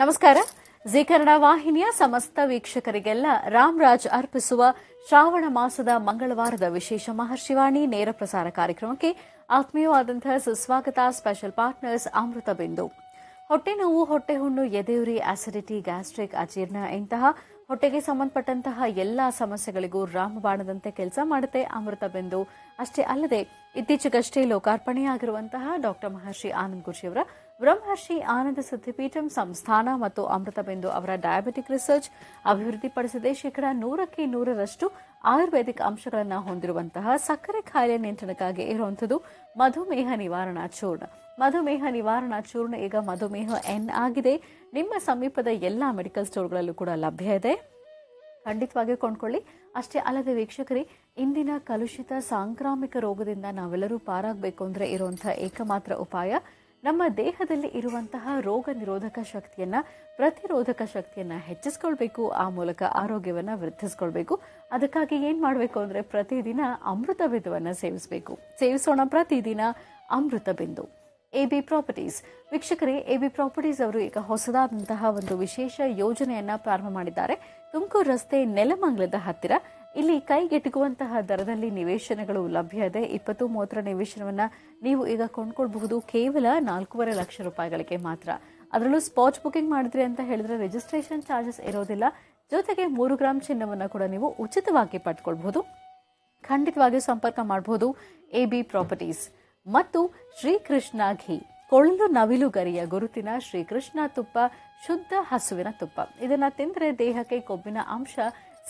ನಮಸ್ಕಾರ. ಜಿ ಕನ್ನಡ ವಾಹಿನಿಯ ಸಮಸ್ತ ವೀಕ್ಷಕರಿಗೆಲ್ಲ ರಾಮರಾಜ್ ಅರ್ಪಿಸುವ ಶ್ರಾವಣ ಮಾಸದ ಮಂಗಳವಾರದ ವಿಶೇಷ ಮಹರ್ಷಿವಾಣಿ ನೇರ ಪ್ರಸಾರ ಕಾರ್ಯಕ್ರಮಕ್ಕೆ ಆತ್ಮೀಯವಾದಂತಹ ಸುಸ್ವಾಗತ. ಸ್ಪೆಷಲ್ ಪಾರ್ಟ್ನರ್ಸ್ ಅಮೃತ ಬಿಂದು. ಹೊಟ್ಟೆ ನೋವು, ಹೊಟ್ಟೆ ಹುಣ್ಣು, ಎದೆಯುರಿ, ಆಸಿಡಿಟಿ, ಗ್ಯಾಸ್ಟ್ರಿಕ್, ಅಜೀರ್ಣ ಇಂತಹ ಹೊಟ್ಟೆಗೆ ಸಂಬಂಧಪಟ್ಟಂತಹ ಎಲ್ಲಾ ಸಮಸ್ಯೆಗಳಿಗೂ ರಾಮಬಾಣದಂತೆ ಕೆಲಸ ಮಾಡುತ್ತೆ ಅಮೃತ ಬಿಂದು. ಅಷ್ಟೇ ಅಲ್ಲದೆ ಇತ್ತೀಚೆಗಷ್ಟೇ ಲೋಕಾರ್ಪಣೆಯಾಗಿರುವಂತಹ ಡಾಕ್ಟರ್ ಮಹರ್ಷಿ ಆನಂದ್ ಗುರುಜಿಯವರ ಬ್ರಹ್ಮರ್ಷಿ ಆನಂದ ಸಿದ್ಧಿಪೀಠಂ ಸಂಸ್ಥಾನ ಮತ್ತು ಅಮೃತ ಬಿಂದು ಅವರ ಡಯಾಬಿಟಿಕ್ ರಿಸರ್ಚ್ ಅಭಿವೃದ್ಧಿಪಡಿಸಿದೆ. 100% ಆಯುರ್ವೇದಿಕ್ ಅಂಶಗಳನ್ನು ಹೊಂದಿರುವಂತಹ ಸಕ್ಕರೆ ಕಾಯಿಲೆ ನಿಯಂತ್ರಣಕ್ಕಾಗಿ ಇರುವಂಥದ್ದು ಮಧುಮೇಹ ನಿವಾರಣಾ ಚೂರ್ಣ. ಮಧುಮೇಹ ನಿವಾರಣಾ ಚೂರ್ಣ ಈಗ ಮಧುಮೇಹ ಎನ್ ಆಗಿದೆ. ನಿಮ್ಮ ಸಮೀಪದ ಎಲ್ಲಾ ಮೆಡಿಕಲ್ ಸ್ಟೋರ್ಗಳಲ್ಲೂ ಕೂಡ ಲಭ್ಯ ಇದೆ. ಖಂಡಿತವಾಗಿಯೂ ಕೊಂಡ್ಕೊಳ್ಳಿ. ಅಷ್ಟೇ ಅಲ್ಲದೆ ವೀಕ್ಷಕರೇ, ಇಂದಿನ ಕಲುಷಿತ ಸಾಂಕ್ರಾಮಿಕ ರೋಗದಿಂದ ನಾವೆಲ್ಲರೂ ಪಾರಾಗಬೇಕು ಅಂದರೆ ಇರುವಂತಹ ಏಕಮಾತ್ರ ಉಪಾಯ ನಮ್ಮ ದೇಹದಲ್ಲಿ ಇರುವಂತಹ ರೋಗ ನಿರೋಧಕ ಶಕ್ತಿಯನ್ನ, ಪ್ರತಿರೋಧಕ ಶಕ್ತಿಯನ್ನ ಹೆಚ್ಚಿಸ್ಕೊಳ್ಬೇಕು. ಆ ಮೂಲಕ ಆರೋಗ್ಯವನ್ನ ವೃದ್ಧಿಸ್ಕೊಳ್ಬೇಕು. ಅದಕ್ಕಾಗಿ ಏನ್ ಮಾಡಬೇಕು ಅಂದ್ರೆ ಪ್ರತಿದಿನ ಅಮೃತ ಬಿಂದುವನ್ನ ಸೇವಿಸೋಣ. ಪ್ರತಿದಿನ ಅಮೃತ ಬಿಂದು. ಎಬಿ ಪ್ರಾಪರ್ಟೀಸ್ ವೀಕ್ಷಕರೇ, ಎಬಿ ಪ್ರಾಪರ್ಟೀಸ್ ಅವರು ಈಗ ಹೊಸದಾದಂತಹ ಒಂದು ವಿಶೇಷ ಯೋಜನೆಯನ್ನ ಪ್ರಾರಂಭ ಮಾಡಿದ್ದಾರೆ. ತುಮಕೂರು ರಸ್ತೆ ನೆಲಮಂಗಲದ ಹತ್ತಿರ. ಇಲ್ಲಿ ಕೈಗೆಟುಕುವಂತಹ ದರದಲ್ಲಿ ನಿವೇಶನಗಳು ಲಭ್ಯ ಇದೆ. 20-30 ನಿವೇಶನವನ್ನ ನೀವು ಈಗ ಕೊಂಡ್ಕೊಳ್ಬಹುದು ಕೇವಲ 4.5 ಲಕ್ಷ ರೂಪಾಯಿಗಳಿಗೆ ಮಾತ್ರ. ಅದರಲ್ಲೂ ಸ್ಪಾಟ್ ಬುಕಿಂಗ್ ಮಾಡಿದ್ರಿ ಅಂತ ಹೇಳಿದ್ರೆ ರಿಜಿಸ್ಟ್ರೇಷನ್ ಚಾರ್ಜಸ್ ಇರೋದಿಲ್ಲ. ಜೊತೆಗೆ 3 ಗ್ರಾಂ ಚಿನ್ನವನ್ನ ಕೂಡ ನೀವು ಉಚಿತವಾಗಿ ಪಡ್ಕೊಳ್ಬಹುದು. ಖಂಡಿತವಾಗಿಯೂ ಸಂಪರ್ಕ ಮಾಡಬಹುದು. ಎಬಿ ಪ್ರಾಪರ್ಟೀಸ್ ಮತ್ತು ಶ್ರೀಕೃಷ್ಣ ಘೀ, ಕೊಳಲು ನವಿಲು ಗರಿಯ ಗುರುತಿನ ಶ್ರೀಕೃಷ್ಣ ತುಪ್ಪ, ಶುದ್ಧ ಹಸುವಿನ ತುಪ್ಪ. ಇದನ್ನ ತಿಂದರೆ ದೇಹಕ್ಕೆ ಕೊಬ್ಬಿನ ಅಂಶ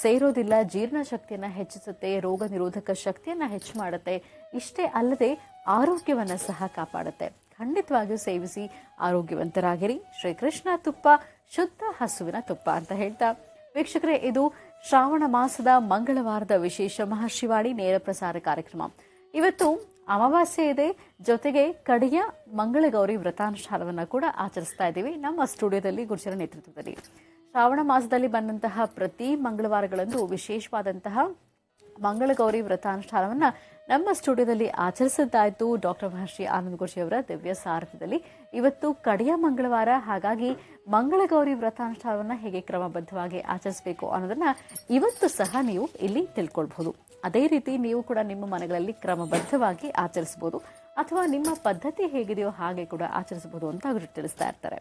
ಸೇರೋದಿಲ್ಲ, ಜೀರ್ಣಶಕ್ತಿಯನ್ನ ಹೆಚ್ಚಿಸುತ್ತೆ, ರೋಗ ನಿರೋಧಕ ಶಕ್ತಿಯನ್ನ ಹೆಚ್ಚು ಮಾಡುತ್ತೆ. ಇಷ್ಟೇ ಅಲ್ಲದೆ ಆರೋಗ್ಯವನ್ನ ಸಹ ಕಾಪಾಡುತ್ತೆ. ಖಂಡಿತವಾಗಿಯೂ ಸೇವಿಸಿ, ಆರೋಗ್ಯವಂತರಾಗಿರಿ. ಶ್ರೀಕೃಷ್ಣ ತುಪ್ಪ, ಶುದ್ಧ ಹಸುವಿನ ತುಪ್ಪ ಅಂತ ಹೇಳ್ತಾ ವೀಕ್ಷಕರೇ, ಇದು ಶ್ರಾವಣ ಮಾಸದ ಮಂಗಳವಾರದ ವಿಶೇಷ ಮಹರ್ಷಿವಾಣಿ ನೇರ ಪ್ರಸಾರ ಕಾರ್ಯಕ್ರಮ. ಇವತ್ತು ಅಮಾವಾಸ್ಯೆ ಇದೆ. ಜೊತೆಗೆ ಕಡೆಯ ಮಂಗಳಗೌರಿ ವ್ರತಾನುಷ್ಠಾನವನ್ನ ಕೂಡ ಆಚರಿಸ್ತಾ ಇದ್ದೀವಿ ನಮ್ಮ ಸ್ಟುಡಿಯೋದಲ್ಲಿ ಗುರುಜರ ನೇತೃತ್ವದಲ್ಲಿ. ಶ್ರಾವಣ ಮಾಸದಲ್ಲಿ ಬಂದಂತಹ ಪ್ರತಿ ಮಂಗಳವಾರಗಳಂದು ವಿಶೇಷವಾದಂತಹ ಮಂಗಳಗೌರಿ ವ್ರತಾನುಷ್ಠಾನವನ್ನ ನಮ್ಮ ಸ್ಟುಡಿಯೋದಲ್ಲಿ ಆಚರಿಸಿದ್ದಾಯಿತು ಡಾಕ್ಟರ್ ಮಹರ್ಷಿ ಆನಂದ್ ಗುರುಜಿಯವರ ದಿವ್ಯ ಸಾರಥ್ಯದಲ್ಲಿ. ಇವತ್ತು ಕಡೆಯ ಮಂಗಳವಾರ, ಹಾಗಾಗಿ ಮಂಗಳಗೌರಿ ವ್ರತಾನುಷ್ಠಾನವನ್ನ ಹೇಗೆ ಕ್ರಮಬದ್ಧವಾಗಿ ಆಚರಿಸಬೇಕು ಅನ್ನೋದನ್ನ ಇವತ್ತು ಸಹ ನೀವು ಇಲ್ಲಿ ತಿಳ್ಕೊಳ್ಬಹುದು. ಅದೇ ರೀತಿ ನೀವು ಕೂಡ ನಿಮ್ಮ ಮನೆಗಳಲ್ಲಿ ಕ್ರಮಬದ್ಧವಾಗಿ ಆಚರಿಸಬಹುದು, ಅಥವಾ ನಿಮ್ಮ ಪದ್ಧತಿ ಹೇಗಿದೆಯೋ ಹಾಗೆ ಕೂಡ ಆಚರಿಸಬಹುದು ಅಂತ ಅವರು ತಿಳಿಸ್ತಾ ಇರ್ತಾರೆ.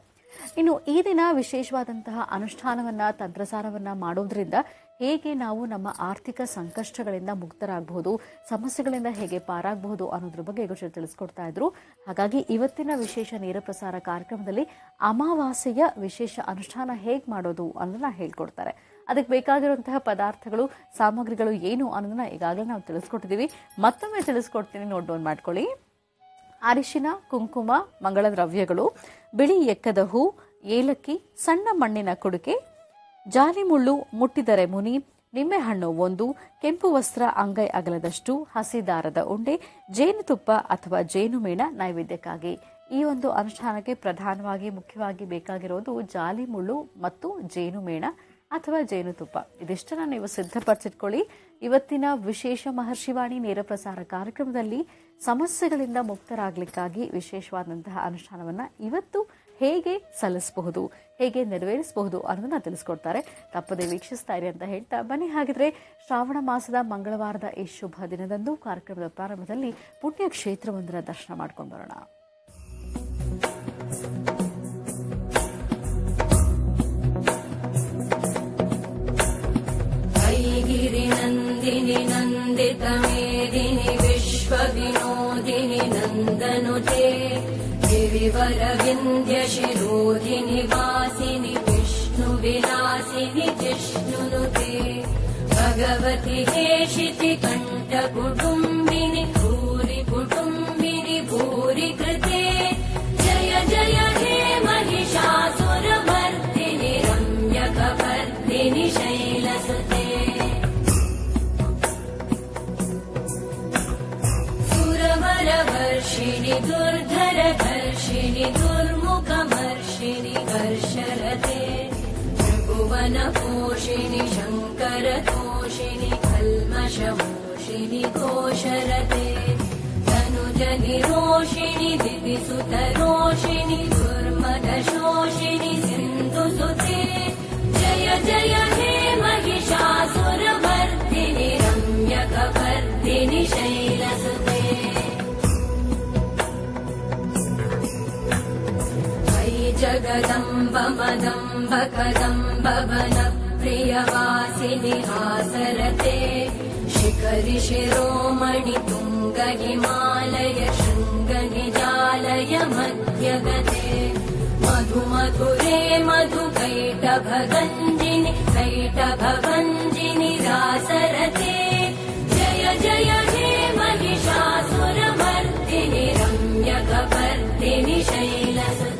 ಇನ್ನು ಈ ದಿನ ವಿಶೇಷವಾದಂತಹ ಅನುಷ್ಠಾನವನ್ನ, ತಂತ್ರಸಾರವನ್ನ ಮಾಡೋದ್ರಿಂದ ಹೇಗೆ ನಾವು ನಮ್ಮ ಆರ್ಥಿಕ ಸಂಕಷ್ಟಗಳಿಂದ ಮುಕ್ತರಾಗಬಹುದು, ಸಮಸ್ಯೆಗಳಿಂದ ಹೇಗೆ ಪಾರಾಗಬಹುದು ಅನ್ನೋದ್ರ ಬಗ್ಗೆ ಗುರುಜಿ ತಿಳಿಸ್ಕೊಡ್ತಾ ಇದ್ರು. ಹಾಗಾಗಿ ಇವತ್ತಿನ ವಿಶೇಷ ನೇರ ಪ್ರಸಾರ ಕಾರ್ಯಕ್ರಮದಲ್ಲಿ ಅಮಾವಾಸ್ಯೆಯ ವಿಶೇಷ ಅನುಷ್ಠಾನ ಹೇಗೆ ಮಾಡೋದು ಅನ್ನೋದನ್ನ ಹೇಳ್ಕೊಡ್ತಾರೆ. ಅದಕ್ಕೆ ಬೇಕಾಗಿರುವಂತಹ ಪದಾರ್ಥಗಳು, ಸಾಮಗ್ರಿಗಳು ಏನು ಅನ್ನೋದನ್ನ ಈಗಾಗಲೇ ನಾವು ತಿಳಿಸ್ಕೊಟ್ಟಿದ್ದೀವಿ. ಮತ್ತೊಮ್ಮೆ ತಿಳಿಸ್ಕೊಡ್ತೀನಿ, ನೋಟ್ ಡೌನ್ ಮಾಡ್ಕೊಳ್ಳಿ. ಅರಿಶಿನ, ಕುಂಕುಮ, ಮಂಗಳ ದ್ರವ್ಯಗಳು, ಬಿಳಿ ಎಕ್ಕದ ಹೂ, ಏಲಕ್ಕಿ, ಸಣ್ಣ ಮಣ್ಣಿನ ಕುಡಿಕೆ, ಜಾಲಿಮುಳ್ಳು, ಮುಟ್ಟಿದರೆ ಮುನಿ, ನಿಂಬೆಹಣ್ಣು 1, ಕೆಂಪು ವಸ್ತ್ರ ಅಂಗೈ ಅಗಲದಷ್ಟು, ಹಸಿ ದಾರದ ಉಂಡೆ, ಜೇನುತುಪ್ಪ ಅಥವಾ ಜೇನುಮೇಣ ನೈವೇದ್ಯಕ್ಕಾಗಿ. ಈ ಒಂದು ಅನುಷ್ಠಾನಕ್ಕೆ ಪ್ರಧಾನವಾಗಿ ಮುಖ್ಯವಾಗಿ ಬೇಕಾಗಿರೋದು ಜಾಲಿಮುಳ್ಳು ಮತ್ತು ಜೇನುಮೇಣ ಅಥವಾ ಜೇನುತುಪ್ಪ. ಇದಿಷ್ಟನ್ನ ನೀವು ಸಿದ್ಧಪಡಿಸಿಟ್ಕೊಳ್ಳಿ. ಇವತ್ತಿನ ವಿಶೇಷ ಮಹರ್ಷಿವಾಣಿ ನೇರ ಪ್ರಸಾರ ಕಾರ್ಯಕ್ರಮದಲ್ಲಿ ಸಮಸ್ಯೆಗಳಿಂದ ಮುಕ್ತರಾಗಲಿಕ್ಕಾಗಿ ವಿಶೇಷವಾದಂತಹ ಅನುಷ್ಠಾನವನ್ನ ಇವತ್ತು ಹೇಗೆ ಸಲ್ಲಿಸಬಹುದು, ಹೇಗೆ ನೆರವೇರಿಸಬಹುದು ಅನ್ನೋದನ್ನ ತಿಳಿಸ್ಕೊಡ್ತಾರೆ. ತಪ್ಪದೆ ವೀಕ್ಷಿಸ್ತಾ ಇರಿ ಅಂತ ಹೇಳ್ತಾ ಬನ್ನಿ. ಹಾಗಿದ್ರೆ ಶ್ರಾವಣ ಮಾಸದ ಮಂಗಳವಾರದ ಈ ಶುಭ ದಿನದಂದು ಕಾರ್ಯಕ್ರಮದ ಪ್ರಾರಂಭದಲ್ಲಿ ಪುಣ್ಯ ಕ್ಷೇತ್ರವೊಂದರ ದರ್ಶನ ಮಾಡ್ಕೊಂಡು ಬರೋಣ. गिरिनन्दिनि नन्दितमेदिनि विश्वविनोदिनि नन्दनुते गिरिवरविन्द्यशिरोधिनि वासिनि विष्णुविलासिनि जिष्णुनुते भगवति हेशिति कण्ठकुटुम्बिनि भूरि कुटुम्बिनि भूरि कृते जय जय हे महिषासुरमर्दिनि रम्यकपर्दिनि शैलसुते वर्षिणि दुर्धरधर्षिणि दुर्मुखमर्षिणि कर्षरते त्रिभुवनपोषिणि शङ्करतोषिणि कल्मषमोषिणि घोषरते तनुजनिरोषिणि दिविसुतरोषिणि दुर्मदशोषिणि सिन्धु कदम्ब मदम्ब कदम्ब वन प्रियवासिनि हासरते शिखरि शिरोमणि तुङ्ग हिमालय शृङ्ग निजालय मध्यगते मधु मधुरे मधु कैटभगञ्जिनि कैटभभञ्जिनि रासरते जय जय हे महिषासुरमर्दिनि रम्यकपर्दिनि शैलसुते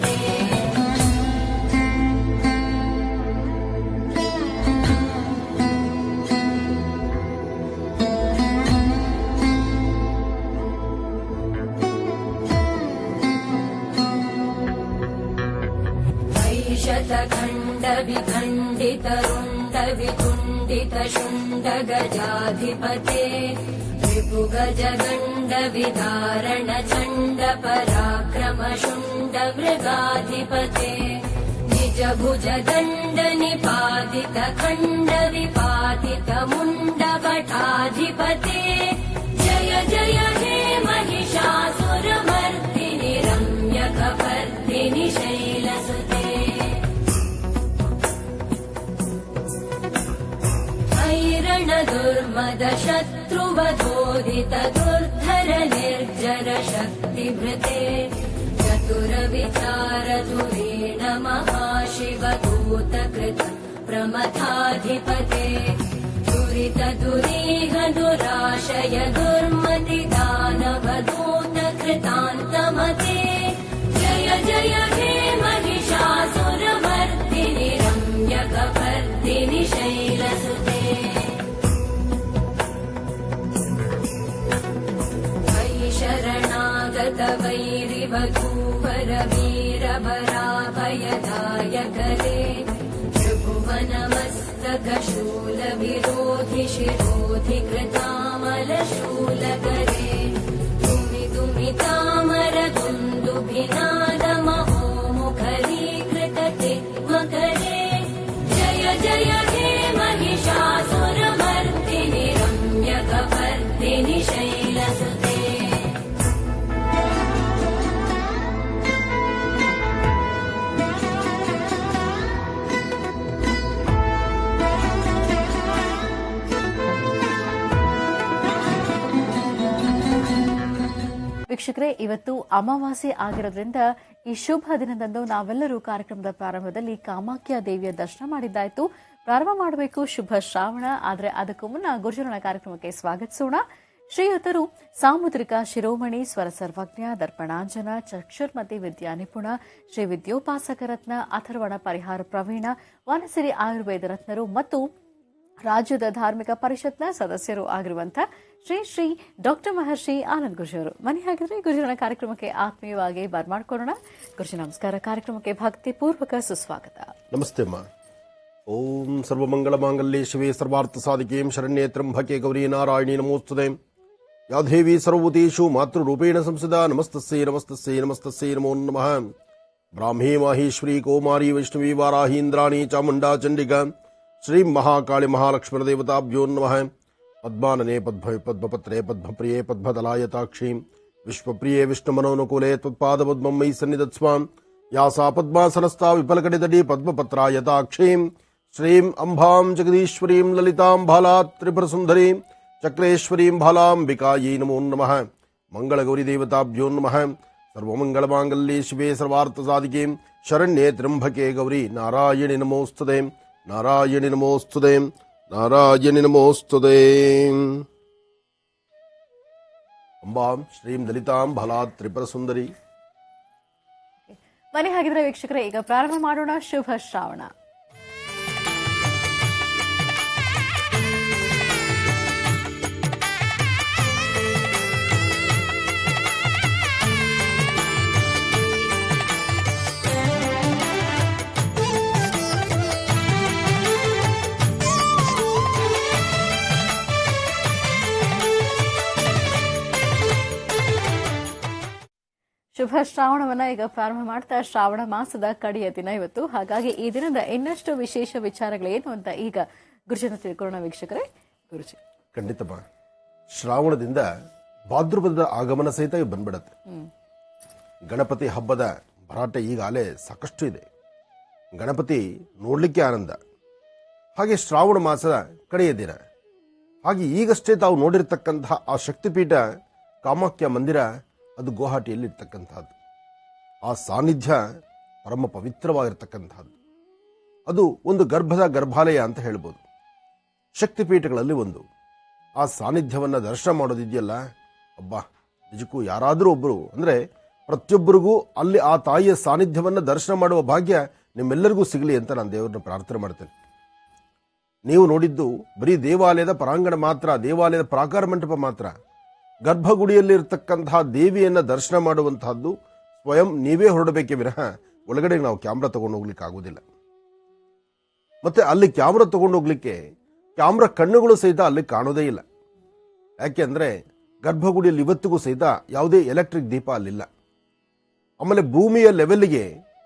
शतखण्ड विखण्डित रुण्ड वितुण्डित शुण्ड गजाधिपते रिपुगज गण्ड विदारण चण्ड पराक्रम शुण्ड मृगाधिपते निज भुज दण्ड निपातित खण्ड विपातित मुण्ड भटाधिपते जय जय हे महिषासुरमर्दिनि रम्यकपर्दिनि शैलसुते दुर्मद शत्रुवधोदित दुर्धर निर्जर शक्तिभृते चतुर विचार धुरेण महाशिव दूत कृत प्रमथाधिपते दुरित दुरीह दुराशय दुर्मति दानव दूत कृतान्तमते जय जय हे महिषासुरमर्दिनि रम्यकपर्दिनि शैलसुते शरणागत वैरिवधूवर वीरभराभयदायकरे त्रिभुवनमस्तक शूल विरोधि शिरोधि कृतामल शूलकरे तुमि तुमि तामर दुन्दुभिनाद महो मुखरीकृत मकरे जय जय हे महिषासुरमर्दिनि रम्यकपर्दिनि शैलसुते ವೀಕ್ಷಕರೇ, ಇವತ್ತು ಅಮಾವಾಸ್ಯೆ ಆಗಿರೋದ್ರಿಂದ ಈ ಶುಭ ದಿನದಂದು ನಾವೆಲ್ಲರೂ ಕಾರ್ಯಕ್ರಮದ ಪ್ರಾರಂಭದಲ್ಲಿ ಕಾಮಾಖ್ಯ ದೇವಿಯ ದರ್ಶನ ಮಾಡಿದ್ದಾಯ್ತು. ಪ್ರಾರಂಭ ಮಾಡಬೇಕು ಶುಭ ಶ್ರಾವಣ. ಆದರೆ ಅದಕ್ಕೂ ಮುನ್ನ ಗುರುಜನನ ಕಾರ್ಯಕ್ರಮಕ್ಕೆ ಸ್ವಾಗತಿಸೋಣ. ಶ್ರೀಯುತರು ಸಾಮುದ್ರಿಕ ಶಿರೋಮಣಿ, ಸ್ವರ ಸರ್ವಜ್ಞ, ದರ್ಪಣಾಂಜನ, ಚಕ್ಷುರ್ಮತಿ ವಿದ್ಯಾ ನಿಪುಣ, ಶ್ರೀ ವಿದ್ಯೋಪಾಸಕ ರತ್ನ, ಅಥರ್ವಣ ಪರಿಹಾರ ಪ್ರವೀಣ, ವನಸಿರಿ ಆಯುರ್ವೇದ ರತ್ನರು ಮತ್ತು ರಾಜ್ಯದ ಧಾರ್ಮಿಕ ಪರಿಷತ್ನ ಸದಸ್ಯರು ಆಗಿರುವಂತಹ ಶ್ರೀ ಶ್ರೀ ಡಾಕ್ಟರ್ ಮಹರ್ಷಿ ಆನಂದ್ ಗುರುಜಿಯವರು. ಮನೆ ಹಾಗಿದ್ರೆ ಗುರುಜನ ಕಾರ್ಯಕ್ರಮಕ್ಕೆ ಆತ್ಮೀಯವಾಗಿ ಬರ್ಮಾಡ್ಕೊಳ್ಳೋಣ. ಗುರುಜಿ ನಮಸ್ಕಾರ. ಕಾರ್ಯಕ್ರಮಕ್ಕೆ ಭಕ್ತಿ ಪೂರ್ವಕ ಸುಸ್ವಾಗತ. ನಮಸ್ತೆ ಅಮ್ಮ. ಓಂ ಸರ್ವಮಂಗಳ ಮಾಂಗಲ್ಯೆ ಶಿವೆ ಸರ್ವಾರ್ಥ ಸಾಧಿಕೆ ಶರಣ್ಯೇ ತ್ರ್ಯಂಬಕೆ ಗೌರಿ ನಾರಾಯಣಿ ನಮೋಸ್ತುತೆ. ಯಾ ದೇವಿ ಸರ್ವಭೂತೇಷು ಮಾತೃರೂಪೇಣ ಸಂಸದಾ ನಮಸ್ತಸ್ಯೈ ನಮಸ್ತಸ್ಯೈ ನಮಸ್ತಸ್ಯೈ ನಮೋ ನಮಃ. ಬ್ರಾಹ್ಮೀ ಮಾಹೇಶ್ವರಿ ಕೌಮಾರಿ ವೈಷ್ಣವಿ ವಾರಾಹಿ ಇಂದ್ರಾಣಿ ಚಾಮುಂಡಾ ಚಂಡಿಕಾ ಶ್ರೀ ಮಹಾಕಾಳಿ ಮಹಾಲಕ್ಷ್ಮಣ ದೇವತಾಭ್ಯೋ ನಮಃ. ಪದ್ಮಾನನೆ ಪದ್ಮಪತ್ರೆ ಪದ್ಮಪ್ರಿಯೆ ಪದ್ಮದಲಾಯತಾಕ್ಷಿ ವಿಶ್ವಪ್ರಿಯೆ ವಿಷ್ಣುಮನೋನುಕೂಲೆ ತ್ವತ್ಪಾದಪದ್ಮಂ ಮಯಿ ಸನ್ನಿಧತ್ಸ್ವಾಂ. ಯಾ ಸಾ ಪದ್ಮಾಸನಸ್ಥಾ ವಿಫಲಕಟಿತಟಿ ಪದ್ಮಪತ್ರಾಯತಾಕ್ಷೀಂ ಶ್ರೀಂ ಅಂಬಾಂ ಜಗದೀಶ್ವರೀಂ ಲಲಿತಾಂ ಬಾಲಾತ್ ತ್ರಿಪುರಸುಂದರೀಂ ಚಕ್ರೇಶ್ವರೀಂ ಬಾಲಾಂಬಿಕಾಯೈ ನಮೋ ನಮಃ. ಮಂಗಳಗೌರಿ ದೇವತಾಭ್ಯೋ ನಮಃ. ಸರ್ವಮಂಗಳಮಾಂಗಲ್ಯೆ ಶಿವೆ ಸರ್ವಾರ್ಥಸಾಧಿಕೆ ಶರಣ್ಯೇ ತ್ರ್ಯಂಬಕೆ ಗೌರಿ ನಾರಾಯಣಿ ನಮೋಸ್ತುತೆ. ನಾರಾಯಣಿ ನಮೋಸ್ತುತೆ. ನಾರಾಯಣಿ ನಮೋಸ್ತುತೆ. ಅಂಬಾಂ ಶ್ರೀಂ ಲಲಿತಾಂ ಬಾಲಾತ್ ತ್ರಿಪುರಸುಂದರಿ. ಮನೆ ಹಾಗಿದ್ರೆ ವೀಕ್ಷಕರೇ, ಈಗ ಪ್ರಾರಂಭ ಮಾಡೋಣ ಶುಭ ಶ್ರಾವಣ. ಶುಭ ಶ್ರಾವಣವನ್ನ ಈಗ ಪ್ರಾರಂಭ ಮಾಡ್ತಾ ಶ್ರಾವಣ ಮಾಸದ ಕಡೆಯ ದಿನ ಇವತ್ತು. ಹಾಗಾಗಿ ಈ ದಿನದ ಇನ್ನಷ್ಟು ವಿಶೇಷ ವಿಚಾರಗಳೇನು ಅಂತ ಈಗ ಗುರುಜನ ತಿಳ್ಕೊಳ್ಳೋಣ ವೀಕ್ಷಕರೇ. ಗುರುಜಿ ಖಂಡಿತಮ್ಮ, ಶ್ರಾವಣದಿಂದ ಭಾದ್ರಪದದ ಆಗಮನ ಸಹಿತ ಬಂದ್ಬಿಡತ್ತೆ. ಗಣಪತಿ ಹಬ್ಬದ ಭರಾಟೆ ಈಗಾಗಲೇ ಸಾಕಷ್ಟು ಇದೆ. ಗಣಪತಿ ನೋಡಲಿಕ್ಕೆ ಆನಂದ. ಹಾಗೆ ಶ್ರಾವಣ ಮಾಸದ ಕಡೆಯ ದಿನ. ಹಾಗೆ ಈಗಷ್ಟೇ ತಾವು ನೋಡಿರ್ತಕ್ಕಂತಹ ಆ ಶಕ್ತಿಪೀಠ ಕಾಮಾಖ್ಯ ಮಂದಿರ ಅದು ಗುವಾಹಟಿಯಲ್ಲಿರ್ತಕ್ಕಂಥದ್ದು. ಆ ಸಾನ್ನಿಧ್ಯ ಪರಮ ಪವಿತ್ರವಾಗಿರ್ತಕ್ಕಂಥದ್ದು. ಅದು ಒಂದು ಗರ್ಭದ ಗರ್ಭಾಲಯ ಅಂತ ಹೇಳ್ಬೋದು. ಶಕ್ತಿಪೀಠಗಳಲ್ಲಿ ಒಂದು. ಆ ಸಾನ್ನಿಧ್ಯವನ್ನು ದರ್ಶನ ಮಾಡೋದಿದೆಯಲ್ಲ, ಅಬ್ಬಾ, ನಿಜಕ್ಕೂ ಯಾರಾದರೂ ಒಬ್ಬರು ಅಂದರೆ ಪ್ರತಿಯೊಬ್ಬರಿಗೂ ಅಲ್ಲಿ ಆ ತಾಯಿಯ ಸಾನ್ನಿಧ್ಯವನ್ನು ದರ್ಶನ ಮಾಡುವ ಭಾಗ್ಯ ನಿಮ್ಮೆಲ್ಲರಿಗೂ ಸಿಗಲಿ ಅಂತ ನಾನು ದೇವರನ್ನ ಪ್ರಾರ್ಥನೆ ಮಾಡ್ತೇನೆ. ನೀವು ನೋಡಿದ್ದು ಬರೀ ದೇವಾಲಯದ ಪರಾಂಗಣ ಮಾತ್ರ, ದೇವಾಲಯದ ಪ್ರಾಕಾರ ಮಂಟಪ ಮಾತ್ರ. ಗರ್ಭಗುಡಿಯಲ್ಲಿರ್ತಕ್ಕಂತಹ ದೇವಿಯನ್ನು ದರ್ಶನ ಮಾಡುವಂತಹದ್ದು ಸ್ವಯಂ ನೀವೇ ಹೊರಡಬೇಕೇ ವಿನಃ ಒಳಗಡೆ ನಾವು ಕ್ಯಾಮ್ರಾ ತಗೊಂಡು ಹೋಗ್ಲಿಕ್ಕೆ ಆಗುವುದಿಲ್ಲ. ಮತ್ತೆ ಅಲ್ಲಿ ಕ್ಯಾಮ್ರಾ ತಗೊಂಡು ಹೋಗ್ಲಿಕ್ಕೆ ಕ್ಯಾಮ್ರಾ ಕಣ್ಣುಗಳು ಸಹಿತ ಅಲ್ಲಿ ಕಾಣೋದೇ ಇಲ್ಲ. ಯಾಕೆ ಅಂದರೆ ಗರ್ಭಗುಡಿಯಲ್ಲಿ ಇವತ್ತಿಗೂ ಸಹಿತ ಯಾವುದೇ ಎಲೆಕ್ಟ್ರಿಕ್ ದೀಪ ಅಲ್ಲಿಲ್ಲ. ಆಮೇಲೆ ಭೂಮಿಯ ಲೆವೆಲ್ಗೆ,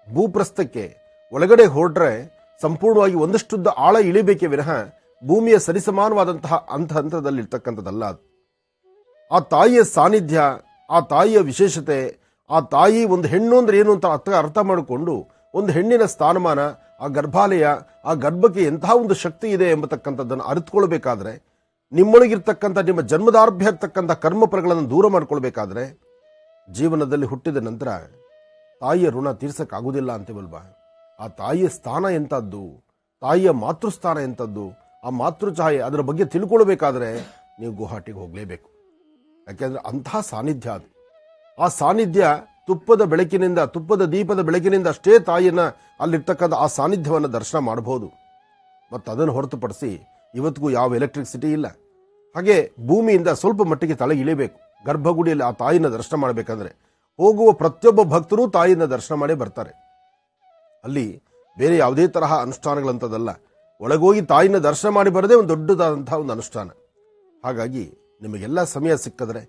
ಭೂಪ್ರಸ್ಥಕ್ಕೆ ಒಳಗಡೆ ಹೊರಟ್ರೆ ಸಂಪೂರ್ಣವಾಗಿ ಒಂದಷ್ಟುದ್ದ ಆಳ ಇಳಿಬೇಕೇ ವಿನಃ ಭೂಮಿಯ ಸರಿಸಮಾನವಾದಂತಹ ಹಂತದಲ್ಲಿರ್ತಕ್ಕಂಥದ್ದಲ್ಲ ಅದು. ಆ ತಾಯಿಯ ಸಾನ್ನಿಧ್ಯ, ಆ ತಾಯಿಯ ವಿಶೇಷತೆ, ಆ ತಾಯಿ ಒಂದು ಹೆಣ್ಣು ಅಂದ್ರೆ ಏನು ಅಂತ ಅರ್ಥ ಮಾಡಿಕೊಂಡು ಒಂದು ಹೆಣ್ಣಿನ ಸ್ಥಾನಮಾನ, ಆ ಗರ್ಭಾಲಯ, ಆ ಗರ್ಭಕ್ಕೆ ಎಂತಹ ಒಂದು ಶಕ್ತಿ ಇದೆ ಎಂಬತಕ್ಕಂಥದ್ದನ್ನು ಅರಿತುಕೊಳ್ಬೇಕಾದ್ರೆ, ನಿಮ್ಮೊಳಗಿರ್ತಕ್ಕಂಥ ನಿಮ್ಮ ಜನ್ಮದಾರ್ಭ್ಯ ಇರ್ತಕ್ಕಂಥ ಕರ್ಮಫಲಗಳನ್ನು ದೂರ ಮಾಡ್ಕೊಳ್ಬೇಕಾದ್ರೆ, ಜೀವನದಲ್ಲಿ ಹುಟ್ಟಿದ ನಂತರ ತಾಯಿಯ ಋಣ ತೀರ್ಸಕ್ಕಾಗುವುದಿಲ್ಲ ಅಂತೀವಲ್ವಾ. ಆ ತಾಯಿಯ ಸ್ಥಾನ ಎಂಥದ್ದು, ತಾಯಿಯ ಮಾತೃಸ್ಥಾನ ಎಂಥದ್ದು, ಆ ಮಾತೃಛಾಯೆ ಅದರ ಬಗ್ಗೆ ತಿಳ್ಕೊಳ್ಬೇಕಾದ್ರೆ ನೀವು ಗುವಾಹಟಿಗೆ ಹೋಗಲೇಬೇಕು. ಯಾಕೆಂದ್ರೆ ಅಂತಹ ಸಾನ್ನಿಧ್ಯ ಅದು. ಆ ಸಾನ್ನಿಧ್ಯ ತುಪ್ಪದ ಬೆಳಕಿನಿಂದ, ತುಪ್ಪದ ದೀಪದ ಬೆಳಕಿನಿಂದ ಅಷ್ಟೇ ತಾಯಿಯನ್ನ ಅಲ್ಲಿರ್ತಕ್ಕಂಥ ಆ ಸಾನ್ನಿಧ್ಯವನ್ನು ದರ್ಶನ ಮಾಡಬಹುದು. ಮತ್ತು ಅದನ್ನು ಹೊರತುಪಡಿಸಿ ಇವತ್ತಿಗೂ ಯಾವ ಎಲೆಕ್ಟ್ರಿಸಿಟಿ ಇಲ್ಲ. ಹಾಗೆ ಭೂಮಿಯಿಂದ ಸ್ವಲ್ಪ ಮಟ್ಟಿಗೆ ತಳಗೆ ಇಳಿಬೇಕು. ಗರ್ಭಗುಡಿಯಲ್ಲಿ ಆ ತಾಯಿನ ದರ್ಶನ ಮಾಡಬೇಕಂದ್ರೆ ಹೋಗುವ ಪ್ರತಿಯೊಬ್ಬ ಭಕ್ತರು ತಾಯಿನ ದರ್ಶನ ಮಾಡೇ ಬರ್ತಾರೆ. ಅಲ್ಲಿ ಬೇರೆ ಯಾವುದೇ ತರಹ ಅನುಷ್ಠಾನಗಳಂಥದ್ದಲ್ಲ. ಒಳಗೋಗಿ ತಾಯಿನ ದರ್ಶನ ಮಾಡಿ ಬರದೇ ಒಂದು ದೊಡ್ಡದಾದಂತಹ ಒಂದು ಅನುಷ್ಠಾನ. ಹಾಗಾಗಿ ನಿಮಗೆಲ್ಲ ಸಮಯ ಸಿಕ್ಕಿದ್ರೆ,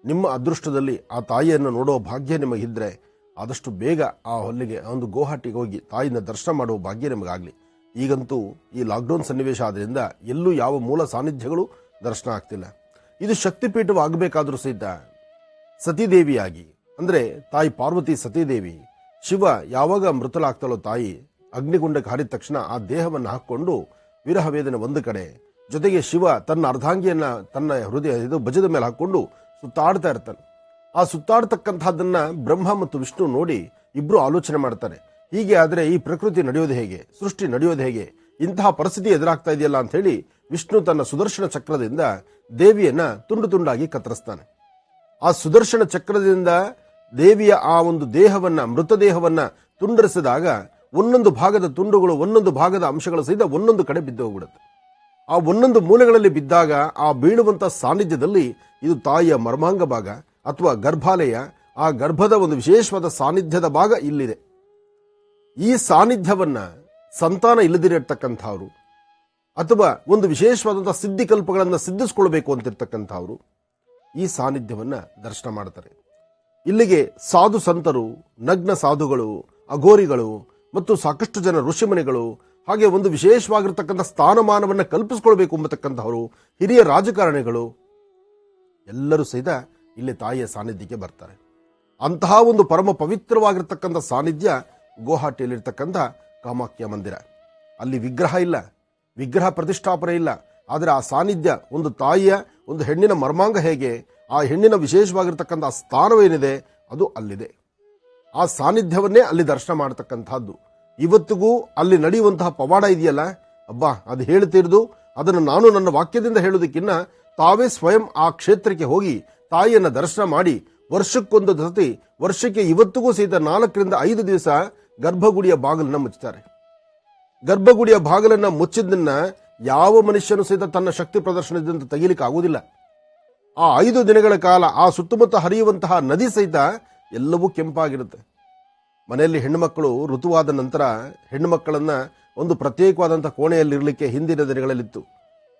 ನಿಮ್ಮ ಅದೃಷ್ಟದಲ್ಲಿ ಆ ತಾಯಿಯನ್ನು ನೋಡುವ ಭಾಗ್ಯ ನಿಮಗಿದ್ರೆ ಆದಷ್ಟು ಬೇಗ ಆ ಹೊಲ್ಲಿಗೆ ಒಂದು ಗುವಾಹಟಿಗೆ ಹೋಗಿ ತಾಯಿನ ದರ್ಶನ ಮಾಡುವ ಭಾಗ್ಯ ನಿಮಗಾಗಲಿ. ಈಗಂತೂ ಈ ಲಾಕ್ಡೌನ್ ಸನ್ನಿವೇಶ ಆದ್ರಿಂದ ಎಲ್ಲೂ ಯಾವ ಮೂಲ ಸಾನ್ನಿಧ್ಯಗಳು ದರ್ಶನ ಆಗ್ತಿಲ್ಲ. ಇದು ಶಕ್ತಿಪೀಠವಾಗಬೇಕಾದ್ರೂ ಸಹಿತ ಸತೀದೇವಿಯಾಗಿ, ಅಂದರೆ ತಾಯಿ ಪಾರ್ವತಿ ಸತೀದೇವಿ, ಶಿವ ಯಾವಾಗ ಮೃತಲಾಗ್ತಾಳೋ ತಾಯಿ ಅಗ್ನಿಗುಂಡಕ್ಕೆ ಹಾರಿದ ತಕ್ಷಣ ಆ ದೇಹವನ್ನು ಹಾಕಿಕೊಂಡು ವಿರಹ ವೇದನೆ ಒಂದು ಕಡೆ, ಜೊತೆಗೆ ಶಿವ ತನ್ನ ಅರ್ಧಾಂಗಿಯನ್ನ ತನ್ನ ಹೃದಯ ಭುಜದ ಮೇಲೆ ಹಾಕೊಂಡು ಸುತ್ತಾಡ್ತಾ ಇರ್ತಾನೆ. ಆ ಸುತ್ತಾಡ್ತಕ್ಕಂಥದ್ದನ್ನ ಬ್ರಹ್ಮ ಮತ್ತು ವಿಷ್ಣು ನೋಡಿ ಇಬ್ರು ಆಲೋಚನೆ ಮಾಡ್ತಾರೆ. ಹೀಗೆ ಆದರೆ ಈ ಪ್ರಕೃತಿ ನಡೆಯೋದು ಹೇಗೆ, ಸೃಷ್ಟಿ ನಡೆಯೋದು ಹೇಗೆ, ಇಂತಹ ಪರಿಸ್ಥಿತಿ ಎದುರಾಗ್ತಾ ಇದೆಯಲ್ಲ ಅಂತ ಹೇಳಿ ವಿಷ್ಣು ತನ್ನ ಸುದರ್ಶನ ಚಕ್ರದಿಂದ ದೇವಿಯನ್ನ ತುಂಡು ತುಂಡಾಗಿ ಕತ್ತರಿಸ್ತಾನೆ. ಆ ಸುದರ್ಶನ ಚಕ್ರದಿಂದ ದೇವಿಯ ಆ ಒಂದು ದೇಹವನ್ನ, ಮೃತದೇಹವನ್ನ ತುಂಡರಿಸಿದಾಗ ಒಂದೊಂದು ಭಾಗದ ತುಂಡುಗಳು, ಒಂದೊಂದು ಭಾಗದ ಅಂಶಗಳು ಸಹಿತ ಒಂದೊಂದು ಕಡೆ ಬಿದ್ದು ಹೋಗ್ಬಿಡುತ್ತೆ. ಆ ಒಂದೊಂದು ಮೂಲೆಗಳಲ್ಲಿ ಬಿದ್ದಾಗ ಆ ಬೀಳುವಂತ ಸಾನ್ನಿಧ್ಯದಲ್ಲಿ ಇದು ತಾಯಿಯ ಮರ್ಮಾಂಗ ಭಾಗ ಅಥವಾ ಗರ್ಭಾಲಯ, ಆ ಗರ್ಭದ ಒಂದು ವಿಶೇಷವಾದ ಸಾನ್ನಿಧ್ಯದ ಭಾಗ ಇಲ್ಲಿದೆ. ಈ ಸಾನ್ನಿಧ್ಯವನ್ನ ಸಂತಾನ ಇಲ್ಲದಿರತಕ್ಕಂಥವ್ರು ಅಥವಾ ಒಂದು ವಿಶೇಷವಾದಂತಹ ಸಿದ್ಧಿಕಲ್ಪಗಳನ್ನು ಸಿದ್ಧಿಸ್ಕೊಳ್ಬೇಕು ಅಂತಿರ್ತಕ್ಕಂಥವ್ರು ಈ ಸಾನ್ನಿಧ್ಯವನ್ನ ದರ್ಶನ ಮಾಡ್ತಾರೆ. ಇಲ್ಲಿಗೆ ಸಾಧು ಸಂತರು, ನಗ್ನ ಸಾಧುಗಳು, ಅಘೋರಿಗಳು ಮತ್ತು ಸಾಕಷ್ಟು ಜನ ಋಷಿಮುನಿಗಳು, ಹಾಗೆ ಒಂದು ವಿಶೇಷವಾಗಿರ್ತಕ್ಕಂಥ ಸ್ಥಾನಮಾನವನ್ನು ಕಲ್ಪಿಸಿಕೊಳ್ಬೇಕು ಎಂಬತಕ್ಕಂಥವರು ಹಿರಿಯ ರಾಜಕಾರಣಿಗಳು ಎಲ್ಲರೂ ಸಹಿತ ಇಲ್ಲಿ ತಾಯಿಯ ಸಾನ್ನಿಧ್ಯಕ್ಕೆ ಬರ್ತಾರೆ. ಅಂತಹ ಒಂದು ಪರಮ ಪವಿತ್ರವಾಗಿರ್ತಕ್ಕಂಥ ಸಾನ್ನಿಧ್ಯ ಗುವಾಹಟಿಯಲ್ಲಿರ್ತಕ್ಕಂಥ ಕಾಮಾಖ್ಯ ಮಂದಿರ. ಅಲ್ಲಿ ವಿಗ್ರಹ ಇಲ್ಲ, ವಿಗ್ರಹ ಪ್ರತಿಷ್ಠಾಪನೆ ಇಲ್ಲ. ಆದರೆ ಆ ಸಾನ್ನಿಧ್ಯ, ಒಂದು ತಾಯಿಯ, ಒಂದು ಹೆಣ್ಣಿನ ಮರ್ಮಾಂಗ ಹೇಗೆ, ಆ ಹೆಣ್ಣಿನ ವಿಶೇಷವಾಗಿರ್ತಕ್ಕಂಥ ಸ್ಥಾನವೇನಿದೆ ಅದು ಅಲ್ಲಿದೆ. ಆ ಸಾನ್ನಿಧ್ಯವನ್ನೇ ಅಲ್ಲಿ ದರ್ಶನ ಮಾಡತಕ್ಕಂಥದ್ದು. ಇವತ್ತಿಗೂ ಅಲ್ಲಿ ನಡೆಯುವಂತಹ ಪವಾಡ ಇದೆಯಲ್ಲ, ಅಬ್ಬಾ, ಅದು ಹೇಳ್ತಿರ್ದು ಅದನ್ನು ನಾನು ನನ್ನ ವಾಕ್ಯದಿಂದ ಹೇಳೋದಕ್ಕಿನ್ನ ತಾವೇ ಸ್ವಯಂ ಆ ಕ್ಷೇತ್ರಕ್ಕೆ ಹೋಗಿ ತಾಯಿಯನ್ನ ದರ್ಶನ ಮಾಡಿ ವರ್ಷಕ್ಕೊಂದು ಸತಿ, ವರ್ಷಕ್ಕೆ ಇವತ್ತಿಗೂ ಸಹಿತ 4 ರಿಂದ 5 ದಿವಸ ಗರ್ಭಗುಡಿಯ ಬಾಗಿಲನ್ನ ಮುಚ್ಚುತ್ತಾರೆ. ಗರ್ಭಗುಡಿಯ ಬಾಗಿಲನ್ನ ಮುಚ್ಚಿದ್ದನ್ನ ಯಾವ ಮನುಷ್ಯನು ಸಹಿತ ತನ್ನ ಶಕ್ತಿ ಪ್ರದರ್ಶನದಿಂದ ತೆಗಿಲಿಕ್ಕೆ ಆಗುವುದಿಲ್ಲ. ಆ 5 ದಿನಗಳ ಕಾಲ ಆ ಸುತ್ತಮುತ್ತ ಹರಿಯುವಂತಹ ನದಿ ಸಹಿತ ಎಲ್ಲವೂ ಕೆಂಪಾಗಿರುತ್ತೆ. ಮನೆಯಲ್ಲಿ ಹೆಣ್ಣುಮಕ್ಕಳು ಋತುವಾದ ನಂತರ ಹೆಣ್ಣುಮಕ್ಕಳನ್ನ ಒಂದು ಪ್ರತ್ಯೇಕವಾದಂತಹ ಕೋಣೆಯಲ್ಲಿರಲಿಕ್ಕೆ ಹಿಂದಿನ ದಿನಗಳಲ್ಲಿತ್ತು.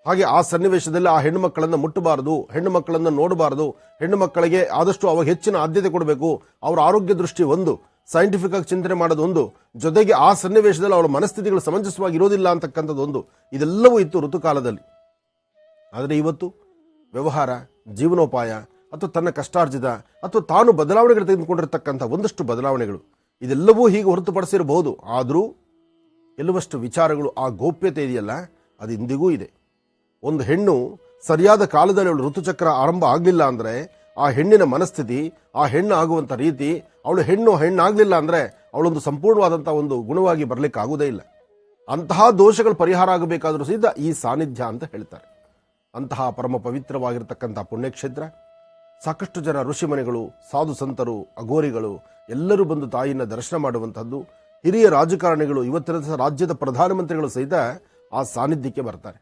ಹಾಗೆ ಆ ಸನ್ನಿವೇಶದಲ್ಲಿ ಆ ಹೆಣ್ಣು ಮಕ್ಕಳನ್ನು ಮುಟ್ಟಬಾರದು, ಹೆಣ್ಣು ಮಕ್ಕಳನ್ನು ನೋಡಬಾರದು, ಹೆಣ್ಣು ಮಕ್ಕಳಿಗೆ ಆದಷ್ಟು ಅವಾಗ ಹೆಚ್ಚಿನ ಆದ್ಯತೆ ಕೊಡಬೇಕು. ಅವರ ಆರೋಗ್ಯ ದೃಷ್ಟಿ ಒಂದು, ಸೈಂಟಿಫಿಕ್ ಆಗಿ ಚಿಂತನೆ ಮಾಡೋದು ಒಂದು, ಜೊತೆಗೆ ಆ ಸನ್ನಿವೇಶದಲ್ಲಿ ಅವರ ಮನಸ್ಥಿತಿಗಳು ಸಮಂಜಸವಾಗಿ ಇರೋದಿಲ್ಲ ಅಂತಕ್ಕಂಥದ್ದು ಒಂದು, ಇದೆಲ್ಲವೂ ಇತ್ತು ಋತುಕಾಲದಲ್ಲಿ. ಆದರೆ ಇವತ್ತು ವ್ಯವಹಾರ, ಜೀವನೋಪಾಯ ಅಥವಾ ತನ್ನ ಕಷ್ಟಾರ್ಜಿತ ಅಥವಾ ತಾನು ಬದಲಾವಣೆಗಳು ತೆಗೆದುಕೊಂಡಿರ್ತಕ್ಕಂಥ ಒಂದಷ್ಟು ಬದಲಾವಣೆಗಳು ಇದೆಲ್ಲವೂ ಹೀಗೆ ಹೊರತುಪಡಿಸಿರಬಹುದು. ಆದರೂ ಕೆಲವಷ್ಟು ವಿಚಾರಗಳು, ಆ ಗೋಪ್ಯತೆ ಇದೆಯಲ್ಲ, ಅದು ಇಂದಿಗೂ ಇದೆ. ಒಂದು ಹೆಣ್ಣು ಸರಿಯಾದ ಕಾಲದಲ್ಲಿ ಅವಳು ಋತುಚಕ್ರ ಆರಂಭ ಆಗಲಿಲ್ಲ ಅಂದರೆ ಆ ಹೆಣ್ಣಿನ ಮನಸ್ಥಿತಿ, ಆ ಹೆಣ್ಣು ಆಗುವಂಥ ರೀತಿ, ಅವಳು ಹೆಣ್ಣಾಗಲಿಲ್ಲ ಅಂದರೆ ಅವಳೊಂದು ಸಂಪೂರ್ಣವಾದಂಥ ಒಂದು ಗುಣವಾಗಿ ಬರಲಿಕ್ಕೆ ಆಗುವುದೇ ಇಲ್ಲ. ಅಂತಹ ದೋಷಗಳು ಪರಿಹಾರ ಆಗಬೇಕಾದರೂ ಸಹಿತ ಈ ಸಾನ್ನಿಧ್ಯ ಅಂತ ಹೇಳ್ತಾರೆ. ಅಂತಹ ಪರಮ ಪವಿತ್ರವಾಗಿರ್ತಕ್ಕಂಥ ಪುಣ್ಯಕ್ಷೇತ್ರ. ಸಾಕಷ್ಟು ಜನ ಋಷಿಮನೆಗಳು, ಸಾಧು ಸಂತರು, ಅಘೋರಿಗಳು ಎಲ್ಲರೂ ಬಂದು ತಾಯಿನ ದರ್ಶನ ಮಾಡುವಂಥದ್ದು. ಹಿರಿಯ ರಾಜಕಾರಣಿಗಳು, ಇವತ್ತಿನ ರಾಜ್ಯದ ಪ್ರಧಾನಮಂತ್ರಿಗಳು ಸಹಿತ ಆ ಸಾನ್ನಿಧ್ಯಕ್ಕೆ ಬರ್ತಾರೆ.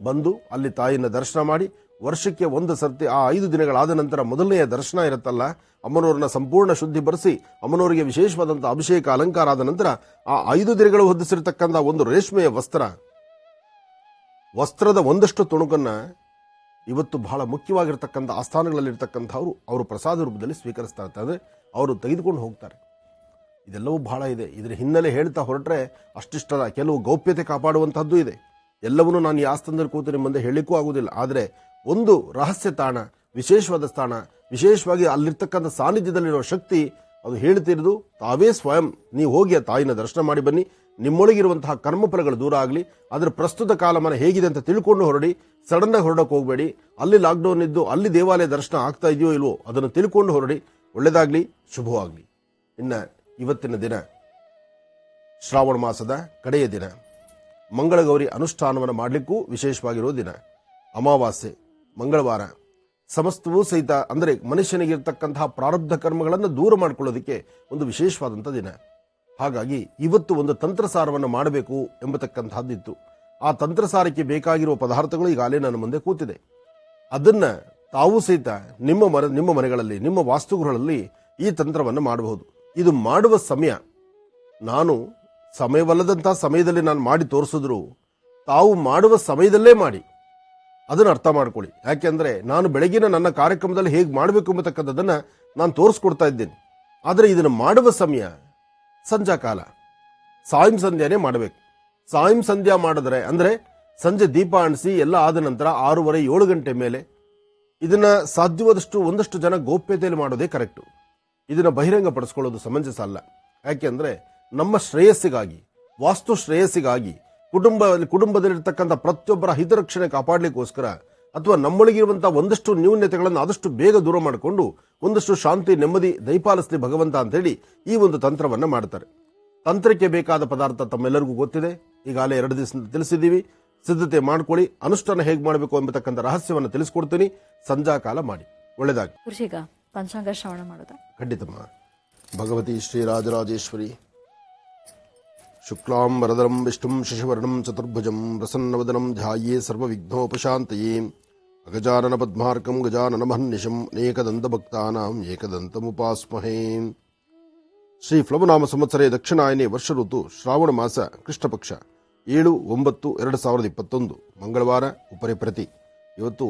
ಬಂದು ಅಲ್ಲಿ ತಾಯಿನ ದರ್ಶನ ಮಾಡಿ ವರ್ಷಕ್ಕೆ ಒಂದು ಸರ್ತಿ ಆ 5 ದಿನಗಳಾದ ನಂತರ ಮೊದಲನೆಯ ದರ್ಶನ ಇರುತ್ತಲ್ಲ, ಅಮ್ಮನವ್ರನ್ನ ಸಂಪೂರ್ಣ ಶುದ್ಧಿಪಡಿಸಿ ಅಮ್ಮನವರಿಗೆ ವಿಶೇಷವಾದಂಥ ಅಭಿಷೇಕ ಅಲಂಕಾರ ಆದ ನಂತರ ಆ 5 ದಿನಗಳು ಹೊದಿಸಿರ್ತಕ್ಕಂಥ ಒಂದು ರೇಷ್ಮೆಯ ವಸ್ತ್ರದ ಒಂದಷ್ಟು ತುಣುಕನ್ನ ಇವತ್ತು ಬಹಳ ಮುಖ್ಯವಾಗಿರ್ತಕ್ಕಂಥ ಆಸ್ಥಾನಗಳಲ್ಲಿರ್ತಕ್ಕಂಥವ್ರು ಅವರು ಪ್ರಸಾದ ರೂಪದಲ್ಲಿ ಸ್ವೀಕರಿಸ್ತಾ ಇರ್ತಾರೆ, ಅವರು ತೆಗೆದುಕೊಂಡು ಹೋಗ್ತಾರೆ. ಇದೆಲ್ಲವೂ ಬಹಳ ಇದೆ. ಇದರ ಹಿನ್ನೆಲೆ ಹೇಳ್ತಾ ಹೊರಟ್ರೆ ಅಷ್ಟಿಷ್ಟಲ್ಲ. ಕೆಲವು ಗೌಪ್ಯತೆ ಕಾಪಾಡುವಂತಹದ್ದು ಇದೆ. ಎಲ್ಲವನ್ನೂ ನಾನು ಈ ಆಸ್ಥಾನದಲ್ಲಿ ಕೂತು ನಿಮ್ಮ ಮುಂದೆ ಹೇಳಲಿಕ್ಕೂ ಆಗುವುದಿಲ್ಲ. ಆದರೆ ಒಂದು ರಹಸ್ಯ ತಾಣ, ವಿಶೇಷವಾದ ಸ್ಥಾನ, ವಿಶೇಷವಾಗಿ ಅಲ್ಲಿರ್ತಕ್ಕಂಥ ಸಾನ್ನಿಧ್ಯದಲ್ಲಿರೋ ಶಕ್ತಿ ಅದು ಹೇಳ್ತಿರೋದು ತಾವೇ ಸ್ವಯಂ. ನೀವು ಹೋಗಿ ಆ ತಾಯಿನ ದರ್ಶನ ಮಾಡಿ ಬನ್ನಿ. ನಿಮ್ಮೊಳಗಿರುವಂತಹ ಕರ್ಮಫಲಗಳು ದೂರ ಆಗಲಿ. ಅದರ ಪ್ರಸ್ತುತ ಕಾಲಮಾನ ಹೇಗಿದೆ ಅಂತ ತಿಳ್ಕೊಂಡು ಹೊರಡಿ. ಸಡನ್ ಆಗಿ ಹೊರಡಕ್ಕೆ ಹೋಗಬೇಡಿ. ಅಲ್ಲಿ ಲಾಕ್ಡೌನ್ ಇದ್ದು ಅಲ್ಲಿ ದೇವಾಲಯ ದರ್ಶನ ಆಗ್ತಾ ಇದೆಯೋ ಇಲ್ವೋ ಅದನ್ನು ತಿಳ್ಕೊಂಡು ಹೊರಡಿ. ಒಳ್ಳೆಯದಾಗಲಿ, ಶುಭವಾಗಲಿ. ಇನ್ನು ಇವತ್ತಿನ ದಿನ ಶ್ರಾವಣ ಮಾಸದ ಕಡೆಯ ದಿನ, ಮಂಗಳಗೌರಿ ಅನುಷ್ಠಾನವನ್ನು ಮಾಡಲಿಕ್ಕೂ ವಿಶೇಷವಾಗಿರೋ ದಿನ. ಅಮಾವಾಸ್ಯೆ ಮಂಗಳವಾರ. ಸಮಸ್ತವೂ ಸಹಿತ ಅಂದರೆ ಮನುಷ್ಯನಿಗಿರ್ತಕ್ಕಂತಹ ಪ್ರಾರಬ್ಧ ಕರ್ಮಗಳನ್ನು ದೂರ ಮಾಡಿಕೊಳ್ಳೋದಕ್ಕೆ ಒಂದು ವಿಶೇಷವಾದಂಥ ದಿನ. ಹಾಗಾಗಿ ಇವತ್ತು ಒಂದು ತಂತ್ರಸಾರವನ್ನು ಮಾಡಬೇಕು ಎಂಬತಕ್ಕಂತಹದ್ದಿತ್ತು. ಆ ತಂತ್ರಸಾರಕ್ಕೆ ಬೇಕಾಗಿರುವ ಪದಾರ್ಥಗಳು ಈಗಾಗಲೇ ನನ್ನ ಮುಂದೆ ಕೂತಿದೆ. ಅದನ್ನ ತಾವು ಸಹಿತ ನಿಮ್ಮ ಮನೆಗಳಲ್ಲಿ, ನಿಮ್ಮ ವಾಸ್ತುಗಳಲ್ಲಿ ಈ ತಂತ್ರವನ್ನು ಮಾಡಬಹುದು. ಇದು ಮಾಡುವ ಸಮಯ ನಾನು ಸಮಯವಲ್ಲದಂತಹ ಸಮಯದಲ್ಲಿ ನಾನು ಮಾಡಿ ತೋರಿಸಿದ್ರು ತಾವು ಮಾಡುವ ಸಮಯದಲ್ಲೇ ಮಾಡಿ. ಅದನ್ನು ಅರ್ಥ ಮಾಡ್ಕೊಳ್ಳಿ. ಯಾಕೆಂದ್ರೆ ನಾನು ಬೆಳಗಿನ ನನ್ನ ಕಾರ್ಯಕ್ರಮದಲ್ಲಿ ಹೇಗೆ ಮಾಡಬೇಕು ಎಂಬತಕ್ಕಂಥದ್ದನ್ನ ನಾನು ತೋರಿಸ್ಕೊಡ್ತಾ ಇದ್ದೇನೆ. ಆದರೆ ಇದನ್ನು ಮಾಡುವ ಸಮಯ ಸಂಧ್ಯಾಕಾಲ, ಸಾಯಂ ಸಂಧ್ಯಾನೇ ಮಾಡಬೇಕು. ಸಾಯಂ ಸಂಧ್ಯಾ ಮಾಡಿದ್ರೆ ಅಂದ್ರೆ ಸಂಜೆ ದೀಪ ಅಣಿಸಿ ಎಲ್ಲ ಆದ ನಂತರ 6:30, 7 ಗಂಟೆ ಮೇಲೆ ಇದನ್ನ ಸಾಧ್ಯವಾದಷ್ಟು ಒಂದಷ್ಟು ಜನ ಗೋಪ್ಯತೆಯಲ್ಲಿ ಮಾಡೋದೇ ಕರೆಕ್ಟು. ಇದನ್ನ ಬಹಿರಂಗ ಪಡಿಸ್ಕೊಳ್ಳೋದು ಸಮಂಜಸ ಅಲ್ಲ. ಯಾಕೆಂದ್ರೆ ನಮ್ಮ ಶ್ರೇಯಸ್ಸಿಗಾಗಿ, ವಾಸ್ತು ಶ್ರೇಯಸ್ಸಿಗಾಗಿ, ಕುಟುಂಬದಲ್ಲಿರ್ತಕ್ಕಂಥ ಪ್ರತಿಯೊಬ್ಬರ ಹಿತರಕ್ಷಣೆ ಕಾಪಾಡಲಿಕ್ಕೋಸ್ಕರ ಅಥವಾ ನಮ್ಮೊಳಗಿರುವಂತಹ ಒಂದಷ್ಟು ನ್ಯೂನ್ಯತೆಗಳನ್ನು ಆದಷ್ಟು ಬೇಗ ದೂರ ಮಾಡಿಕೊಂಡು ಒಂದಷ್ಟು ಶಾಂತಿ, ನೆಮ್ಮದಿ ದಯಪಾಲಿಸಲಿ ಭಗವಂತ ಅಂತ ಹೇಳಿ ಈ ಒಂದು ತಂತ್ರವನ್ನ ಮಾಡ್ತಾರೆ. ತಂತ್ರಕ್ಕೆ ಬೇಕಾದ ಪದಾರ್ಥ ತಮ್ಮೆಲ್ಲರಿಗೂ ಗೊತ್ತಿದೆ. ಈಗಾಗಲೇ 2 ದಿವಸ ತಿಳಿಸಿದ್ದೀವಿ. ಸಿದ್ಧತೆ ಮಾಡ್ಕೊಳ್ಳಿ. ಅನುಷ್ಠಾನ ಹೇಗೆ ಮಾಡಬೇಕು ಎಂಬತಕ್ಕಂಥ ರಹಸ್ಯವನ್ನು ತಿಳಿಸ್ಕೊಡ್ತೀನಿ. ಸಂಧ್ಯಾಕಾಲ ಮಾಡಿ. ಒಳ್ಳೆದಾಗಿ. ಪಂಚಾಂಗ ಶ್ರವಣ ಮಾಡೋದಾ? ಖಂಡಿತಮ್ಮ. ಭಗವತಿ ಶ್ರೀರಾಜರಾಜೇಶ್ವರಿ ಶುಕ್ಲಾಂ ವರದರಂ ವಿಷ್ಣುಂ ಶಶಿವರ್ಣಂ ಚತುರ್ಭುಜಂ ಪ್ರಸನ್ನವದನಂ ಧ್ಯಾಯೇ ಸರ್ವವಿಘ್ನೋಪಶಾಂತಯೇ ಅಗಜಾನನ ಪದ್ಮಾರ್ಕಂ ಗಜಾನನ ಮಹರ್ನಿಶಂ ಅನೇಕದಂತ ಭಕ್ತಾನಾಂ ಏಕದಂತಮುಪಾಸ್ಮಹೇ. ಶ್ರೀ ಪ್ಲವನಾಮ ಸಂವತ್ಸರೇ ದಕ್ಷಿಣಾಯನೇ ವರ್ಷ ಋತು ಶ್ರಾವಣ ಮಾಸ ಕೃಷ್ಣ ಪಕ್ಷ 7/9/2021 ಮಂಗಳವಾರ. ಉಪರಿಪ್ರತಿ. ಇವತ್ತು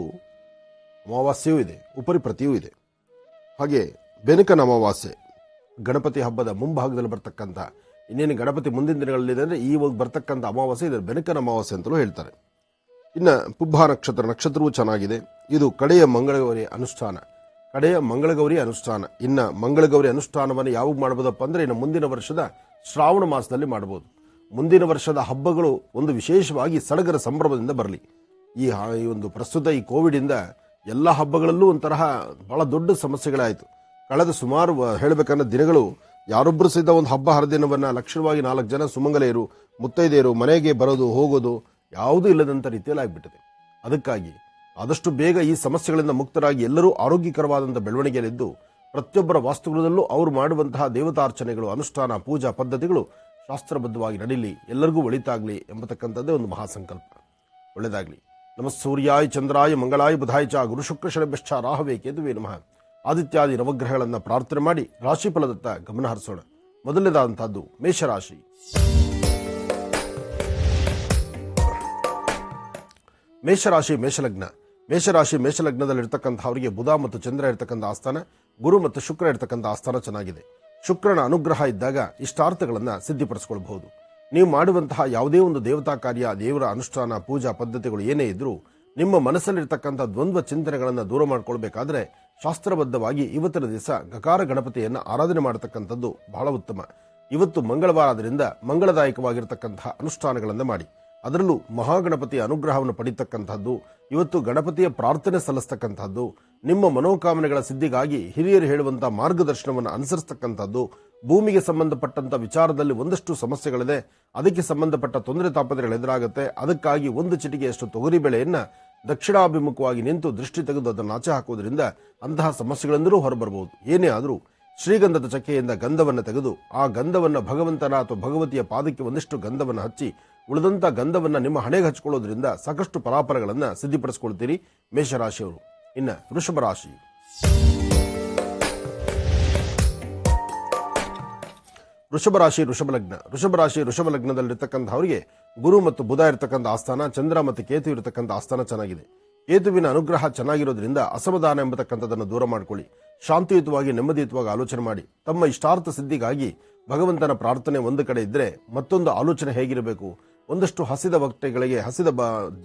ಅಮಾವಾಸ್ಯೆಯೂ ಇದೆ, ಉಪರಿಪ್ರತಿಯೂ ಇದೆ. ಹಾಗೆ ಬೆನಕನ ಅಮಾವಾಸ್ಯೆ ಗಣಪತಿ ಹಬ್ಬದ ಮುಂಭಾಗದಲ್ಲಿ ಬರ್ತಕ್ಕಂಥ, ಇನ್ನೇನು ಗಣಪತಿ ಮುಂದಿನ ದಿನಗಳಲ್ಲಿದೆ ಅಂದರೆ ಈ ಬರ್ತಕ್ಕಂಥ ಅಮಾವಾಸ್ಯೆ ಇದೆ, ಬೆನಕನ ಅಮಾವಾಸ್ಯೆ ಅಂತಲೂ ಹೇಳ್ತಾರೆ. ಇನ್ನು ಪುಬ್ಬ ನಕ್ಷತ್ರವೂ ಚೆನ್ನಾಗಿದೆ. ಇದು ಕಡೆಯ ಮಂಗಳಗೌರಿ ಅನುಷ್ಠಾನ. ಇನ್ನು ಮಂಗಳಗೌರಿ ಅನುಷ್ಠಾನವನ್ನು ಯಾವಾಗ ಮಾಡಬಹುದಪ್ಪ ಅಂದರೆ ಇನ್ನು ಮುಂದಿನ ವರ್ಷದ ಶ್ರಾವಣ ಮಾಸದಲ್ಲಿ ಮಾಡಬಹುದು. ಮುಂದಿನ ವರ್ಷದ ಹಬ್ಬಗಳು ಒಂದು ವಿಶೇಷವಾಗಿ ಸಡಗರ ಸಂಭ್ರಮದಿಂದ ಬರಲಿ. ಈ ಒಂದು ಪ್ರಸ್ತುತ ಈ ಕೋವಿಡ್ ಇಂದ ಎಲ್ಲ ಹಬ್ಬಗಳಲ್ಲೂ ಒಂಥರಹ ಬಹಳ ದೊಡ್ಡ ಸಮಸ್ಯೆಗಳಾಯಿತು. ಕಳೆದ ಸುಮಾರು ಹೇಳಬೇಕನ್ನೋ ದಿನಗಳು ಯಾರೊಬ್ಬರು ಸಹಿತ ಒಂದು ಹಬ್ಬ ಹರಿದಿನವನ್ನ ಲಕ್ಷಣವಾಗಿ 4 ಜನ ಸುಮಂಗಲೆಯರು, ಮುತ್ತೈದೆಯರು ಮನೆಗೆ ಬರೋದು ಹೋಗೋದು ಯಾವುದೂ ಇಲ್ಲದಂಥ ರೀತಿಯಲ್ಲಿ ಆಗಿಬಿಟ್ಟಿದೆ. ಅದಕ್ಕಾಗಿ ಆದಷ್ಟು ಬೇಗ ಈ ಸಮಸ್ಯೆಗಳಿಂದ ಮುಕ್ತರಾಗಿ ಎಲ್ಲರೂ ಆರೋಗ್ಯಕರವಾದಂಥ ಬೆಳವಣಿಗೆಯಲ್ಲಿದ್ದು ಪ್ರತಿಯೊಬ್ಬರ ವಾಸ್ತುಗಳಲ್ಲೂ ಅವರು ಮಾಡುವಂತಹ ದೇವತಾರ್ಚನೆಗಳು, ಅನುಷ್ಠಾನ, ಪೂಜಾ ಪದ್ಧತಿಗಳು ಶಾಸ್ತ್ರಬದ್ಧವಾಗಿ ನಡೀಲಿ, ಎಲ್ಲರಿಗೂ ಒಳಿತಾಗಲಿ ಎಂಬತಕ್ಕಂಥದ್ದೇ ಒಂದು ಮಹಾಸಂಕಲ್ಪ. ಒಳ್ಳೆಯದಾಗಲಿ. ನಮ ಸೂರ್ಯಾಯ ಚಂದ್ರಾಯ ಮಂಗಳಾಯ ಬುಧಾಯ ಚ ಗುರು ಶುಕ್ರ ಶನಿಭ್ಯಶ್ಚ ರಾಹವೇ ಕೇತುವೇ ನಮಃ. ಆದಿತ್ಯಾದಿ ನವಗ್ರಹಗಳನ್ನು ಪ್ರಾರ್ಥನೆ ಮಾಡಿ ರಾಶಿ ಫಲದತ್ತ ಗಮನ ಹರಿಸೋಣ. ಮೊದಲನೇದಾದಂತಹದ್ದು ಮೇಷರಾಶಿ. ಮೇಷಲಗ್ನದಲ್ಲಿರ್ತಕ್ಕಂಥವರಿಗೆ ಬುಧ ಮತ್ತು ಚಂದ್ರ ಇರ್ತಕ್ಕಂಥ ಆಸ್ಥಾನ, ಗುರು ಮತ್ತು ಶುಕ್ರ ಇರ್ತಕ್ಕಂಥ ಆಸ್ಥಾನ ಚೆನ್ನಾಗಿದೆ. ಶುಕ್ರನ ಅನುಗ್ರಹ ಇದ್ದಾಗ ಇಷ್ಟಾರ್ಥಗಳನ್ನು ಸಿದ್ಧಿಪಡಿಸಿಕೊಳ್ಳಬಹುದು. ನೀವು ಮಾಡುವಂತಹ ಯಾವುದೇ ಒಂದು ದೇವತಾ ಕಾರ್ಯ, ದೇವರ ಅನುಷ್ಠಾನ, ಪೂಜಾ ಪದ್ಧತಿಗಳು ಏನೇ ಇದ್ರೂ ನಿಮ್ಮ ಮನಸ್ಸಲ್ಲಿರ್ತಕ್ಕಂಥ ದ್ವಂದ್ವ ಚಿಂತನೆಗಳನ್ನು ದೂರ ಮಾಡಿಕೊಳ್ಬೇಕಾದ್ರೆ ಶಾಸ್ತ್ರಬದ್ಧವಾಗಿ ಇವತ್ತಿನ ದಿವಸ ಗಕಾರ ಗಣಪತಿಯನ್ನು ಆರಾಧನೆ ಮಾಡತಕ್ಕಂಥದ್ದು ಬಹಳ ಉತ್ತಮ. ಇವತ್ತು ಮಂಗಳವಾರ ಆದ್ದರಿಂದ ಮಂಗಳದಾಯಕವಾಗಿರತಕ್ಕಂತಹ ಅನುಷ್ಠಾನಗಳನ್ನು ಮಾಡಿ. ಅದರಲ್ಲೂ ಮಹಾಗಣಪತಿಯ ಅನುಗ್ರಹವನ್ನು ಪಡೀತಕ್ಕಂಥದ್ದು, ಇವತ್ತು ಗಣಪತಿಯ ಪ್ರಾರ್ಥನೆ ಸಲ್ಲಿಸ್ತಕ್ಕಂಥದ್ದು, ನಿಮ್ಮ ಮನೋಕಾಮನೆಗಳ ಸಿದ್ಧಿಗಾಗಿ ಹಿರಿಯರು ಹೇಳುವಂತಹ ಮಾರ್ಗದರ್ಶನವನ್ನು ಅನುಸರಿಸ್ತಕ್ಕಂಥದ್ದು, ಭೂಮಿಗೆ ಸಂಬಂಧಪಟ್ಟಂತ ವಿಚಾರದಲ್ಲಿ ಒಂದಷ್ಟು ಸಮಸ್ಯೆಗಳಿದೆ, ಅದಕ್ಕೆ ಸಂಬಂಧಪಟ್ಟ ತೊಂದರೆ ತಾಪತ್ರೆಗಳು ಎದುರಾಗುತ್ತೆ. ಅದಕ್ಕಾಗಿ ಒಂದು ಚಿಟಿಕೆಯಷ್ಟು ತೊಗರಿ ಬೆಳೆಯನ್ನ ದಕ್ಷಿಣಾಭಿಮುಖವಾಗಿ ನಿಂತು ದೃಷ್ಟಿ ತೆಗೆದು ಅದನ್ನು ಆಚೆ ಹಾಕುವುದರಿಂದ ಅಂತಹ ಸಮಸ್ಯೆಗಳೆಂದರೂ ಹೊರಬರಬಹುದು. ಏನೇ ಆದರೂ ಶ್ರೀಗಂಧದ ಚಕ್ಕೆಯಿಂದ ಗಂಧವನ್ನು ತೆಗೆದು ಆ ಗಂಧವನ್ನು ಭಗವಂತನ ಅಥವಾ ಭಗವತಿಯ ಪಾದಕ್ಕೆ ಒಂದಿಷ್ಟು ಗಂಧವನ್ನು ಹಚ್ಚಿ ಉಳಿದಂತ ಗಂಧವನ್ನು ನಿಮ್ಮ ಹಣೆಗೆ ಹಚ್ಕೊಳ್ಳೋದ್ರಿಂದ ಸಾಕಷ್ಟು ಫಲಾಫಲಗಳನ್ನು ಸಿದ್ಧಿಪಡಿಸಿಕೊಳ್ತೀರಿ ಮೇಷರಾಶಿಯವರು. ಇನ್ನು ವೃಷಭ ರಾಶಿ. ವೃಷಭ ರಾಶಿ ವೃಷಭ ಲಗ್ನದಲ್ಲಿರ್ತಕ್ಕಂಥವರಿಗೆ ಗುರು ಮತ್ತು ಬುಧ ಇರತಕ್ಕಂಥ ಆಸ್ಥಾನ, ಚಂದ್ರ ಮತ್ತು ಕೇತು ಇರತಕ್ಕಂಥ ಆಸ್ಥಾನ ಚೆನ್ನಾಗಿದೆ. ಕೇತುವಿನ ಅನುಗ್ರಹ ಚೆನ್ನಾಗಿರೋದ್ರಿಂದ ಅಸಮಾಧಾನ ಎಂಬತಕ್ಕಂಥದ್ದನ್ನು ದೂರ ಮಾಡಿಕೊಳ್ಳಿ. ಶಾಂತಿಯುತವಾಗಿ ನೆಮ್ಮದಿಯುತವಾಗಿ ಆಲೋಚನೆ ಮಾಡಿ. ತಮ್ಮ ಇಷ್ಟಾರ್ಥ ಸಿದ್ಧಿಗಾಗಿ ಭಗವಂತನ ಪ್ರಾರ್ಥನೆ ಒಂದು ಕಡೆ ಇದ್ರೆ ಮತ್ತೊಂದು ಆಲೋಚನೆ ಹೇಗಿರಬೇಕು, ಒಂದಷ್ಟು ಹಸಿದ ಹೊಟ್ಟೆಗಳಿಗೆ, ಹಸಿದ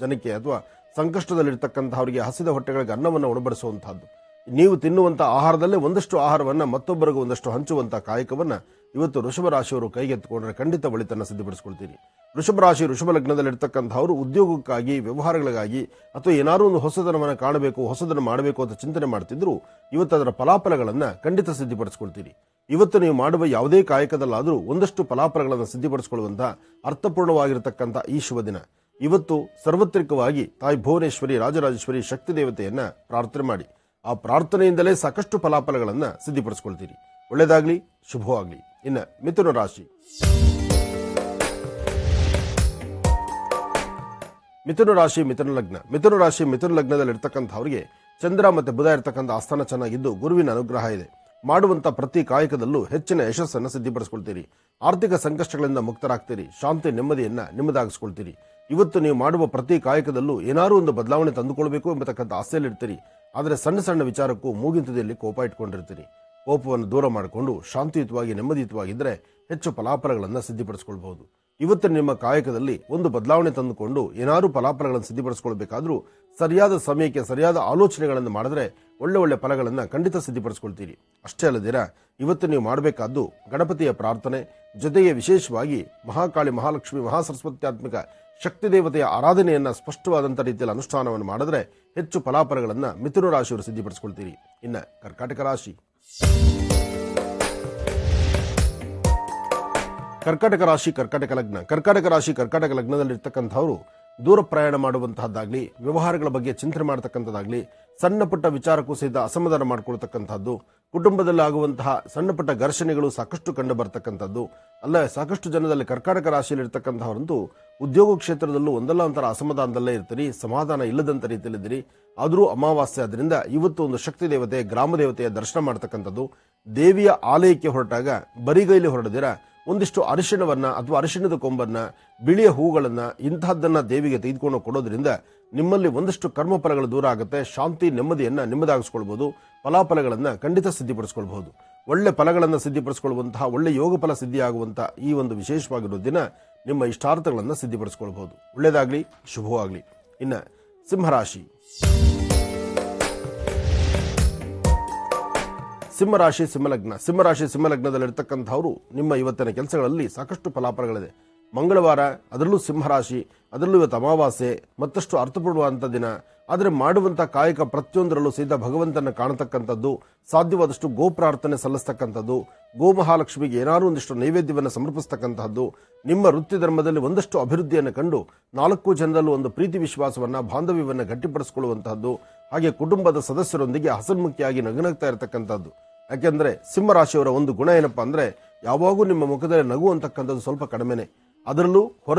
ಜನಕ್ಕೆ ಅಥವಾ ಸಂಕಷ್ಟದಲ್ಲಿರ್ತಕ್ಕಂಥವರಿಗೆ ಹಸಿದ ಹೊಟ್ಟೆಗಳಿಗೆ ಅನ್ನವನ್ನು ಉಣಬಡಿಸುವಂತಹದ್ದು. ನೀವು ತಿನ್ನುವಂತಹ ಆಹಾರದಲ್ಲೇ ಒಂದಷ್ಟು ಆಹಾರವನ್ನ ಮತ್ತೊಬ್ಬರಿಗೂ ಒಂದಷ್ಟು ಹಂಚುವಂತಹ ಕಾಯಕವನ್ನ ಇವತ್ತು ವೃಷಭ ರಾಶಿಯವರು ಕೈಗೆತ್ತಿಕೊಂಡ್ರೆ ಖಂಡಿತ ಒಳಿತನ್ನು ಸಿದ್ಧಪಡಿಸಿಕೊಳ್ತೀರಿ. ವೃಷಭ ರಾಶಿ ವೃಷಭ ಲಗ್ನದಲ್ಲಿರ್ತಕ್ಕಂಥವರು ಉದ್ಯೋಗಕ್ಕಾಗಿ, ವ್ಯವಹಾರಗಳಿಗಾಗಿ ಅಥವಾ ಏನಾದರೂ ಒಂದು ಹೊಸದನವನ್ನು ಕಾಣಬೇಕು, ಹೊಸದನ್ನು ಮಾಡಬೇಕು ಅಂತ ಚಿಂತನೆ ಮಾಡ್ತಿದ್ರು ಇವತ್ತು ಅದರ ಫಲಾಫಲಗಳನ್ನು ಖಂಡಿತ ಸಿದ್ಧಪಡಿಸಿಕೊಳ್ತೀರಿ. ಇವತ್ತು ನೀವು ಮಾಡುವ ಯಾವುದೇ ಕಾಯಕದಲ್ಲಾದರೂ ಒಂದಷ್ಟು ಫಲಾಫಲಗಳನ್ನು ಸಿದ್ಧಪಡಿಸಿಕೊಳ್ಳುವಂತಹ ಅರ್ಥಪೂರ್ಣವಾಗಿರತಕ್ಕಂಥ ಈ ಶುಭ ದಿನ. ಇವತ್ತು ಸಾರ್ವತ್ರಿಕವಾಗಿ ತಾಯಿ ಭುವನೇಶ್ವರಿ, ರಾಜರಾಜೇಶ್ವರಿ ಶಕ್ತಿ ದೇವತೆಯನ್ನ ಪ್ರಾರ್ಥನೆ ಮಾಡಿ. ಆ ಪ್ರಾರ್ಥನೆಯಿಂದಲೇ ಸಾಕಷ್ಟು ಫಲಾಫಲಗಳನ್ನು ಸಿದ್ಧಪಡಿಸಿಕೊಳ್ತೀರಿ. ಒಳ್ಳೆಯದಾಗ್ಲಿ, ಶುಭವಾಗ್ಲಿ. ಇನ್ನು ಮಿಥುನ ರಾಶಿ. ಮಿಥುನ ಲಗ್ನದಲ್ಲಿ ಇರ್ತಕ್ಕಂಥವರಿಗೆ ಚಂದ್ರ ಮತ್ತು ಬುಧ ಇರತಕ್ಕಂಥ ಆಸ್ಥಾನ ಚೆನ್ನಾಗಿದ್ದು ಗುರುವಿನ ಅನುಗ್ರಹ ಇದೆ. ಮಾಡುವಂತ ಪ್ರತಿ ಕಾಯಕದಲ್ಲೂ ಹೆಚ್ಚಿನ ಯಶಸ್ಸನ್ನು ಸಿದ್ಧಪಡಿಸಿಕೊಳ್ತೀರಿ. ಆರ್ಥಿಕ ಸಂಕಷ್ಟಗಳಿಂದ ಮುಕ್ತರಾಗ್ತೀರಿ. ಶಾಂತಿ ನೆಮ್ಮದಿಯನ್ನ ನಿಮ್ಮದಾಗಿಸ್ಕೊಳ್ತೀರಿ. ಇವತ್ತು ನೀವು ಮಾಡುವ ಪ್ರತಿ ಕಾಯಕದಲ್ಲೂ ಏನಾದರೂ ಒಂದು ಬದಲಾವಣೆ ತಂದುಕೊಳ್ಬೇಕು ಎಂಬತಕ್ಕಂಥ ಆಸೆಯಲ್ಲಿರ್ತೀರಿ. ಆದರೆ ಸಣ್ಣ ಸಣ್ಣ ವಿಚಾರಕ್ಕೂ ಮೂಗಿಂತದಲ್ಲಿ ಕೋಪ ಇಟ್ಕೊಂಡಿರ್ತೀರಿ. ಕೋಪವನ್ನು ದೂರ ಮಾಡಿಕೊಂಡು ಶಾಂತಿಯುತವಾಗಿ ನೆಮ್ಮದಿಯುತವಾಗಿದ್ದರೆ ಹೆಚ್ಚು ಫಲಾಫಲಗಳನ್ನು ಸಿದ್ಧಪಡಿಸಿಕೊಳ್ಬಹುದು. ಇವತ್ತು ನಿಮ್ಮ ಕಾಯಕದಲ್ಲಿ ಒಂದು ಬದಲಾವಣೆ ತಂದುಕೊಂಡು ಏನಾದರೂ ಫಲಾಫಲಗಳನ್ನು ಸಿದ್ಧಪಡಿಸಿಕೊಳ್ಬೇಕಾದ್ರೂ ಸರಿಯಾದ ಸಮಯಕ್ಕೆ ಸರಿಯಾದ ಆಲೋಚನೆಗಳನ್ನು ಮಾಡಿದ್ರೆ ಒಳ್ಳೆ ಫಲಗಳನ್ನು ಖಂಡಿತ ಸಿದ್ಧಪಡಿಸಿಕೊಳ್ತೀರಿ. ಅಷ್ಟೇ ಅಲ್ಲದಿರ ಇವತ್ತು ನೀವು ಮಾಡಬೇಕಾದ್ದು ಗಣಪತಿಯ ಪ್ರಾರ್ಥನೆ ಜೊತೆಗೆ ವಿಶೇಷವಾಗಿ ಮಹಾಕಾಳಿ, ಮಹಾಲಕ್ಷ್ಮಿ, ಮಹಾಸರಸ್ವತ್ಯಾತ್ಮಕ ಶಕ್ತಿ ದೇವತೆಯ ಆರಾಧನೆಯನ್ನ ಸ್ಪಷ್ಟವಾದಂಥ ರೀತಿಯಲ್ಲಿ ಅನುಷ್ಠಾನವನ್ನು ಮಾಡಿದ್ರೆ ಹೆಚ್ಚು ಫಲಾಫಲಗಳನ್ನು ಮಿಥುನ ರಾಶಿಯವರು ಸಿದ್ಧಪಡಿಸಿಕೊಳ್ತೀರಿ. ಇನ್ನು ಕರ್ಕಾಟಕ ರಾಶಿ. ಕರ್ಕಾಟಕ ಲಗ್ನದಲ್ಲಿರ್ತಕ್ಕಂಥವರು ದೂರ ಪ್ರಯಾಣ ಮಾಡುವಂತಹದ್ದಾಗ್ಲಿ, ವ್ಯವಹಾರಗಳ ಬಗ್ಗೆ ಚಿಂತನೆ ಮಾಡತಕ್ಕಂಥದ್ದಾಗ್ಲಿ, ಸಣ್ಣ ಪುಟ್ಟ ವಿಚಾರಕ್ಕೂ ಸಹಿತ ಅಸಮಾಧಾನ ಮಾಡಿಕೊಳ್ತಕ್ಕಂಥದ್ದು, ಕುಟುಂಬದಲ್ಲಿ ಆಗುವಂತಹ ಸಣ್ಣ ಪುಟ್ಟ ಘರ್ಷಣೆಗಳು ಸಾಕಷ್ಟು ಕಂಡು ಬರ್ತಕ್ಕಂಥದ್ದು. ಅಲ್ಲ, ಸಾಕಷ್ಟು ಜನದಲ್ಲಿ ಕರ್ಕಾಟಕ ರಾಶಿಯಲ್ಲಿ ಇರ್ತಕ್ಕಂಥವರಂತೂ ಉದ್ಯೋಗ ಕ್ಷೇತ್ರದಲ್ಲೂ ಒಂದಲ್ಲ ಒಂಥರ ಅಸಮಾಧಾನದಲ್ಲೇ ಇರ್ತೀರಿ, ಸಮಾಧಾನ ಇಲ್ಲದಂತ ರೀತಿಯಲ್ಲಿದ್ದೀರಿ. ಆದರೂ ಅಮಾವಾಸ್ಯೆ ಆದ್ರಿಂದ ಇವತ್ತು ಒಂದು ಶಕ್ತಿ ದೇವತೆ, ಗ್ರಾಮ ದೇವತೆಯ ದರ್ಶನ ಮಾಡತಕ್ಕಂಥದ್ದು. ದೇವಿಯ ಆಲಯಕ್ಕೆ ಹೊರಟಾಗ ಬರಿಗೈಲಿ ಹೊರಡದಿರ ಒಂದಿಷ್ಟು ಅರಿಶಿಣವನ್ನ ಅಥವಾ ಅರಿಶಿಣದ ಕೊಂಬನ್ನ, ಬಿಳಿಯ ಹೂಗಳನ್ನ ಇಂತಹದ್ದನ್ನ ದೇವಿಗೆ ತೆಗೆದುಕೊಂಡು ಕೊಡೋದ್ರಿಂದ ನಿಮ್ಮಲ್ಲಿ ಒಂದಷ್ಟು ಕರ್ಮಫಲಗಳು ದೂರ ಆಗುತ್ತೆ. ಶಾಂತಿ ನೆಮ್ಮದಿಯನ್ನ ನಿಮ್ಮದಾಗಿಸ್ಕೊಳ್ಬಹುದು. ಫಲಾಫಲಗಳನ್ನ ಖಂಡಿತ ಸಿದ್ಧಪಡಿಸಿಕೊಳ್ಬಹುದು. ಒಳ್ಳೆ ಫಲಗಳನ್ನು ಸಿದ್ಧಪಡಿಸಿಕೊಳ್ಳುವಂತಹ, ಒಳ್ಳೆ ಯೋಗ ಫಲ ಸಿದ್ಧಿಯಾಗುವಂತಹ ಈ ಒಂದು ವಿಶೇಷವಾಗಿರೋ ದಿನ ನಿಮ್ಮ ಇಷ್ಟಾರ್ಥಗಳನ್ನು ಸಿದ್ಧಪಡಿಸಿಕೊಳ್ಬಹುದು. ಒಳ್ಳೆಯದಾಗ್ಲಿ, ಶುಭವಾಗ್ಲಿ. ಇನ್ನು ಸಿಂಹರಾಶಿ. ಸಿಂಹಲಗ್ನದಲ್ಲಿರ್ತಕ್ಕಂಥವರು ನಿಮ್ಮ ಇವತ್ತಿನ ಕೆಲಸಗಳಲ್ಲಿ ಸಾಕಷ್ಟು ಫಲಾಫಲಗಳಿದೆ. ಮಂಗಳವಾರ, ಅದರಲ್ಲೂ ಸಿಂಹರಾಶಿ, ಅದರಲ್ಲೂ ಇವತ್ತು ಅಮಾವಾಸ್ಯೆ, ಮತ್ತಷ್ಟು ಅರ್ಥಪೂರ್ಣವಾದಂಥ ದಿನ. ಆದರೆ ಮಾಡುವಂಥ ಕಾಯಕ ಪ್ರತಿಯೊಂದರಲ್ಲೂ ಸಹಿತ ಭಗವಂತನ ಕಾಣತಕ್ಕಂಥದ್ದು, ಸಾಧ್ಯವಾದಷ್ಟು ಗೋಪ್ರಾರ್ಥನೆ ಸಲ್ಲಿಸ್ತಕ್ಕಂಥದ್ದು, ಗೋಮಹಾಲಕ್ಷ್ಮಿಗೆ ಏನಾದರೂ ಒಂದಿಷ್ಟು ನೈವೇದ್ಯವನ್ನು ಸಮರ್ಪಿಸ್ತಕ್ಕಂಥದ್ದು, ನಿಮ್ಮ ವೃತ್ತಿ ಧರ್ಮದಲ್ಲಿ ಒಂದಷ್ಟು ಅಭಿವೃದ್ಧಿಯನ್ನು ಕಂಡು 4 ಜನರಲ್ಲೂ ಒಂದು ಪ್ರೀತಿ ವಿಶ್ವಾಸವನ್ನ, ಬಾಂಧವ್ಯವನ್ನು ಗಟ್ಟಿಪಡಿಸಿಕೊಳ್ಳುವಂತಹದ್ದು, ಹಾಗೆ ಕುಟುಂಬದ ಸದಸ್ಯರೊಂದಿಗೆ ಹಸನ್ಮುಖಿಯಾಗಿ ನಗುನಗ್ತಾ ಇರತಕ್ಕಂಥದ್ದು. ಯಾಕೆಂದ್ರೆ ಸಿಂಹರಾಶಿಯವರ ಒಂದು ಗುಣ ಏನಪ್ಪಾ ಅಂದ್ರೆ ಯಾವಾಗೂ ನಿಮ್ಮ ಮುಖದಲ್ಲಿ ನಗು ಅಂತಕ್ಕಂಥದ್ದು ಸ್ವಲ್ಪ ಕಡಿಮೆನೆ. ಅದರಲ್ಲೂ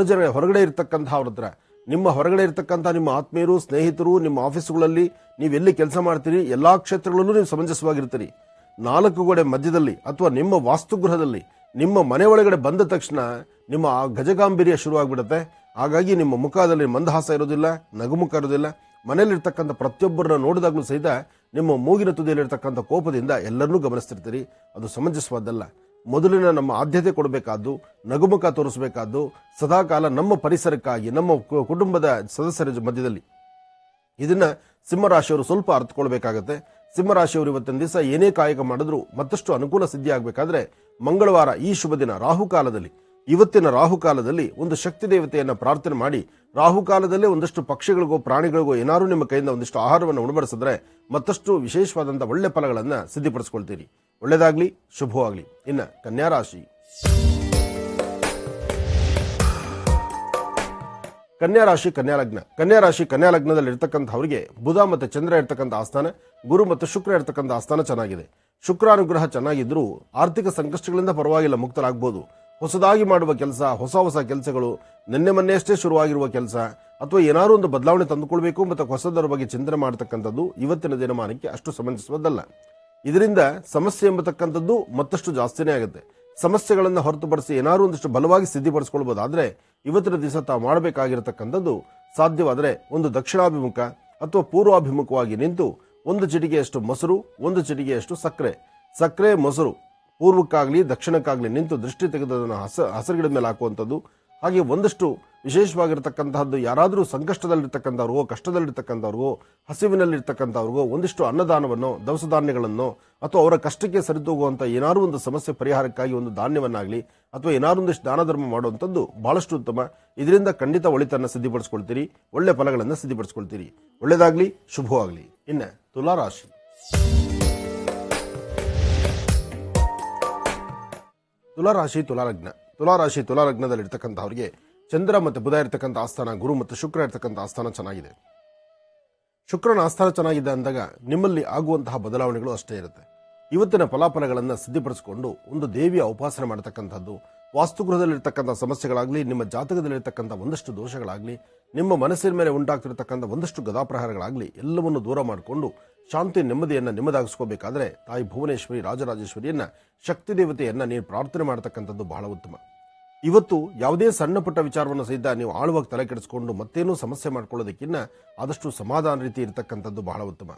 ಹೊರಗಡೆ ಇರತಕ್ಕಂತಹ ಅವ್ರ ಹತ್ರ, ನಿಮ್ಮ ಹೊರಗಡೆ ಇರತಕ್ಕಂಥ ನಿಮ್ಮ ಆತ್ಮೀಯರು, ಸ್ನೇಹಿತರು, ನಿಮ್ಮ ಆಫೀಸುಗಳಲ್ಲಿ ನೀವೆಲ್ಲಿ ಕೆಲಸ ಮಾಡ್ತೀರಿ ಎಲ್ಲಾ ಕ್ಷೇತ್ರಗಳಲ್ಲೂ ನೀವು ಸಮಂಜಸವಾಗಿರ್ತೀರಿ. 4 ಗೋಡೆ ಮಧ್ಯದಲ್ಲಿ ಅಥವಾ ನಿಮ್ಮ ವಾಸ್ತುಗೃಹದಲ್ಲಿ ನಿಮ್ಮ ಮನೆ ಒಳಗಡೆ ಬಂದ ತಕ್ಷಣ ನಿಮ್ಮ ಗಜಗಾಂಭೀರ್ಯ ಶುರುವಾಗ್ಬಿಡುತ್ತೆ. ಹಾಗಾಗಿ ನಿಮ್ಮ ಮುಖದಲ್ಲಿ ಮಂದಹಾಸ ಇರೋದಿಲ್ಲ, ನಗುಮುಖ ಇರೋದಿಲ್ಲ. ಮನೆಯಲ್ಲಿರ್ತಕ್ಕಂಥ ಪ್ರತಿಯೊಬ್ಬರನ್ನ ನೋಡಿದಾಗಲೂ ಸಹಿತ ನಿಮ್ಮ ಮೂಗಿನ ತುದಿಯಲ್ಲಿರ್ತಕ್ಕಂಥ ಕೋಪದಿಂದ ಎಲ್ಲರನ್ನೂ ಗಮನಿಸ್ತಿರ್ತೀರಿ. ಅದು ಸಮಂಜಸವಾದಲ್ಲ. ಮೊದಲಿನ ನಮ್ಮ ಆದ್ಯತೆ ಕೊಡಬೇಕಾದ್ದು, ನಗುಮುಖ ತೋರಿಸಬೇಕಾದ್ದು ಸದಾಕಾಲ ನಮ್ಮ ಪರಿಸರಕ್ಕಾಗಿ, ನಮ್ಮ ಕುಟುಂಬದ ಸದಸ್ಯರ ಮಧ್ಯದಲ್ಲಿ. ಇದನ್ನ ಸಿಂಹರಾಶಿಯವರು ಸ್ವಲ್ಪ ಅರ್ಥಕೊಳ್ಬೇಕಾಗತ್ತೆ. ಸಿಂಹರಾಶಿಯವರು ಇವತ್ತಿನ ದಿವಸ ಏನೇ ಕಾಯಕ ಮಾಡಿದ್ರೂ ಮತ್ತಷ್ಟು ಅನುಕೂಲ ಸಿದ್ಧಿ ಆಗಬೇಕಾದ್ರೆ ಮಂಗಳವಾರ ಈ ಶುಭ ದಿನ ರಾಹುಕಾಲದಲ್ಲಿ, ಇವತ್ತಿನ ರಾಹುಕಾಲದಲ್ಲಿ ಒಂದು ಶಕ್ತಿ ದೇವತೆಯನ್ನ ಪ್ರಾರ್ಥನೆ ಮಾಡಿ, ರಾಹುಕಾಲದಲ್ಲೇ ಒಂದಷ್ಟು ಪಕ್ಷಿಗಳಿಗೋ ಪ್ರಾಣಿಗಳಿಗೋ ಏನಾರು ನಿಮ್ಮ ಕೈಯಿಂದ ಒಂದಿಷ್ಟು ಆಹಾರವನ್ನು ಉಣಬಡಿಸಿದ್ರೆ ಮತ್ತಷ್ಟು ವಿಶೇಷವಾದಂತಹ ಒಳ್ಳೆ ಫಲಗಳನ್ನ ಸಿದ್ಧಿಪಡಿಸ್ಕೊಳ್ತೀರಿ. ಒಳ್ಳೆದಾಗ್ಲಿ, ಶುಭವಾಗ್ಲಿ. ಇನ್ನ ಕನ್ಯಾ ರಾಶಿ. ಕನ್ಯಾ ರಾಶಿ ಕನ್ಯಾ ಲಗ್ನ. ಕನ್ಯಾ ರಾಶಿ ಕನ್ಯಾ ಲಗ್ನದಲ್ಲಿ ಇರ್ತಕ್ಕಂಥವರಿಗೆ ಬುಧ ಮತ್ತು ಚಂದ್ರ ಇರ್ತಕ್ಕಂಥ ಆಸ್ಥಾನ, ಗುರು ಮತ್ತು ಶುಕ್ರ ಇರ್ತಕ್ಕಂಥ ಆಸ್ಥಾನ ಚೆನ್ನಾಗಿದೆ. ಶುಕ್ರಾನುಗ್ರಹ ಚೆನ್ನಾಗಿದ್ರೂ ಆರ್ಥಿಕ ಸಂಕಷ್ಟಗಳಿಂದ ಪರವಾಗಿಲ್ಲ, ಮುಕ್ತರಾಗಬಹುದು. ಹೊಸದಾಗಿ ಮಾಡುವ ಕೆಲಸ, ಹೊಸ ಕೆಲಸಗಳು, ನಿನ್ನೆ ಮೊನ್ನೆಯಷ್ಟೇ ಶುರುವಾಗಿರುವ ಕೆಲಸ ಅಥವಾ ಏನಾದರೂ ಒಂದು ಬದಲಾವಣೆ ತಂದುಕೊಳ್ಬೇಕು ಮತ್ತು ಹೊಸದರ ಬಗ್ಗೆ ಚಿಂತನೆ ಮಾಡತಕ್ಕಂಥದ್ದು ಇವತ್ತಿನ ದಿನಮಾನಕ್ಕೆ ಅಷ್ಟು ಸಮಂಜಸವದ್ದಲ್ಲ. ಇದರಿಂದ ಸಮಸ್ಯೆ ಎಂಬತಕ್ಕಂಥದ್ದು ಮತ್ತಷ್ಟು ಜಾಸ್ತಿನೇ ಆಗುತ್ತೆ. ಸಮಸ್ಯೆಗಳನ್ನು ಹೊರತುಪಡಿಸಿ ಏನಾದರೂ ಒಂದಿಷ್ಟು ಬಲವಾಗಿ ಸಿದ್ಧಿಪಡಿಸ್ಕೊಳ್ಬಹುದಾದ್ರೆ ಇವತ್ತಿನ ದಿವಸ ತಾವು ಮಾಡಬೇಕಾಗಿರತಕ್ಕಂಥದ್ದು ಸಾಧ್ಯವಾದರೆ ಒಂದು ದಕ್ಷಿಣಾಭಿಮುಖ ಅಥವಾ ಪೂರ್ವಾಭಿಮುಖವಾಗಿ ನಿಂತು ಒಂದು ಚಿಟಿಕೆಯಷ್ಟು ಮೊಸರು, ಒಂದು ಚಿಟಿಕೆಯಷ್ಟು ಸಕ್ಕರೆ ಮೊಸರು ಪೂರ್ವಕ್ಕಾಗಲಿ ದಕ್ಷಿಣಕ್ಕಾಗಲಿ ನಿಂತು ದೃಷ್ಟಿ ತೆಗೆದದನ್ನು ಹಸರುಗಿಡ ಮೇಲೆ ಹಾಕುವಂಥದ್ದು. ಹಾಗೆ ಒಂದಷ್ಟು ವಿಶೇಷವಾಗಿರ್ತಕ್ಕಂತಹದ್ದು, ಯಾರಾದರೂ ಸಂಕಷ್ಟದಲ್ಲಿರ್ತಕ್ಕಂಥವ್ರಿಗೋ, ಕಷ್ಟದಲ್ಲಿರ್ತಕ್ಕಂಥವ್ರಿಗೋ, ಹಸಿವಿನಲ್ಲಿರ್ತಕ್ಕಂಥವ್ರಿಗೋ ಒಂದಿಷ್ಟು ಅನ್ನದಾನವನ್ನು, ದವಸ ಧಾನ್ಯಗಳನ್ನು ಅಥವಾ ಅವರ ಕಷ್ಟಕ್ಕೆ ಸರಿದೂಗುವಂಥ ಏನಾದರೂ ಒಂದು ಸಮಸ್ಯೆ ಪರಿಹಾರಕ್ಕಾಗಿ ಒಂದು ಧಾನ್ಯವನ್ನಾಗಲಿ ಅಥವಾ ಏನಾದರೂ ಒಂದಿಷ್ಟು ದಾನ ಧರ್ಮ ಮಾಡುವಂಥದ್ದು ಬಹಳಷ್ಟು ಉತ್ತಮ. ಇದರಿಂದ ಖಂಡಿತ ಒಳಿತನ್ನು ಸಿದ್ಧಿಪಡಿಸ್ಕೊಳ್ತೀರಿ, ಒಳ್ಳೆ ಫಲಗಳನ್ನು ಸಿದ್ಧಿಪಡಿಸ್ಕೊಳ್ತೀರಿ. ಒಳ್ಳೆಯದಾಗಲಿ, ಶುಭವಾಗಲಿ. ಇನ್ನು ತುಲಾರಾಶಿ. ತುಲಾರಾಶಿ ತುಲಾಲಗ್ನ. ತುಲಾರಾಶಿ ತುಲಾಲಗ್ನದಲ್ಲಿ ಇರ್ತಕ್ಕಂಥವ್ರಿಗೆ ಚಂದ್ರ ಮತ್ತು ಬುಧ ಇರ್ತಕ್ಕಂಥ ಆಸ್ಥಾನ, ಗುರು ಮತ್ತು ಶುಕ್ರ ಇರ್ತಕ್ಕಂಥ ಆಸ್ಥಾನ ಚೆನ್ನಾಗಿದೆ. ಶುಕ್ರನ ಆಸ್ಥಾನ ಚೆನ್ನಾಗಿದೆ ಅಂದಾಗ ನಿಮ್ಮಲ್ಲಿ ಆಗುವಂತಹ ಬದಲಾವಣೆಗಳು ಅಷ್ಟೇ ಇರುತ್ತೆ. ಇವತ್ತಿನ ಫಲಾಫಲಗಳನ್ನು ಸಿದ್ಧಿಪಡಿಸಿಕೊಂಡು ಒಂದು ದೇವಿಯ ಉಪಾಸನೆ ಮಾಡತಕ್ಕಂಥದ್ದು, ವಾಸ್ತುಗೃಹದಲ್ಲಿರ್ತಕ್ಕಂಥ ಸಮಸ್ಯೆಗಳಾಗಲಿ, ನಿಮ್ಮ ಜಾತಕದಲ್ಲಿರ್ತಕ್ಕಂಥ ಒಂದಷ್ಟು ದೋಷಗಳಾಗಲಿ, ನಿಮ್ಮ ಮನಸ್ಸಿನ ಮೇಲೆ ಉಂಟಾಗ್ತಿರ್ತಕ್ಕಂಥ ಒಂದಷ್ಟು ಗದಾಪ್ರಹಾರಗಳಾಗಲಿ ಎಲ್ಲವನ್ನು ದೂರ ಮಾಡಿಕೊಂಡು ಶಾಂತಿ ನೆಮ್ಮದಿಯನ್ನು ನಿಮ್ಮದಾಗಿಸ್ಕೋಬೇಕಾದ್ರೆ ತಾಯಿ ಭುವನೇಶ್ವರಿ ರಾಜರಾಜೇಶ್ವರಿಯನ್ನ, ಶಕ್ತಿ ದೇವತೆಯನ್ನ ನೀವು ಪ್ರಾರ್ಥನೆ ಮಾಡತಕ್ಕಂಥದ್ದು ಬಹಳ ಉತ್ತಮ. ಇವತ್ತು ಯಾವುದೇ ಸಣ್ಣ ಪುಟ್ಟ ವಿಚಾರವನ್ನು ಸಹಿತ ನೀವು ಆಳುವಾಗಿ ತಲೆ ಕೆಡಿಸಿಕೊಂಡು ಮತ್ತೇನೂ ಸಮಸ್ಯೆ ಮಾಡ್ಕೊಳ್ಳೋದಕ್ಕಿಂತ ಆದಷ್ಟು ಸಮಾಧಾನ ರೀತಿ ಇರತಕ್ಕಂಥದ್ದು ಬಹಳ ಉತ್ತಮ.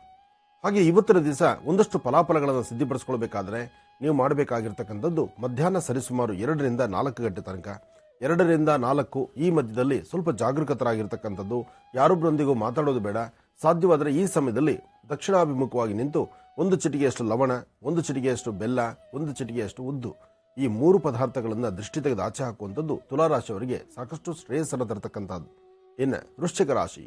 ಹಾಗೆ ಇವತ್ತಿನ ದಿವಸ ಒಂದಷ್ಟು ಫಲಾಫಲಗಳನ್ನು ಸಿದ್ಧಿಪಡಿಸ್ಕೊಳ್ಬೇಕಾದ್ರೆ ನೀವು ಮಾಡಬೇಕಾಗಿರ್ತಕ್ಕಂಥದ್ದು ಮಧ್ಯಾಹ್ನ ಸರಿಸುಮಾರು 2 ರಿಂದ 4 ಗಂಟೆ ತನಕ, 2 ರಿಂದ 4 ಈ ಮಧ್ಯದಲ್ಲಿ ಸ್ವಲ್ಪ ಜಾಗರೂಕತರಾಗಿರ್ತಕ್ಕಂಥದ್ದು, ಯಾರೊಬ್ಬರೊಂದಿಗೂ ಮಾತಾಡೋದು ಬೇಡ. ಸಾಧ್ಯವಾದರೆ ಈ ಸಮಯದಲ್ಲಿ ದಕ್ಷಿಣಾಭಿಮುಖವಾಗಿ ನಿಂತು ಒಂದು ಚಿಟಿಕೆಯಷ್ಟು ಲವಣ, ಒಂದು ಚಿಟಿಕೆಯಷ್ಟು ಬೆಲ್ಲ, ಒಂದು ಚಿಟಿಕೆಯಷ್ಟು ಉದ್ದು, ಈ 3 ಪದಾರ್ಥಗಳನ್ನು ದೃಷ್ಟಿ ತೆಗೆದು ಆಚೆ ಹಾಕುವಂಥದ್ದು ತುಲಾರಾಶಿಯವರಿಗೆ ಸಾಕಷ್ಟು ಶ್ರೇಯಸ್ಸನ್ನು ತರತಕ್ಕಂಥದ್ದು. ಇನ್ನು ವೃಶ್ಚಿಕ ರಾಶಿ.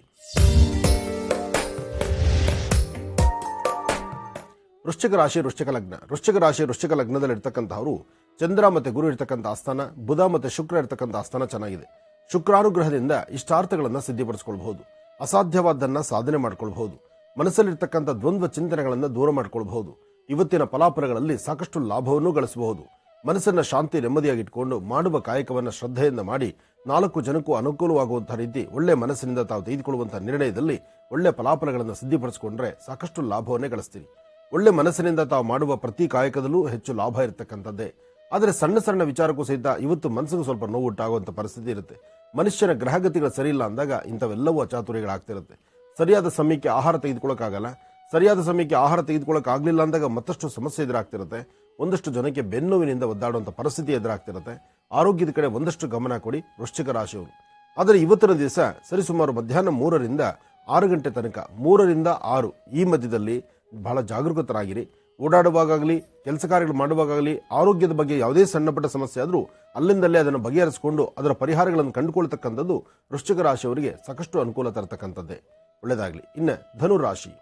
ವೃಶ್ಚಿಕ ರಾಶಿ ವೃಶ್ಚಿಕ ಲಗ್ನ. ವೃಶ್ಚಿಕ ರಾಶಿ ವೃಶ್ಚಿಕ ಲಗ್ನದಲ್ಲಿ ಇರ್ತಕ್ಕಂಥವರು ಚಂದ್ರ ಮತ್ತು ಗುರು ಇರ್ತಕ್ಕಂಥ ಆಸ್ಥಾನ, ಬುಧ ಮತ್ತು ಶುಕ್ರ ಇರ್ತಕ್ಕಂಥ ಆಸ್ಥಾನ ಚೆನ್ನಾಗಿದೆ. ಶುಕ್ರಾನುಗ್ರಹದಿಂದ ಇಷ್ಟಾರ್ಥಗಳನ್ನು ಸಿದ್ಧಿಪಡಿಸಿಕೊಳ್ಳಬಹುದು, ಅಸಾಧ್ಯವಾದ್ದನ್ನ ಸಾಧನೆ ಮಾಡಿಕೊಳ್ಳಬಹುದು, ಮನಸ್ಸಲ್ಲಿರ್ತಕ್ಕಂಥ ದ್ವಂದ್ವ ಚಿಂತನೆಗಳನ್ನು ದೂರ ಮಾಡಿಕೊಳ್ಳಬಹುದು. ಇವತ್ತಿನ ಫಲಾಫಲಗಳಲ್ಲಿ ಸಾಕಷ್ಟು ಲಾಭವನ್ನು ಗಳಿಸಬಹುದು. ಮನಸ್ಸನ್ನ ಶಾಂತಿ ನೆಮ್ಮದಿಯಾಗಿಟ್ಕೊಂಡು ಮಾಡುವ ಕಾಯಕವನ್ನು ಶ್ರದ್ಧೆಯಿಂದ ಮಾಡಿ 4 ಜನಕ್ಕೂ ಅನುಕೂಲವಾಗುವಂತಹ ರೀತಿ ಒಳ್ಳೆ ಮನಸ್ಸಿನಿಂದ ತಾವು ತೆಗೆದುಕೊಳ್ಳುವಂತಹ ನಿರ್ಣಯದಲ್ಲಿ ಒಳ್ಳೆ ಫಲಾಫಲಗಳನ್ನು ಸಿದ್ಧಿಪಡಿಸಿಕೊಂಡ್ರೆ ಸಾಕಷ್ಟು ಲಾಭವನ್ನೇ ಗಳಿಸ್ತೀರಿ. ಒಳ್ಳೆ ಮನಸ್ಸಿನಿಂದ ತಾವು ಮಾಡುವ ಪ್ರತಿ ಕಾಯಕದಲ್ಲೂ ಹೆಚ್ಚು ಲಾಭ ಇರತಕ್ಕಂಥದ್ದೇ. ಆದರೆ ಸಣ್ಣ ಸಣ್ಣ ವಿಚಾರಕ್ಕೂ ಸಹಿತ ಇವತ್ತು ಮನಸ್ಸಿಗೆ ಸ್ವಲ್ಪ ನೋವು ಉಂಟಾಗುವಂಥ ಪರಿಸ್ಥಿತಿ ಇರುತ್ತೆ. ಮನುಷ್ಯನ ಗ್ರಹಗತಿಗಳು ಸರಿ ಇಲ್ಲ ಅಂದಾಗ ಇಂಥವೆಲ್ಲವೂ ಅಚಾತುರ್ಯಗಳಾಗ್ತಿರುತ್ತೆ. ಸರಿಯಾದ ಸಮಯಕ್ಕೆ ಆಹಾರ ತೆಗೆದುಕೊಳ್ಳೋಕ್ಕಾಗಲ್ಲ, ಸರಿಯಾದ ಸಮಯಕ್ಕೆ ಆಹಾರ ತೆಗೆದುಕೊಳ್ಳೋಕ್ಕಾಗಲಿಲ್ಲ ಅಂದಾಗ ಮತ್ತಷ್ಟು ಸಮಸ್ಯೆ ಎದುರಾಗ್ತಿರುತ್ತೆ. ಒಂದಷ್ಟು ಜನಕ್ಕೆ ಬೆನ್ನುವಿನಿಂದ ಒದ್ದಾಡುವಂಥ ಪರಿಸ್ಥಿತಿ ಎದುರಾಗ್ತಿರುತ್ತೆ. ಆರೋಗ್ಯದ ಕಡೆ ಒಂದಷ್ಟು ಗಮನ ಕೊಡಿ ವೃಶ್ಚಿಕ ರಾಶಿಯವರು. ಆದರೆ ಇವತ್ತಿನ ದಿವಸ ಸರಿಸುಮಾರು ಮಧ್ಯಾಹ್ನ 3 ರಿಂದ 6 ಗಂಟೆ ತನಕ, 3 ರಿಂದ 6 ಈ ಮಧ್ಯದಲ್ಲಿ ಬಹಳ ಜಾಗರೂಕತರಾಗಿರಿ. ಓಡಾಡುವಾಗಲಿ, ಕೆಲಸ ಕಾರ್ಯಗಳು ಮಾಡುವಾಗಲಿ, ಆರೋಗ್ಯದ ಬಗ್ಗೆ ಯಾವುದೇ ಸಣ್ಣ ಪುಟ್ಟ ಸಮಸ್ಯೆ ಆದರೂ ಅಲ್ಲಿಂದಲೇ ಅದನ್ನು ಬಗೆಹರಿಸಿಕೊಂಡು ಅದರ ಪರಿಹಾರಗಳನ್ನು ಕಂಡುಕೊಳ್ತಕ್ಕಂಥದ್ದು ವೃಶ್ಚಿಕ ರಾಶಿಯವರಿಗೆ ಸಾಕಷ್ಟು ಅನುಕೂಲ ತರತಕ್ಕಂಥದ್ದೇ. ಒಳ್ಳೆಯದಾಗಲಿ. ಇನ್ನು ಧನುರಾಶಿ.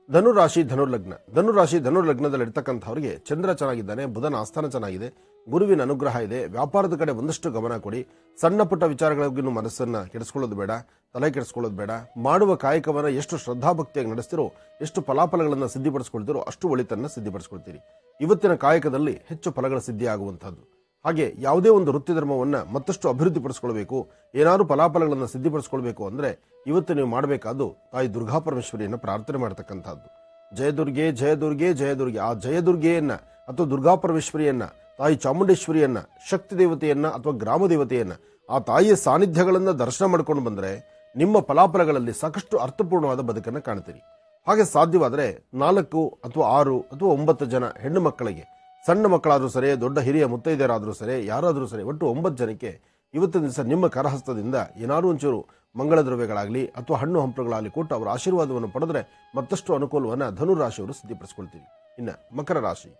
ಧನುರಾಶಿ ಧನುರ್ಲಗ್ನ. ಧನುರಾಶಿ ಧನುರ್ಲಗ್ನದಲ್ಲಿ ಇರ್ತಕ್ಕಂಥವರಿಗೆ ಚಂದ್ರ ಚೆನ್ನಾಗಿದ್ದಾನೆ, ಬುಧನ ಆಸ್ಥಾನ ಚೆನ್ನಾಗಿದೆ, ಗುರುವಿನ ಅನುಗ್ರಹ ಇದೆ. ವ್ಯಾಪಾರದ ಕಡೆ ಒಂದಷ್ಟು ಗಮನ ಕೊಡಿ. ಸಣ್ಣ ಪುಟ್ಟ ವಿಚಾರಗಳಿಗೂ ಮನಸ್ಸನ್ನ ಕೆಡಿಸ್ಕೊಳ್ಳೋದು ಬೇಡ, ತಲೆ ಕೆಡಿಸ್ಕೊಳ್ಳೋದು ಬೇಡ. ಮಾಡುವ ಕಾಯಕವನ್ನು ಎಷ್ಟು ಶ್ರದ್ಧಾಭಕ್ತಿಯಾಗಿ ನಡೆಸ್ತಿರೋ, ಎಷ್ಟು ಫಲಾಫಲಗಳನ್ನು ಸಿದ್ಧಿಪಡಿಸ್ಕೊಳ್ತಿರೋ ಅಷ್ಟು ಒಳಿತನ್ನ ಸಿದ್ಧಿಪಡಿಸ್ಕೊಳ್ತೀರಿ. ಇವತ್ತಿನ ಕಾಯಕದಲ್ಲಿ ಹೆಚ್ಚು ಫಲಗಳ ಸಿದ್ಧಿ ಆಗುವಂಥದ್ದು. ಹಾಗೆ ಯಾವುದೇ ಒಂದು ವೃತ್ತಿ ಧರ್ಮವನ್ನು ಮತ್ತಷ್ಟು ಅಭಿವೃದ್ಧಿಪಡಿಸ್ಕೊಳ್ಬೇಕು, ಏನಾದರೂ ಫಲಾಫಲಗಳನ್ನು ಸಿದ್ಧಿಪಡಿಸ್ಕೊಳ್ಬೇಕು ಅಂದ್ರೆ ಇವತ್ತು ನೀವು ಮಾಡಬೇಕಾದ್ದು ತಾಯಿ ದುರ್ಗಾ ಪರಮೇಶ್ವರಿಯನ್ನು ಪ್ರಾರ್ಥನೆ ಮಾಡತಕ್ಕಂಥದ್ದು. ಜಯದುರ್ಗೆ ಜಯದುರ್ಗೆ ಜಯದುರ್ಗೆ. ಆ ಜಯದುರ್ಗೆಯನ್ನ ಅಥವಾ ದುರ್ಗಾ ಪರಮೇಶ್ವರಿಯನ್ನ, ತಾಯಿ ಚಾಮುಂಡೇಶ್ವರಿಯನ್ನ, ಶಕ್ತಿ ದೇವತೆಯನ್ನ ಅಥವಾ ಗ್ರಾಮ ದೇವತೆಯನ್ನ, ಆ ತಾಯಿಯ ಸಾನ್ನಿಧ್ಯಗಳನ್ನು ದರ್ಶನ ಮಾಡ್ಕೊಂಡು ಬಂದರೆ ನಿಮ್ಮ ಫಲಾಫಲಗಳಲ್ಲಿ ಸಾಕಷ್ಟು ಅರ್ಥಪೂರ್ಣವಾದ ಬದುಕನ್ನು ಕಾಣ್ತೀರಿ. ಹಾಗೆ ಸಾಧ್ಯವಾದರೆ 4 ಅಥವಾ 6 ಅಥವಾ 9 ಜನ ಹೆಣ್ಣು ಮಕ್ಕಳಿಗೆ, ಸಣ್ಣ ಮಕ್ಕಳಾದರೂ ಸರಿ, ದೊಡ್ಡ ಹಿರಿಯ ಮುತ್ತೈದೆಯರಾದರೂ ಸರಿ, ಯಾರಾದರೂ ಸರಿ, ಒಟ್ಟು 9 ಜನಕ್ಕೆ ಇವತ್ತಿನ ದಿವಸ ನಿಮ್ಮ ಕರಹಸ್ತದಿಂದ ಏನಾದರೂ ಒಂಚೂರು ಮಂಗಳ ದ್ರವ್ಯಗಳಾಗಲಿ ಅಥವಾ ಹಣ್ಣು ಹಂಪಲುಗಳಾಗಲಿ ಕೊಟ್ಟು ಅವರ ಆಶೀರ್ವಾದವನ್ನು ಪಡೆದ್ರೆ ಮತ್ತಷ್ಟು ಅನುಕೂಲವನ್ನು ಧನುರಾಶಿಯವರು ಸಿದ್ಧಪಡಿಸ್ಕೊಳ್ತೀರಿ. ಇನ್ನು ಮಕರ ರಾಶಿ.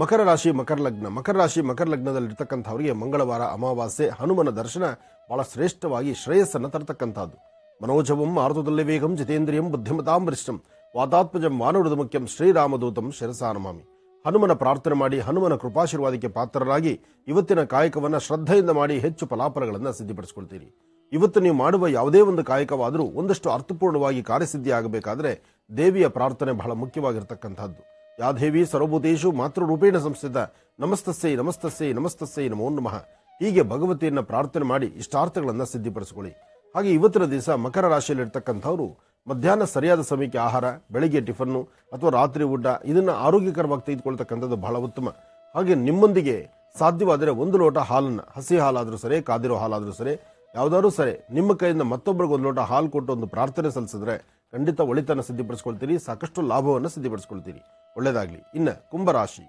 ಮಕರ ರಾಶಿ ಮಕರ ಲಗ್ನ. ಮಕರ ರಾಶಿ ಮಕರ ಲಗ್ನದಲ್ಲಿರ್ತಕ್ಕಂಥವರಿಗೆ ಮಂಗಳವಾರ ಅಮಾವಾಸ್ಯೆ ಹನುಮನ ದರ್ಶನ ಬಹಳ ಶ್ರೇಷ್ಠವಾಗಿ ಶ್ರೇಯಸ್ಸನ್ನು ತರತಕ್ಕಂಥದ್ದು. ಮನೋಜವಂ ಮಾರುತದಲ್ಲಿ ವೇಗಂ ಜಿತೇಂದ್ರಿಯಂ ಬುದ್ಧಿಮತಾಂ ವರಿಷ್ಠಂ ವಾತಾತ್ಮಜಂ ಮಾನವೃದ ಮುಖ್ಯಂ ಶ್ರೀರಾಮದೂತಂ ಶಿರಸಾ ನಮಾಮಿ. ಹನುಮನ ಪ್ರಾರ್ಥನೆ ಮಾಡಿ ಹನುಮನ ಕೃಪಾಶೀರ್ವಾದಕ್ಕೆ ಪಾತ್ರರಾಗಿ ಇವತ್ತಿನ ಕಾಯಕವನ್ನು ಶ್ರದ್ಧೆಯಿಂದ ಮಾಡಿ ಹೆಚ್ಚು ಫಲಾಫಲಗಳನ್ನು ಸಿದ್ಧಪಡಿಸಿಕೊಳ್ತೀರಿ. ಇವತ್ತು ನೀವು ಮಾಡುವ ಯಾವುದೇ ಒಂದು ಕಾಯಕವಾದರೂ ಒಂದಷ್ಟು ಅರ್ಥಪೂರ್ಣವಾಗಿ ಕಾರ್ಯಸಿದ್ಧಿ ಆಗಬೇಕಾದ್ರೆ ದೇವಿಯ ಪ್ರಾರ್ಥನೆ ಬಹಳ ಮುಖ್ಯವಾಗಿರ್ತಕ್ಕಂಥದ್ದು. ಯಾ ದೇವಿ ಸರ್ವಭೂತೇಷು ಮಾತೃರೂಪೇಣ ಸಂಸ್ಥಿತ ನಮಸ್ತಸ್ಸೈ ನಮಸ್ತಸ್ಸೈ ನಮಸ್ತಸ್ಸೈ ನಮೋ ನಮಃ. ಹೀಗೆ ಭಗವತಿಯನ್ನ ಪ್ರಾರ್ಥನೆ ಮಾಡಿ ಇಷ್ಟಾರ್ಥಗಳನ್ನು ಸಿದ್ಧಪಡಿಸಿಕೊಳ್ಳಿ. ಹಾಗೆ ಇವತ್ತಿನ ದಿವಸ ಮಕರ ರಾಶಿಯಲ್ಲಿರ್ತಕ್ಕಂಥವ್ರು ಮಧ್ಯಾಹ್ನ ಸರಿಯಾದ ಸಮಯಕ್ಕೆ ಆಹಾರ, ಬೆಳಿಗ್ಗೆ ಟಿಫನ್ನು ಅಥವಾ ರಾತ್ರಿ ಊಟ ಇದನ್ನು ಆರೋಗ್ಯಕರವಾಗಿ ತೆಗೆದುಕೊಳ್ತಕ್ಕಂಥದ್ದು ಬಹಳ ಉತ್ತಮ. ಹಾಗೆ ನಿಮ್ಮೊಂದಿಗೆ ಸಾಧ್ಯವಾದರೆ 1 ಲೋಟ ಹಾಲನ್ನು, ಹಸಿ ಹಾಲಾದರೂ ಸರಿ ಕಾದಿರೋ ಹಾಲಾದರೂ ಸರಿ ಯಾವುದಾದ್ರೂ ಸರಿ ನಿಮ್ಮ ಕೈಯಿಂದ ಮತ್ತೊಬ್ಬರಿಗೆ 1 ಲೋಟ ಹಾಲು ಕೊಟ್ಟು ಒಂದು ಪ್ರಾರ್ಥನೆ ಸಲ್ಲಿಸಿದ್ರೆ ಖಂಡಿತ ಒಳಿತನ್ನು ಸಿದ್ಧಪಡಿಸ್ಕೊಳ್ತೀರಿ, ಸಾಕಷ್ಟು ಲಾಭವನ್ನು ಸಿದ್ಧಪಡಿಸ್ಕೊಳ್ತೀರಿ. ಒಳ್ಳೆಯದಾಗಲಿ. ಇನ್ನು ಕುಂಭರಾಶಿ.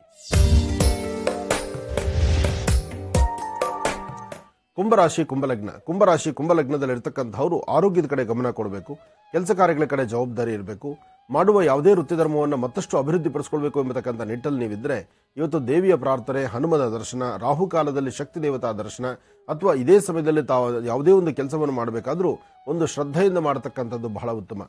ಕುಂಭರಾಶಿ ಕುಂಭಲಗ್ನ. ಕುಂಭರಾಶಿ ಕುಂಭಲಗ್ನದಲ್ಲಿರ್ತಕ್ಕಂಥವ್ರು ಆರೋಗ್ಯದ ಕಡೆ ಗಮನ ಕೊಡಬೇಕು, ಕೆಲಸ ಕಾರ್ಯಗಳ ಕಡೆ ಜವಾಬ್ದಾರಿ ಇರಬೇಕು, ಮಾಡುವ ಯಾವುದೇ ವೃತ್ತಿ ಧರ್ಮವನ್ನು ಮತ್ತಷ್ಟು ಅಭಿವೃದ್ಧಿ ಪಡಿಸಿಕೊಳ್ಬೇಕು ಎಂಬತಕ್ಕಂಥ ನಿಟ್ಟಲ್ಲಿ ನೀವಿದ್ರೆ ಇವತ್ತು ದೇವಿಯ ಪ್ರಾರ್ಥನೆ, ಹನುಮನ ದರ್ಶನ, ರಾಹುಕಾಲದಲ್ಲಿ ಶಕ್ತಿ ದೇವತಾ ದರ್ಶನ ಅಥವಾ ಇದೇ ಸಮಯದಲ್ಲಿ ತಾವು ಯಾವುದೇ ಒಂದು ಕೆಲಸವನ್ನು ಮಾಡಬೇಕಾದ್ರೂ ಒಂದು ಶ್ರದ್ಧೆಯಿಂದ ಮಾಡತಕ್ಕಂಥದ್ದು ಬಹಳ ಉತ್ತಮ.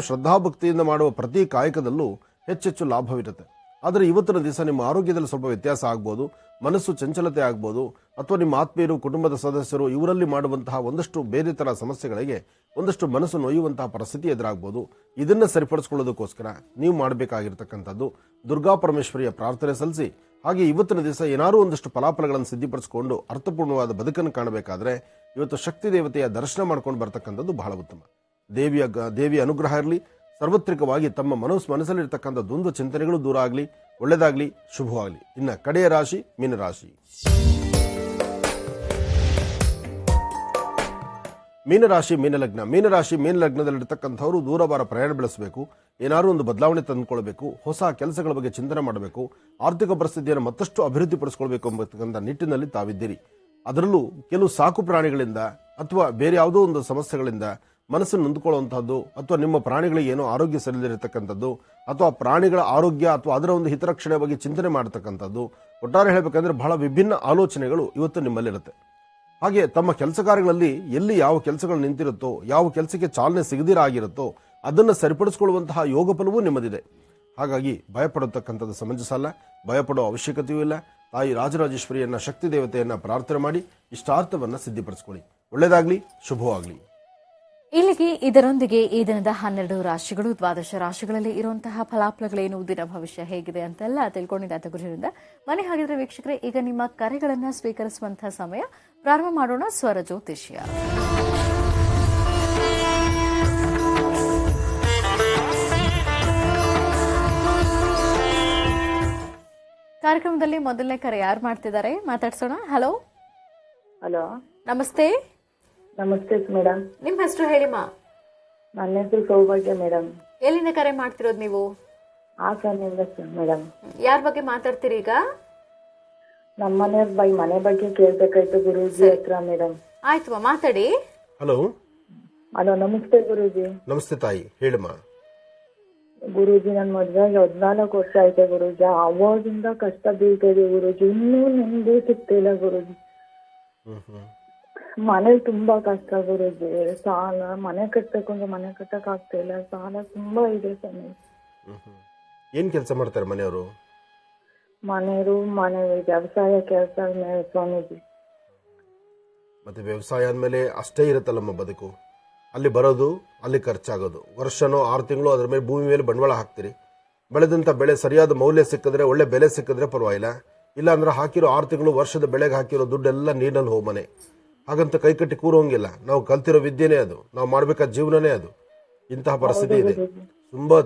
ಶ್ರದ್ಧಾಭಕ್ತಿಯಿಂದ ಮಾಡುವ ಪ್ರತಿ ಕಾಯಕದಲ್ಲೂ ಹೆಚ್ಚೆಚ್ಚು ಲಾಭವಿರುತ್ತೆ. ಆದರೆ ಇವತ್ತಿನ ದಿವಸ ನಿಮ್ಮ ಆರೋಗ್ಯದಲ್ಲಿ ಸ್ವಲ್ಪ ವ್ಯತ್ಯಾಸ ಆಗ್ಬೋದು, ಮನಸ್ಸು ಚಂಚಲತೆ ಆಗ್ಬೋದು, ಅಥವಾ ನಿಮ್ಮ ಆತ್ಮೀಯರು, ಕುಟುಂಬದ ಸದಸ್ಯರು ಇವರಲ್ಲಿ ಮಾಡುವಂತಹ ಒಂದಷ್ಟು ಬೇರೆ ಥರ ಸಮಸ್ಯೆಗಳಿಗೆ ಒಂದಷ್ಟು ಮನಸ್ಸು ನೋಯುವಂತಹ ಪರಿಸ್ಥಿತಿ ಎದುರಾಗ್ಬೋದು. ಇದನ್ನು ಸರಿಪಡಿಸ್ಕೊಳ್ಳೋದಕ್ಕೋಸ್ಕರ ನೀವು ಮಾಡಬೇಕಾಗಿರ್ತಕ್ಕಂಥದ್ದು ದುರ್ಗಾ ಪರಮೇಶ್ವರಿಯ ಪ್ರಾರ್ಥನೆ ಸಲ್ಲಿಸಿ. ಹಾಗೆ ಇವತ್ತಿನ ದಿವಸ ಏನಾದರೂ ಒಂದಷ್ಟು ಫಲಾಫಲಗಳನ್ನು ಸಿದ್ಧಪಡಿಸಿಕೊಂಡು ಅರ್ಥಪೂರ್ಣವಾದ ಬದುಕನ್ನು ಕಾಣಬೇಕಾದ್ರೆ ಇವತ್ತು ಶಕ್ತಿ ದೇವತೆಯ ದರ್ಶನ ಮಾಡ್ಕೊಂಡು ಬರ್ತಕ್ಕಂಥದ್ದು ಬಹಳ ಉತ್ತಮ. ದೇವಿಯ ಅನುಗ್ರಹ ಇರಲಿ. ಸಾರ್ವತ್ರಿಕವಾಗಿ ತಮ್ಮ ಮನಸ್ಸಲ್ಲಿರ್ತಕ್ಕಂಥ ದ್ವಂದ್ವ ಚಿಂತನೆಗಳು ದೂರ ಆಗಲಿ, ಒಳ್ಳೆಯದಾಗಲಿ, ಶುಭವಾಗಲಿ. ಇನ್ನು ಕಡೆಯ ರಾಶಿ ಮೀನರಾಶಿ. ಮೀನರಾಶಿ ಮೀನಲಗ್ನ. ಮೀನರಾಶಿ ಮೀನಲಗ್ನದಲ್ಲಿರ್ತಕ್ಕಂಥವರು ದೂರವಾರ ಪ್ರಯಾಣ ಬೆಳೆಸಬೇಕು, ಏನಾದರೂ ಒಂದು ಬದಲಾವಣೆ ತಂದುಕೊಳ್ಬೇಕು, ಹೊಸ ಕೆಲಸಗಳ ಬಗ್ಗೆ ಚಿಂತನೆ ಮಾಡಬೇಕು, ಆರ್ಥಿಕ ಪರಿಸ್ಥಿತಿಯನ್ನು ಮತ್ತಷ್ಟು ಅಭಿವೃದ್ಧಿ ಪಡಿಸಿಕೊಳ್ಬೇಕು ಎಂಬತಕ್ಕಂಥ ನಿಟ್ಟಿನಲ್ಲಿ ತಾವಿದ್ದೀರಿ. ಅದರಲ್ಲೂ ಕೆಲವು ಸಾಕು ಪ್ರಾಣಿಗಳಿಂದ ಅಥವಾ ಬೇರೆ ಯಾವುದೋ ಒಂದು ಸಮಸ್ಯೆಗಳಿಂದ ಮನಸ್ಸನ್ನು ನೊಂದುಕೊಳ್ಳುವಂಥದ್ದು ಅಥವಾ ನಿಮ್ಮ ಪ್ರಾಣಿಗಳಿಗೆ ಏನೋ ಆರೋಗ್ಯ ಸರಿದಿರತಕ್ಕಂಥದ್ದು ಅಥವಾ ಪ್ರಾಣಿಗಳ ಆರೋಗ್ಯ ಅಥವಾ ಅದರ ಒಂದು ಹಿತರಕ್ಷಣೆ ಬಗ್ಗೆ ಚಿಂತನೆ ಮಾಡತಕ್ಕಂಥದ್ದು, ಒಟ್ಟಾರೆ ಹೇಳಬೇಕಂದ್ರೆ ಬಹಳ ವಿಭಿನ್ನ ಆಲೋಚನೆಗಳು ಇವತ್ತು ನಿಮ್ಮಲ್ಲಿರುತ್ತೆ. ಹಾಗೆ ತಮ್ಮ ಕೆಲಸ ಕಾರ್ಯಗಳಲ್ಲಿ ಎಲ್ಲಿ ಯಾವ ಕೆಲಸಗಳು ನಿಂತಿರುತ್ತೋ, ಯಾವ ಕೆಲಸಕ್ಕೆ ಚಾಲನೆ ಸಿಗದಿರಾಗಿರುತ್ತೋ ಅದನ್ನು ಸರಿಪಡಿಸಿಕೊಳ್ಳುವಂತಹ ಯೋಗ ಫಲವೂ ನಿಮ್ಮದಿದೆ. ಹಾಗಾಗಿ ಭಯಪಡತಕ್ಕಂಥದ್ದು ಸಮಂಜಸ ಅಲ್ಲ, ಭಯಪಡುವ ಅವಶ್ಯಕತೆಯೂ ಇಲ್ಲ. ತಾಯಿ ರಾಜರಾಜೇಶ್ವರಿಯನ್ನ, ಶಕ್ತಿ ದೇವತೆಯನ್ನ ಪ್ರಾರ್ಥನೆ ಮಾಡಿ ಇಷ್ಟಾರ್ಥವನ್ನ ಸಿದ್ಧಪಡಿಸಿಕೊಳ್ಳಿ. ಒಳ್ಳೆಯದಾಗಲಿ, ಶುಭವಾಗಲಿ. ಇಲ್ಲಿಗೆ ಇದರೊಂದಿಗೆ ಈ ದಿನದ 12 ರಾಶಿಗಳು, 12 ರಾಶಿಗಳಲ್ಲಿ ಇರುವಂತಹ ಫಲಾಫಲಗಳೇನು, ದಿನ ಭವಿಷ್ಯ ಹೇಗಿದೆ ಅಂತೆಲ್ಲ ತಿಳ್ಕೊಂಡಿದ್ದ ಗುರುವಿನಿಂದ. ಮನೆ ಹಾಗಿದ್ರೆ ವೀಕ್ಷಕರೇ, ಈಗ ನಿಮ್ಮ ಕರೆಗಳನ್ನ ಸ್ವೀಕರಿಸುವಂತಹ ಸಮಯ. ಪ್ರಾರಂಭ ಮಾಡೋಣ ಸ್ವರ ಜ್ಯೋತಿಷ್ಯ. ಕಾರ್ಯಕ್ರಮದಲ್ಲಿ ಮೊದಲನೇ ಕರೆ ಯಾರು ಮಾಡ್ತಿದ್ದಾರೆ ಮಾತಾಡ್ಸೋಣ. ಹಲೋ. ಹಲೋ, ನಮಸ್ತೆ. ನಮಸ್ತೆ ಮೇಡಮ್. ನಿಮ್ಮ ಹೆಸರು ಹೇಳಿಮ್ಮ. ನನ್ನ ಹೆಸರು ಸೌಭಾಗ್ಯ ಮೇಡಮ್. ಎಲ್ಲಿಂದ ಕರೆ ಮಾಡ್ತಿರೋದು ನೀವು? ಹಾಸನಿಂದ ಮೇಡಮ್. ಯಾರ ಬಗ್ಗೆ ಮಾತಾಡ್ತೀರಿ ಈಗ? ನಮ್ಮ ಮನೆ ಬಗ್ಗೆ ಕೇಳ್ಬೇಕಾಯ್ತು ಗುರೂಜಿ ಹತ್ರ ಮೇಡಮ್. ಆಯ್ತು, ಮಾತಾಡಿ. ಹಲೋ. ಹಲೋ, ನಮಸ್ತೆ ಗುರೂಜಿ. ನಮಸ್ತೆ ತಾಯಿ, ಹೇಳಮ್ಮ. ಗುರೂಜಿ, ನನ್ ಮದ್ವೆಗೆ 14 ವರ್ಷ ಆಯ್ತು ಗುರೂಜಿ. ಅವಾಗಿಂದ ಕಷ್ಟ ಬೀಳ್ತಾ ಇದೆ ಗುರೂಜಿ, ಇನ್ನೂ ನೆಮ್ಮದಿ ಸಿಗ್ತಿಲ್ಲ ಗುರೂಜಿ. ಮನೇಲಿ ತುಂಬಾ ಕಷ್ಟ ಗುರೂಜಿ. ಸಾಲ, ಮನೆ ಕಟ್ಟಬೇಕು ಅಂದ್ರೆ ಮನೆ ಕಟ್ಟಕ್ ಆಗ್ತಾ ಇಲ್ಲ, ಸಾಲ ತುಂಬಾ ಇದೆ ಸ್ವಾಮಿ. ಏನ್ ಕೆಲಸ ಮಾಡ್ತಾರೆ ಮನೆಯವರು? ಮನೆ ವ್ಯವಸಾಯ ಕೆಲಸ ಸ್ವಾಮೀಜಿ. ಮತ್ತೆ ವ್ಯವಸಾಯ ಅಂದಮೇಲೆ ಅಷ್ಟೇ ಇರುತ್ತಲ್ಲಮ್ಮ ಬದುಕು. ಅಲ್ಲಿ ಬರೋದು, ಅಲ್ಲಿ ಖರ್ಚಾಗೋದು. ವರ್ಷನೋ 6 ತಿಂಗಳು ಅದ್ರ ಮೇಲೆ ಭೂಮಿ ಮೇಲೆ ಬಂಡವಾಳ ಹಾಕ್ತೀರಿ. ಬೆಳೆದಂತ ಬೆಳೆ ಸರಿಯಾದ ಮೌಲ್ಯ ಸಿಕ್ಕಿದ್ರೆ, ಒಳ್ಳೆ ಬೆಲೆ ಸಿಕ್ಕಿದ್ರೆ ಪರವಾಗಿಲ್ಲ. ಇಲ್ಲ ಅಂದ್ರೆ ಹಾಕಿರೋ 6 ತಿಂಗಳು ವರ್ಷದ ಬೆಳೆಗೆ ಹಾಕಿರೋ ದುಡ್ಡೆಲ್ಲ ನೀರಿನಲ್ಲಿ ಹೋಗ್ಮನೆ. ಹಾಗಂತ ಕೈ ಕಟ್ಟಿ ಕೂರೋಂಗಿಲ್ಲ. ನಾವು ಕಲ್ತಿರೋ ವಿದ್ಯೆನೇ ಅದು, ನಾವು ಮಾಡ್ಬೇಕಾದ ಜೀವನನೇ ಅದು. ಇಂತಹ ಪರಿಸ್ಥಿತಿ ಇದೆ.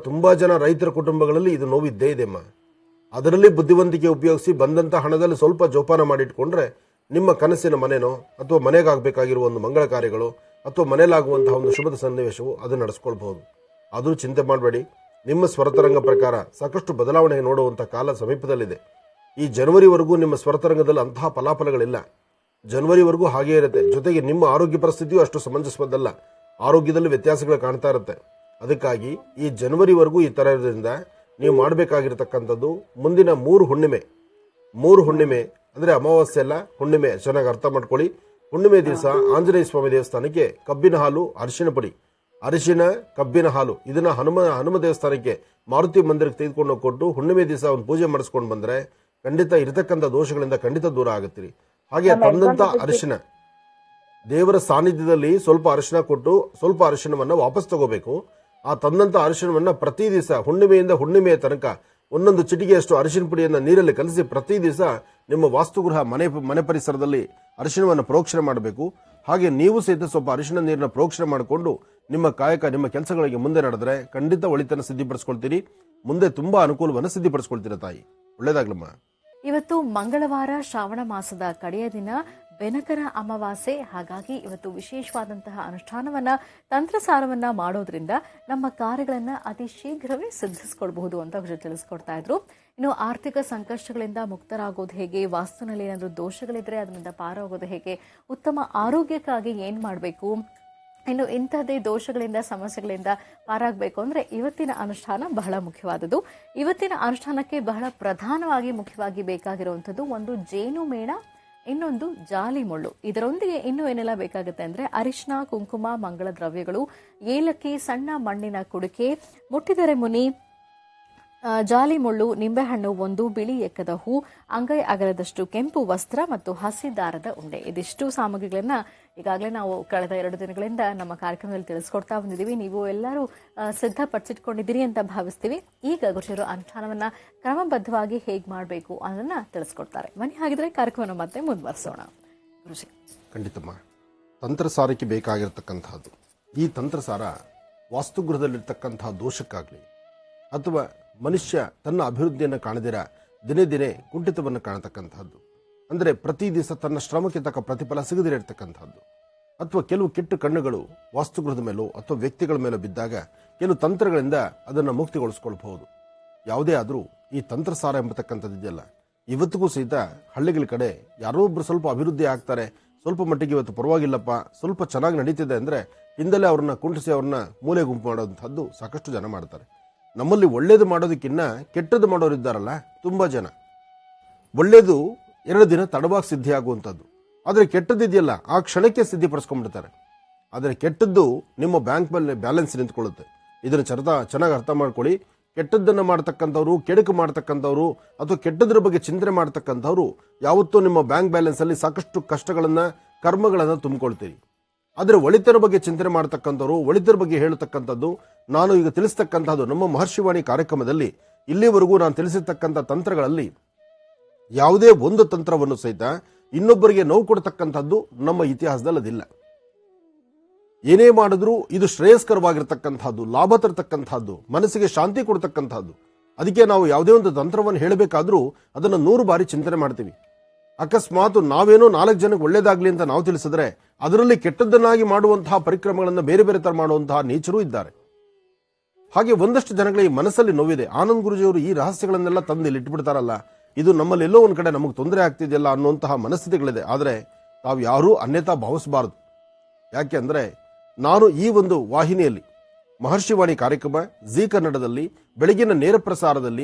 ತುಂಬಾ ಜನ ರೈತರ ಕುಟುಂಬಗಳಲ್ಲಿ ಇದು ನೋವಿದ್ದೇ ಇದೆಮ್ಮ. ಅದರಲ್ಲಿ ಬುದ್ಧಿವಂತಿಕೆ ಉಪಯೋಗಿಸಿ ಬಂದಂತ ಹಣದಲ್ಲಿ ಸ್ವಲ್ಪ ಜೋಪಾನ ಮಾಡಿಟ್ಕೊಂಡ್ರೆ ನಿಮ್ಮ ಕನಸಿನ ಮನೆನೋ ಅಥವಾ ಮನೆಗಾಗಬೇಕಾಗಿರುವ ಒಂದು ಮಂಗಳ ಕಾರ್ಯಗಳು ಅಥವಾ ಮನೆಯಲ್ಲಾಗುವಂತಹ ಒಂದು ಶುಭದ ಸನ್ನಿವೇಶವು ಅದು ನಡೆಸ್ಕೊಳ್ಬಹುದು. ಆದರೂ ಚಿಂತೆ ಮಾಡಬೇಡಿ. ನಿಮ್ಮ ಸ್ವರತರಂಗ ಪ್ರಕಾರ ಸಾಕಷ್ಟು ಬದಲಾವಣೆ ನೋಡುವಂಥ ಕಾಲ ಸಮೀಪದಲ್ಲಿದೆ. ಈ ಜನವರಿವರೆಗೂ ನಿಮ್ಮ ಸ್ವರತರಂಗದಲ್ಲಿ ಅಂತಹ ಫಲಾಫಲಗಳಿಲ್ಲ. ಜನವರಿವರೆಗೂ ಹಾಗೇ ಇರುತ್ತೆ. ಜೊತೆಗೆ ನಿಮ್ಮ ಆರೋಗ್ಯ ಪರಿಸ್ಥಿತಿಯೂ ಅಷ್ಟು ಸಮಂಜಸವಾದಲ್ಲ. ಆರೋಗ್ಯದಲ್ಲಿ ವ್ಯತ್ಯಾಸಗಳು ಕಾಣ್ತಾ ಇರುತ್ತೆ. ಅದಕ್ಕಾಗಿ ಈ ಜನವರಿವರೆಗೂ ಈ ಥರ ಇರೋದ್ರಿಂದ ನೀವು ಮಾಡಬೇಕಾಗಿರ್ತಕ್ಕಂಥದ್ದು ಮುಂದಿನ 3 ಹುಣ್ಣಿಮೆ ಅಂದರೆ ಅಮಾವಾಸ್ಯೆ ಅಲ್ಲ, ಹುಣ್ಣಿಮೆ ಚೆನ್ನಾಗಿ ಅರ್ಥ ಮಾಡ್ಕೊಳ್ಳಿ. ಹುಣ್ಣಿಮೆ ದಿವಸ ಆಂಜನೇಯ ಸ್ವಾಮಿ ದೇವಸ್ಥಾನಕ್ಕೆ ಕಬ್ಬಿನ ಹಾಲು, ಅರಿಶಿನ ಪುಡಿ, ಅರಿಶಿನ ಕಬ್ಬಿನ ಹಾಲು ಇದನ್ನ ಹನುಮ ದೇವಸ್ಥಾನಕ್ಕೆ ಮಾರುತಿ ಮಂದಿರಕ್ಕೆ ತೆಗೆದುಕೊಂಡು ಕೊಟ್ಟು ಹುಣ್ಣಿಮೆ ದಿವಸ ಒಂದು ಪೂಜೆ ಮಾಡಿಸ್ಕೊಂಡು ಬಂದ್ರೆ ಖಂಡಿತ ಇರತಕ್ಕಂಥ ದೋಷಗಳಿಂದ ಖಂಡಿತ ದೂರ ಆಗುತ್ತೀರಿ. ಹಾಗೆ ತಂದಂತ ಅರಿಶಿನ ದೇವರ ಸಾನ್ನಿಧ್ಯದಲ್ಲಿ ಸ್ವಲ್ಪ ಅರಿಶಿನ ಕೊಟ್ಟು ಸ್ವಲ್ಪ ಅರಿಶಿನವನ್ನ ವಾಪಸ್ ತಗೋಬೇಕು. ಆ ತಂದಂತ ಅರಿಶಿನವನ್ನ ಪ್ರತಿ ದಿವಸ ಹುಣ್ಣಿಮೆಯಿಂದ ಹುಣ್ಣಿಮೆಯ ತನಕ ಒಂದೊಂದು ಚಿಟಿಗೆಯಷ್ಟು ಅರಿಶಿನ ಪುಡಿಯನ್ನು ನೀರಲ್ಲಿ ಕಲಸಿ ಪ್ರತಿ ದಿವಸ ನಿಮ್ಮ ವಾಸ್ತುಗೃಹ ಮನೆ ಪರಿಸರದಲ್ಲಿ ಅರಿಶಿನವನ್ನು ಪ್ರೋಕ್ಷಣೆ ಮಾಡಬೇಕು. ಹಾಗೆ ನೀವು ಸಹಿತ ಸ್ವಲ್ಪ ಅರಿಶಿನ ನೀರನ್ನ ಪ್ರೋಕ್ಷಣೆ ಮಾಡಿಕೊಂಡು ನಿಮ್ಮ ಕಾಯಕ ನಿಮ್ಮ ಕೆಲಸಗಳಿಗೆ ಮುಂದೆ ನಡೆದ್ರೆ ಖಂಡಿತ ಒಳಿತನ ಸಿದ್ಧಿಪಡಿಸ್ಕೊಳ್ತೀರಿ. ಮುಂದೆ ತುಂಬಾ ಅನುಕೂಲವನ್ನು ಸಿದ್ಧಿಪಡಿಸ್ಕೊಳ್ತೀರ ತಾಯಿ. ಒಳ್ಳೇದಾಗ್ಲಮ್ಮ. ಇವತ್ತು ಮಂಗಳವಾರ, ಶ್ರಾವಣ ಮಾಸದ ಕಡೆಯ ದಿನ, ಬೆನಕರ ಅಮಾವಾಸ್ಯೆ. ಹಾಗಾಗಿ ಇವತ್ತು ವಿಶೇಷವಾದಂತಹ ಅನುಷ್ಠಾನವನ್ನ, ತಂತ್ರಸಾರವನ್ನ ಮಾಡೋದ್ರಿಂದ ನಮ್ಮ ಕಾರ್ಯಗಳನ್ನ ಅತಿ ಶೀಘ್ರವೇ ಸಿದ್ಧಿಸ್ಕೊಳ್ಬಹುದು ಅಂತ ತಿಳಿಸ್ಕೊಡ್ತಾ ಇದ್ರು. ಇನ್ನು ಆರ್ಥಿಕ ಸಂಕಷ್ಟಗಳಿಂದ ಮುಕ್ತರಾಗೋದು ಹೇಗೆ, ವಾಸ್ತುನಲ್ಲಿ ಏನಾದರೂ ದೋಷಗಳಿದ್ರೆ ಅದರಿಂದ ಪಾರಾಗೋದು ಹೇಗೆ, ಉತ್ತಮ ಆರೋಗ್ಯಕ್ಕಾಗಿ ಏನ್ ಮಾಡಬೇಕು, ಇನ್ನು ಇಂಥದ್ದೇ ದೋಷಗಳಿಂದ ಸಮಸ್ಯೆಗಳಿಂದ ಪಾರಾಗಬೇಕು ಅಂದ್ರೆ ಇವತ್ತಿನ ಅನುಷ್ಠಾನ ಬಹಳ ಮುಖ್ಯವಾದದ್ದು. ಇವತ್ತಿನ ಅನುಷ್ಠಾನಕ್ಕೆ ಬಹಳ ಪ್ರಧಾನವಾಗಿ ಮುಖ್ಯವಾಗಿ ಬೇಕಾಗಿರುವಂಥದ್ದು ಒಂದು ಜೇನು ಮೇಣ, ಇನ್ನೊಂದು ಜಾಲಿ ಮುಳ್ಳು. ಇದರೊಂದಿಗೆ ಇನ್ನೂ ಏನೆಲ್ಲ ಬೇಕಾಗುತ್ತೆ ಅಂದ್ರೆ ಅರಿಶಿನ, ಕುಂಕುಮ, ಮಂಗಳ ದ್ರವ್ಯಗಳು, ಏಲಕ್ಕಿ, ಸಣ್ಣ ಮಣ್ಣಿನ ಕುಡಿಕೆ, ಮುಟ್ಟಿದರೆ ಮುನಿ, ಜಾಲಿ ಮುಳ್ಳು, ನಿಂಬೆಹಣ್ಣು ಒಂದು, ಬಿಳಿ ಎಕ್ಕದ ಹೂ, ಅಂಗೈ ಅಗಲದಷ್ಟು ಕೆಂಪು ವಸ್ತ್ರ ಮತ್ತು ಹಸಿ ದಾರದ ಉಂಡೆ. ಇದಿಷ್ಟು ಸಾಮಗ್ರಿಗಳನ್ನ ಈಗಾಗಲೇ ನಾವು ಕಳೆದ 2 ದಿನಗಳಿಂದ ನಮ್ಮ ಕಾರ್ಯಕ್ರಮದಲ್ಲಿ ತಿಳಿಸ್ಕೊಡ್ತಾ ಬಂದಿದ್ದೀವಿ. ನೀವು ಎಲ್ಲರೂ ಸಿದ್ಧಪಡಿಸಿಟ್ಕೊಂಡಿದ್ದೀರಿ ಅಂತ ಭಾವಿಸ್ತೀವಿ. ಈಗ ಗುರುಜಿಯವರು ಅನುಷ್ಠಾನವನ್ನ ಕ್ರಮಬದ್ಧವಾಗಿ ಹೇಗೆ ಮಾಡಬೇಕು ಅನ್ನೋದನ್ನ ತಿಳಿಸ್ಕೊಡ್ತಾರೆ. ಬನ್ನಿ ಹಾಗಿದ್ರೆ ಕಾರ್ಯಕ್ರಮವನ್ನು ಮತ್ತೆ ಮುಂದುವರಿಸೋಣ. ಗುರುಜಿ, ಖಂಡಿತಮ್ಮ. ತಂತ್ರಸಾರಕ್ಕೆ ಬೇಕಾಗಿರತಕ್ಕಂತಹದ್ದು ಈ ತಂತ್ರಸಾರ ವಾಸ್ತುಗೃಹದಲ್ಲಿರ್ತಕ್ಕಂತಹ ದೋಷಕ್ಕಾಗಲಿ ಅಥವಾ ಮನುಷ್ಯ ತನ್ನ ಅಭಿವೃದ್ಧಿಯನ್ನು ಕಾಣದಿರ ದಿನೇ ದಿನೇ ಕುಂಠಿತವನ್ನು ಕಾಣತಕ್ಕಂತಹದ್ದು, ಅಂದರೆ ಪ್ರತಿ ದಿವಸ ತನ್ನ ಶ್ರಮಕ್ಕೆ ತಕ್ಕ ಪ್ರತಿಫಲ ಸಿಗದಿರತಕ್ಕಂಥದ್ದು, ಅಥವಾ ಕೆಲವು ಕೆಟ್ಟ ಕಣ್ಣುಗಳು ವಾಸ್ತುಗೃಹದ ಮೇಲೋ ಅಥವಾ ವ್ಯಕ್ತಿಗಳ ಮೇಲೋ ಬಿದ್ದಾಗ ಕೆಲವು ತಂತ್ರಗಳಿಂದ ಅದನ್ನು ಮುಕ್ತಿಗೊಳಿಸ್ಕೊಳ್ಬಹುದು. ಯಾವುದೇ ಆದರೂ ಈ ತಂತ್ರಸಾರ ಎಂಬತಕ್ಕಂಥದ್ದು ಇದೆಯಲ್ಲ, ಇವತ್ತಿಗೂ ಸಹಿತ ಹಳ್ಳಿಗಳ ಕಡೆ ಯಾರೋ ಒಬ್ರು ಸ್ವಲ್ಪ ಅಭಿವೃದ್ಧಿ ಆಗ್ತಾರೆ, ಸ್ವಲ್ಪ ಮಟ್ಟಿಗೆ ಇವತ್ತು ಪರವಾಗಿಲ್ಲಪ್ಪ, ಸ್ವಲ್ಪ ಚೆನ್ನಾಗಿ ನಡೀತಿದೆ ಅಂದರೆ ಹಿಂದಲೇ ಅವ್ರನ್ನ ಕುಂಟಿಸಿ ಅವ್ರನ್ನ ಮೂಲೆ ಗುಂಪು ಮಾಡೋದಂಥದ್ದು ಸಾಕಷ್ಟು ಜನ ಮಾಡ್ತಾರೆ. ನಮ್ಮಲ್ಲಿ ಒಳ್ಳೇದು ಮಾಡೋದಕ್ಕಿನ್ನ ಕೆಟ್ಟದ್ದು ಮಾಡೋರು ಇದ್ದಾರಲ್ಲ ತುಂಬಾ ಜನ. ಒಳ್ಳೇದು 2 ದಿನ ತಡವಾಗಿ ಸಿದ್ಧಿ ಆಗುವಂಥದ್ದು, ಆದರೆ ಕೆಟ್ಟದ್ದಿದೆಯಲ್ಲ ಆ ಕ್ಷಣಕ್ಕೆ ಸಿದ್ಧಿಪಡಿಸ್ಕೊಂಡ್ಬಿಡ್ತಾರೆ. ಆದರೆ ಕೆಟ್ಟದ್ದು ನಿಮ್ಮ ಬ್ಯಾಂಕ್ ಬ್ಯಾಲೆನ್ಸ್ ನಿಂತ್ಕೊಳ್ಳುತ್ತೆ. ಇದನ್ನು ಚೆನ್ನಾಗಿ ಅರ್ಥ ಮಾಡ್ಕೊಳ್ಳಿ. ಕೆಟ್ಟದ್ದನ್ನು ಮಾಡ್ತಕ್ಕಂಥವ್ರು, ಕೆಡುಕು ಮಾಡ್ತಕ್ಕಂಥವ್ರು ಅಥವಾ ಕೆಟ್ಟದ್ರ ಬಗ್ಗೆ ಚಿಂತನೆ ಮಾಡ್ತಕ್ಕಂಥವ್ರು ಯಾವತ್ತೂ ನಿಮ್ಮ ಬ್ಯಾಂಕ್ ಬ್ಯಾಲೆನ್ಸ್ ಅಲ್ಲಿ ಸಾಕಷ್ಟು ಕಷ್ಟಗಳನ್ನ, ಕರ್ಮಗಳನ್ನ ತುಂಬಿಕೊಳ್ತೀರಿ. ಆದರೆ ಒಳಿತರ ಬಗ್ಗೆ ಚಿಂತನೆ ಮಾಡ್ತಕ್ಕಂಥವ್ರು, ಒಳಿತರ ಬಗ್ಗೆ ಹೇಳತಕ್ಕಂಥದ್ದು, ನಾನು ಈಗ ತಿಳಿಸ್ತಕ್ಕಂಥದ್ದು ನಮ್ಮ ಮಹರ್ಷಿವಾಣಿ ಕಾರ್ಯಕ್ರಮದಲ್ಲಿ ಇಲ್ಲಿವರೆಗೂ ನಾನು ತಿಳಿಸಿರ್ತಕ್ಕಂಥ ತಂತ್ರಗಳಲ್ಲಿ ಯಾವುದೇ ಒಂದು ತಂತ್ರವನ್ನು ಸಹಿತ ಇನ್ನೊಬ್ಬರಿಗೆ ನೋವು ಕೊಡ್ತಕ್ಕಂಥದ್ದು ನಮ್ಮ ಇತಿಹಾಸದಲ್ಲಿ ಅದಿಲ್ಲ. ಏನೇ ಮಾಡಿದ್ರೂ ಇದು ಶ್ರೇಯಸ್ಕರವಾಗಿರ್ತಕ್ಕಂಥದ್ದು, ಲಾಭ ತರತಕ್ಕಂಥದ್ದು, ಮನಸ್ಸಿಗೆ ಶಾಂತಿ ಕೊಡ್ತಕ್ಕಂಥದ್ದು. ಅದಕ್ಕೆ ನಾವು ಯಾವುದೇ ಒಂದು ತಂತ್ರವನ್ನು ಹೇಳಬೇಕಾದ್ರೂ ಅದನ್ನು 100 ಬಾರಿ ಚಿಂತನೆ ಮಾಡ್ತೀವಿ. ಅಕಸ್ಮಾತ್ ನಾವೇನೋ 4 ಜನಕ್ಕೆ ಒಳ್ಳೇದಾಗ್ಲಿ ಅಂತ ನಾವು ತಿಳಿಸಿದ್ರೆ ಅದರಲ್ಲಿ ಕೆಟ್ಟದ್ದನ್ನಾಗಿ ಮಾಡುವಂತಹ ಪರಿಕ್ರಮಗಳನ್ನು ಬೇರೆ ಬೇರೆ ತರ ಮಾಡುವಂತಹ ನೀಚರು ಇದ್ದಾರೆ. ಹಾಗೆ ಒಂದಷ್ಟು ಜನಗಳಿಗೆ ಮನಸ್ಸಲ್ಲಿ ನೋವಿದೆ. ಆನಂದ್ ಗುರುಜಿಯವರು ಈ ರಹಸ್ಯಗಳನ್ನೆಲ್ಲ ತಂದು ಇಲ್ಲಿ ಇಟ್ಬಿಡ್ತಾರಲ್ಲ, ಇದು ನಮ್ಮಲ್ಲಿ ಎಲ್ಲೋ ಒಂದ್ ಕಡೆ ನಮಗೆ ತೊಂದರೆ ಆಗ್ತಿದೆಯಲ್ಲ ಅನ್ನುವಂತಹ ಮನಸ್ಥಿತಿಗಳಿದೆ. ಆದರೆ ತಾವು ಯಾರೂ ಅನ್ಯತಾ ಭಾವಿಸಬಾರದು. ಯಾಕೆ ಅಂದ್ರೆ ನಾನು ಈ ಒಂದು ವಾಹಿನಿಯಲ್ಲಿ ಮಹರ್ಷಿವಾಣಿ ಕಾರ್ಯಕ್ರಮ ಜಿ ಕನ್ನಡದಲ್ಲಿ ಬೆಳಗಿನ ನೇರ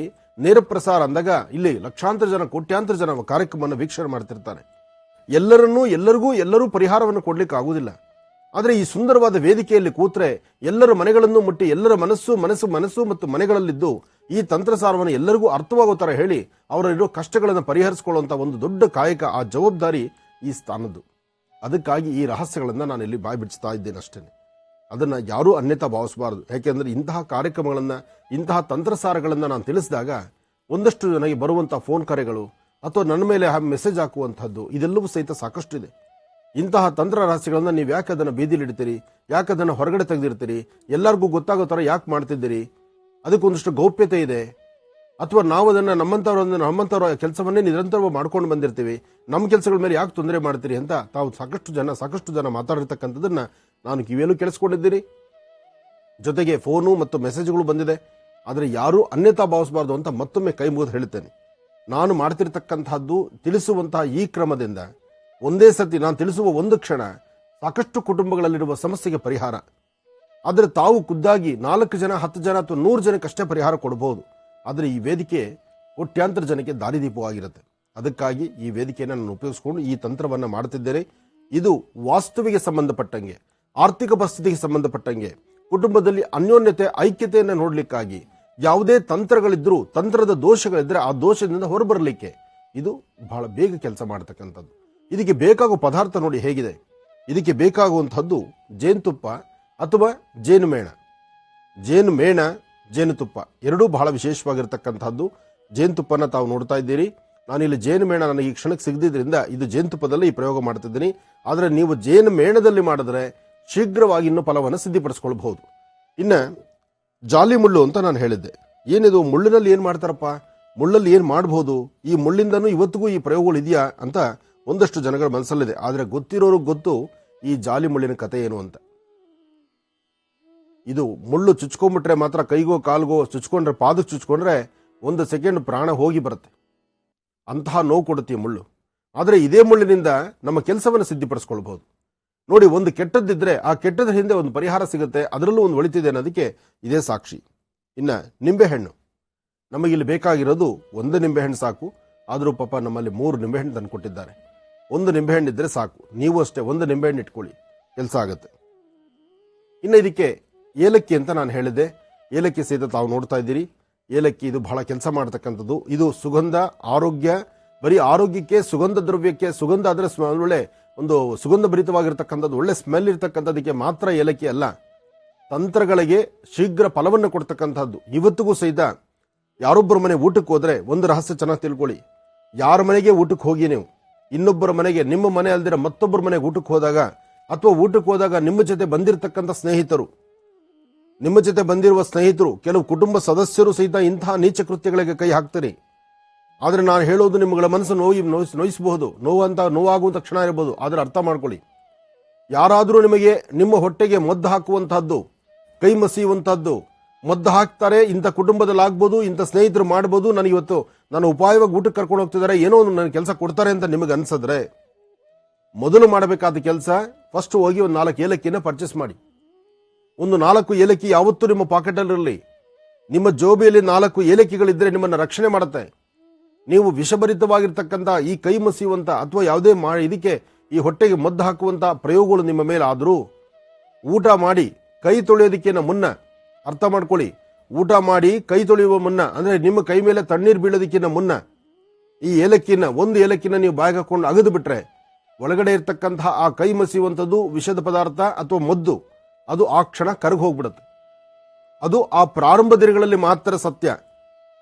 ಪ್ರಸಾರ ಅಂದಾಗ ಇಲ್ಲಿ ಲಕ್ಷಾಂತರ ಜನ, ಕೋಟ್ಯಾಂತರ ಜನ ಕಾರ್ಯಕ್ರಮವನ್ನು ವೀಕ್ಷಣೆ ಮಾಡ್ತಿರ್ತಾರೆ. ಎಲ್ಲರೂ ಪರಿಹಾರವನ್ನು ಕೊಡ್ಲಿಕ್ಕೆ ಆಗುವುದಿಲ್ಲ. ಆದರೆ ಈ ಸುಂದರವಾದ ವೇದಿಕೆಯಲ್ಲಿ ಕೂತ್ರೆ ಎಲ್ಲರ ಮನೆಗಳನ್ನು ಮುಟ್ಟಿ ಎಲ್ಲರ ಮನಸ್ಸು ಮತ್ತು ಮನೆಗಳಲ್ಲಿದ್ದು ಈ ತಂತ್ರಸಾರವನ್ನು ಎಲ್ಲರಿಗೂ ಅರ್ಥವಾಗೋ ತರ ಹೇಳಿ ಅವರಲ್ಲಿರೋ ಕಷ್ಟಗಳನ್ನು ಪರಿಹರಿಸಿಕೊಳ್ಳುವಂತ ಒಂದು ದೊಡ್ಡ ಕಾಯಕ, ಆ ಜವಾಬ್ದಾರಿ ಈ ಸ್ಥಾನದ್ದು. ಅದಕ್ಕಾಗಿ ಈ ರಹಸ್ಯಗಳನ್ನ ನಾನು ಇಲ್ಲಿ ಬಾಯಿ ಬಿಡಿಸ್ತಾ ಇದ್ದೇನೆ ಅಷ್ಟೇ. ಅದನ್ನ ಯಾರೂ ಅನ್ಯತಾ ಭಾವಿಸಬಾರದು. ಯಾಕೆಂದ್ರೆ ಇಂತಹ ಕಾರ್ಯಕ್ರಮಗಳನ್ನ, ಇಂತಹ ತಂತ್ರಸಾರಗಳನ್ನ ನಾನು ತಿಳಿಸಿದಾಗ ಒಂದಷ್ಟು ನನಗೆ ಬರುವಂತಹ ಫೋನ್ ಕರೆಗಳು ಅಥವಾ ನನ್ನ ಮೇಲೆ ಮೆಸೇಜ್ ಹಾಕುವಂತಹದ್ದು ಇದೆಲ್ಲವೂ ಸಹಿತ ಸಾಕಷ್ಟು ಇದೆ. ಇಂತಹ ತಂತ್ರ ರಹಸ್ಯಗಳನ್ನ ನೀವು ಯಾಕೆ ಅದನ್ನ ಬೀದಿಲಿಡ್ತೀರಿ, ಯಾಕೆ ಅದನ್ನ ಹೊರಗಡೆ ತೆಗೆದಿರ್ತೀರಿ, ಎಲ್ಲರಿಗೂ ಗೊತ್ತಾಗೋ ತರ ಯಾಕೆ ಮಾಡ್ತಿದ್ದೀರಿ, ಅದಕ್ಕೊಂದಷ್ಟು ಗೌಪ್ಯತೆ ಇದೆ, ಅಥವಾ ನಾವು ಅದನ್ನ ನಮ್ಮಂತವರ ಕೆಲಸವನ್ನೇ ನಿರಂತರವಾಗಿ ಮಾಡ್ಕೊಂಡು ಬಂದಿರ್ತೀವಿ, ನಮ್ಮ ಕೆಲಸಗಳ ಮೇಲೆ ಯಾಕೆ ತೊಂದರೆ ಮಾಡ್ತೀರಿ ಅಂತ ತಾವು ಸಾಕಷ್ಟು ಜನ ಮಾತಾಡಿರ್ತಕ್ಕಂಥದನ್ನ ನಾನು ಕಿವಿಯಲ್ಲೂ ಕೇಳಿಸ್ಕೊಂಡಿದ್ದೀರಿ. ಜೊತೆಗೆ ಫೋನು ಮತ್ತು ಮೆಸೇಜ್ಗಳು ಬಂದಿದೆ. ಆದರೆ ಯಾರೂ ಅನ್ಯತಾ ಭಾವಿಸಬಾರ್ದು ಅಂತ ಮತ್ತೊಮ್ಮೆ ಕೈ ಮುಗಿದು ಹೇಳ್ತೇನೆ. ನಾನು ಮಾಡ್ತಿರ್ತಕ್ಕಂತಹದ್ದು ತಿಳಿಸುವಂತಹ ಈ ಕ್ರಮದಿಂದ ಒಂದೇ ಸತಿ ನಾನು ತಿಳಿಸುವ ಒಂದು ಕ್ಷಣ ಸಾಕಷ್ಟು ಕುಟುಂಬಗಳಲ್ಲಿರುವ ಸಮಸ್ಯೆಗೆ ಪರಿಹಾರ. ಆದರೆ ತಾವು ಖುದ್ದಾಗಿ 4 ಜನ 10 ಜನ ಅಥವಾ 100 ಜನಕ್ಕಷ್ಟೇ ಪರಿಹಾರ ಕೊಡಬಹುದು. ಆದರೆ ಈ ವೇದಿಕೆ ಕೋಟ್ಯಾಂತರ ಜನಕ್ಕೆ ದಾರಿದೀಪವಾಗಿರುತ್ತೆ. ಅದಕ್ಕಾಗಿ ಈ ವೇದಿಕೆಯನ್ನು ನಾನು ಉಪಯೋಗಿಸಿಕೊಂಡು ಈ ತಂತ್ರವನ್ನು ಮಾಡ್ತಿದ್ದೇನೆ. ಇದು ವಾಸ್ತುವಿಗೆ ಸಂಬಂಧಪಟ್ಟಂಗೆ, ಆರ್ಥಿಕ ಪರಿಸ್ಥಿತಿಗೆ ಸಂಬಂಧಪಟ್ಟಂಗೆ, ಕುಟುಂಬದಲ್ಲಿ ಅನ್ಯೋನ್ಯತೆ ಐಕ್ಯತೆಯನ್ನು ನೋಡಲಿಕ್ಕಾಗಿ ಯಾವುದೇ ತಂತ್ರಗಳಿದ್ರೂ ತಂತ್ರದ ದೋಷಗಳಿದ್ರೆ ಆ ದೋಷದಿಂದ ಹೊರಬರಲಿಕ್ಕೆ ಇದು ಬಹಳ ಬೇಗ ಕೆಲಸ ಮಾಡತಕ್ಕಂಥದ್ದು. ಇದಕ್ಕೆ ಬೇಕಾಗುವ ಪದಾರ್ಥ ನೋಡಿ ಹೇಗಿದೆ. ಇದಕ್ಕೆ ಬೇಕಾಗುವಂಥದ್ದು ಜೇನುತುಪ್ಪ ಅಥವಾ ಜೇನುಮೇಣ. ಜೇನುಮೇಣ, ಜೇನುತುಪ್ಪ ಎರಡೂ ಬಹಳ ವಿಶೇಷವಾಗಿರ್ತಕ್ಕಂಥದ್ದು. ಜೇನುತುಪ್ಪನ ತಾವು ನೋಡ್ತಾ ಇದ್ದೀರಿ. ನಾನಿಲ್ಲಿ ಜೇನುಮೇಣ ನನಗೆ ಈ ಕ್ಷಣಕ್ಕೆ ಸಿಗದಿದ್ದರಿಂದ ಇದು ಜೇನುತುಪ್ಪದಲ್ಲಿ ಈ ಪ್ರಯೋಗ ಮಾಡ್ತಿದ್ದೀನಿ. ಆದರೆ ನೀವು ಜೇನುಮೇಣದಲ್ಲಿ ಮಾಡಿದ್ರೆ ಶೀಘ್ರವಾಗಿ ಇನ್ನೂ ಫಲವನ್ನು ಸಿದ್ಧಿಪಡಿಸ್ಕೊಳ್ಬಹುದು. ಇನ್ನು ಜಾಲಿ ಮುಳ್ಳು ಅಂತ ನಾನು ಹೇಳಿದ್ದೆ. ಏನಿದು ಮುಳ್ಳಿನಲ್ಲಿ ಏನು ಮಾಡ್ತಾರಪ್ಪ, ಮುಳ್ಳಲ್ಲಿ ಏನು ಮಾಡಬಹುದು, ಈ ಮುಳ್ಳಿಂದನೂ ಇವತ್ತಿಗೂ ಈ ಪ್ರಯೋಗಗಳು ಇದೆಯಾ ಅಂತ ಒಂದಷ್ಟು ಜನಗಳ ಮನಸ್ಸಲ್ಲಿದೆ. ಆದರೆ ಗೊತ್ತಿರೋರಿಗೆ ಗೊತ್ತು ಈ ಜಾಲಿ ಮುಳ್ಳಿನ ಕಥೆ ಏನು ಅಂತ. ಇದು ಮುಳ್ಳು ಚುಚ್ಕೊಂಡ್ಬಿಟ್ರೆ ಮಾತ್ರ ಕೈಗೋ ಕಾಲ್ಗೋ ಚುಚ್ಕೊಂಡ್ರೆ, ಪಾದಕ್ಕೆ ಚುಚ್ಕೊಂಡ್ರೆ 1 ಸೆಕೆಂಡ್ ಪ್ರಾಣ ಹೋಗಿ ಬರುತ್ತೆ. ಅಂತಹ ನೋವು ಕೊಡುತ್ತೆ ಮುಳ್ಳು. ಆದರೆ ಇದೇ ಮುಳ್ಳಿನಿಂದ ನಮ್ಮ ಕೆಲಸವನ್ನು ಸಿದ್ಧಿಪಡಿಸ್ಕೊಳ್ಬಹುದು. ನೋಡಿ, ಒಂದು ಕೆಟ್ಟದ್ದಿದ್ರೆ ಆ ಕೆಟ್ಟದ್ರ ಹಿಂದೆ ಒಂದು ಪರಿಹಾರ ಸಿಗುತ್ತೆ, ಅದರಲ್ಲೂ ಒಂದು ಒಳಿತಿದೆ ಅನ್ನೋದಕ್ಕೆ ಇದೇ ಸಾಕ್ಷಿ. ಇನ್ನು ನಿಂಬೆಹಣ್ಣು, ನಮಗಿಲ್ಲಿ ಬೇಕಾಗಿರೋದು 1 ನಿಂಬೆಹಣ್ಣು ಸಾಕು. ಆದರೂ ಪಾಪ ನಮ್ಮಲ್ಲಿ 3 ನಿಂಬೆಹಣ್ಣು ತಂದು ಕೊಟ್ಟಿದ್ದಾರೆ. 1 ನಿಂಬೆಹಣ್ಣು ಇದ್ರೆ ಸಾಕು. ನೀವು ಅಷ್ಟೇ 1 ನಿಂಬೆಹಣ್ಣು ಇಟ್ಕೊಳ್ಳಿ, ಕೆಲಸ ಆಗುತ್ತೆ. ಇನ್ನು ಇದಕ್ಕೆ ಏಲಕ್ಕಿ ಅಂತ ನಾನು ಹೇಳಿದ್ದೆ. ಏಲಕ್ಕಿ ಸಹಿತ ತಾವು ನೋಡ್ತಾ ಇದ್ದೀರಿ. ಏಲಕ್ಕಿ ಇದು ಬಹಳ ಕೆಲಸ ಮಾಡತಕ್ಕಂಥದ್ದು. ಇದು ಸುಗಂಧ, ಆರೋಗ್ಯ, ಬರೀ ಆರೋಗ್ಯಕ್ಕೆ, ಸುಗಂಧ ದ್ರವ್ಯಕ್ಕೆ, ಸುಗಂಧ ಆದರೆ ಒಳ್ಳೆ ಒಂದು ಸುಗಂಧ ಭರಿತವಾಗಿರ್ತಕ್ಕಂಥದ್ದು, ಒಳ್ಳೆ ಸ್ಮೆಲ್ ಇರ್ತಕ್ಕಂಥದಕ್ಕೆ ಮಾತ್ರ ಏಲಕ್ಕಿ ಅಲ್ಲ, ತಂತ್ರಗಳಿಗೆ ಶೀಘ್ರ ಫಲವನ್ನು ಕೊಡ್ತಕ್ಕಂಥದ್ದು. ಇವತ್ತಿಗೂ ಸಹಿತ ಯಾರೊಬ್ಬರ ಮನೆ ಊಟಕ್ಕೆ ಹೋದ್ರೆ ಒಂದು ರಹಸ್ಯ ಚೆನ್ನಾಗಿ ತಿಳ್ಕೊಳ್ಳಿ. ಯಾರ ಮನೆಗೆ ಊಟಕ್ಕೆ ಹೋಗಿ ನೀವು ಇನ್ನೊಬ್ಬರ ಮನೆಗೆ, ನಿಮ್ಮ ಮನೆ ಅಲ್ದಿರ ಮತ್ತೊಬ್ಬರ ಮನೆಗೆ ಊಟಕ್ಕೆ ಹೋದಾಗ ಅಥವಾ ಊಟಕ್ಕೆ ಹೋದಾಗ ನಿಮ್ಮ ಜೊತೆ ಬಂದಿರತಕ್ಕಂಥ ಸ್ನೇಹಿತರು, ನಿಮ್ಮ ಜೊತೆ ಬಂದಿರುವ ಸ್ನೇಹಿತರು, ಕೆಲವು ಕುಟುಂಬ ಸದಸ್ಯರು ಸಹಿತ ಇಂತಹ ನೀಚ ಕೃತ್ಯಗಳಿಗೆ ಕೈ ಹಾಕ್ತೀರಿ. ಆದರೆ ನಾನು ಹೇಳೋದು ನಿಮ್ಮಗಳ ಮನಸ್ಸು ನೋಯಿಸಬಹುದು, ನೋವಾಗುವಂಥ ಕ್ಷಣ ಇರಬಹುದು. ಆದರೆ ಅರ್ಥ ಮಾಡ್ಕೊಳ್ಳಿ, ಯಾರಾದರೂ ನಿಮಗೆ ನಿಮ್ಮ ಹೊಟ್ಟೆಗೆ ಮದ್ದು ಹಾಕುವಂತಹದ್ದು, ಕೈ ಮಸಿಯುವಂತಹದ್ದು, ಮದ್ದು ಹಾಕ್ತಾರೆ, ಇಂಥ ಕುಟುಂಬದಲ್ಲಿ ಆಗ್ಬೋದು, ಇಂಥ ಸ್ನೇಹಿತರು ಮಾಡ್ಬೋದು, ನನಗೆ ಇವತ್ತು ನಾನು ಉಪಾಯವಾಗಿ ಊಟಕ್ಕೆ ಕರ್ಕೊಂಡು ಹೋಗ್ತಿದ್ದಾರೆ, ಏನೋ ಒಂದು ನನ್ನ ಕೆಲಸ ಕೊಡ್ತಾರೆ ಅಂತ ನಿಮಗೆ ಅನ್ಸಿದ್ರೆ ಮೊದಲು ಮಾಡಬೇಕಾದ ಕೆಲಸ ಫಸ್ಟ್ ಹೋಗಿ ಒಂದು 4 ಏಲಕ್ಕಿನ ಪರ್ಚೇಸ್ ಮಾಡಿ. ಒಂದು 4 ಏಲಕ್ಕಿ ಯಾವತ್ತೂ ನಿಮ್ಮ ಪಾಕೆಟಲ್ಲಿರಲಿ. ನಿಮ್ಮ ಜೋಬಿಯಲ್ಲಿ 4 ಏಲಕ್ಕಿಗಳಿದ್ದರೆ ನಿಮ್ಮನ್ನು ರಕ್ಷಣೆ ಮಾಡುತ್ತೆ. ನೀವು ವಿಷಭರಿತವಾಗಿರ್ತಕ್ಕಂಥ ಈ ಕೈ ಮಸಿಯುವಂತ ಅಥವಾ ಯಾವುದೇ ಇದಕ್ಕೆ ಈ ಹೊಟ್ಟೆಗೆ ಮದ್ದು ಹಾಕುವಂತ ಪ್ರಯೋಗಗಳು ನಿಮ್ಮ ಮೇಲೆ ಆದರೂ ಊಟ ಮಾಡಿ ಕೈ ತೊಳೆಯೋದಕ್ಕಿಂತ ಮುನ್ನ ಅರ್ಥ ಮಾಡ್ಕೊಳ್ಳಿ, ಊಟ ಮಾಡಿ ಕೈ ತೊಳೆಯುವ ಮುನ್ನ, ಅಂದ್ರೆ ನಿಮ್ಮ ಕೈ ಮೇಲೆ ತಣ್ಣೀರು ಬೀಳೋದಕ್ಕಿಂತ ಮುನ್ನ ಈ ಏಲಕ್ಕಿನ, 1 ಏಲಕ್ಕಿನ ನೀವು ಬಾಯಿಗೆ ಹಾಕೊಂಡು ಅಗದು ಬಿಟ್ರೆ ಒಳಗಡೆ ಇರ್ತಕ್ಕಂತಹ ಆ ಕೈ ಮಸಿಯುವಂಥದ್ದು ವಿಷದ ಪದಾರ್ಥ ಅಥವಾ ಮದ್ದು ಅದು ಆ ಕ್ಷಣ ಕರಗಿ ಹೋಗ್ಬಿಡುತ್ತೆ. ಅದು ಆ ಪ್ರಾರಂಭ ದಿನಗಳಲ್ಲಿ ಮಾತ್ರ ಸತ್ಯ.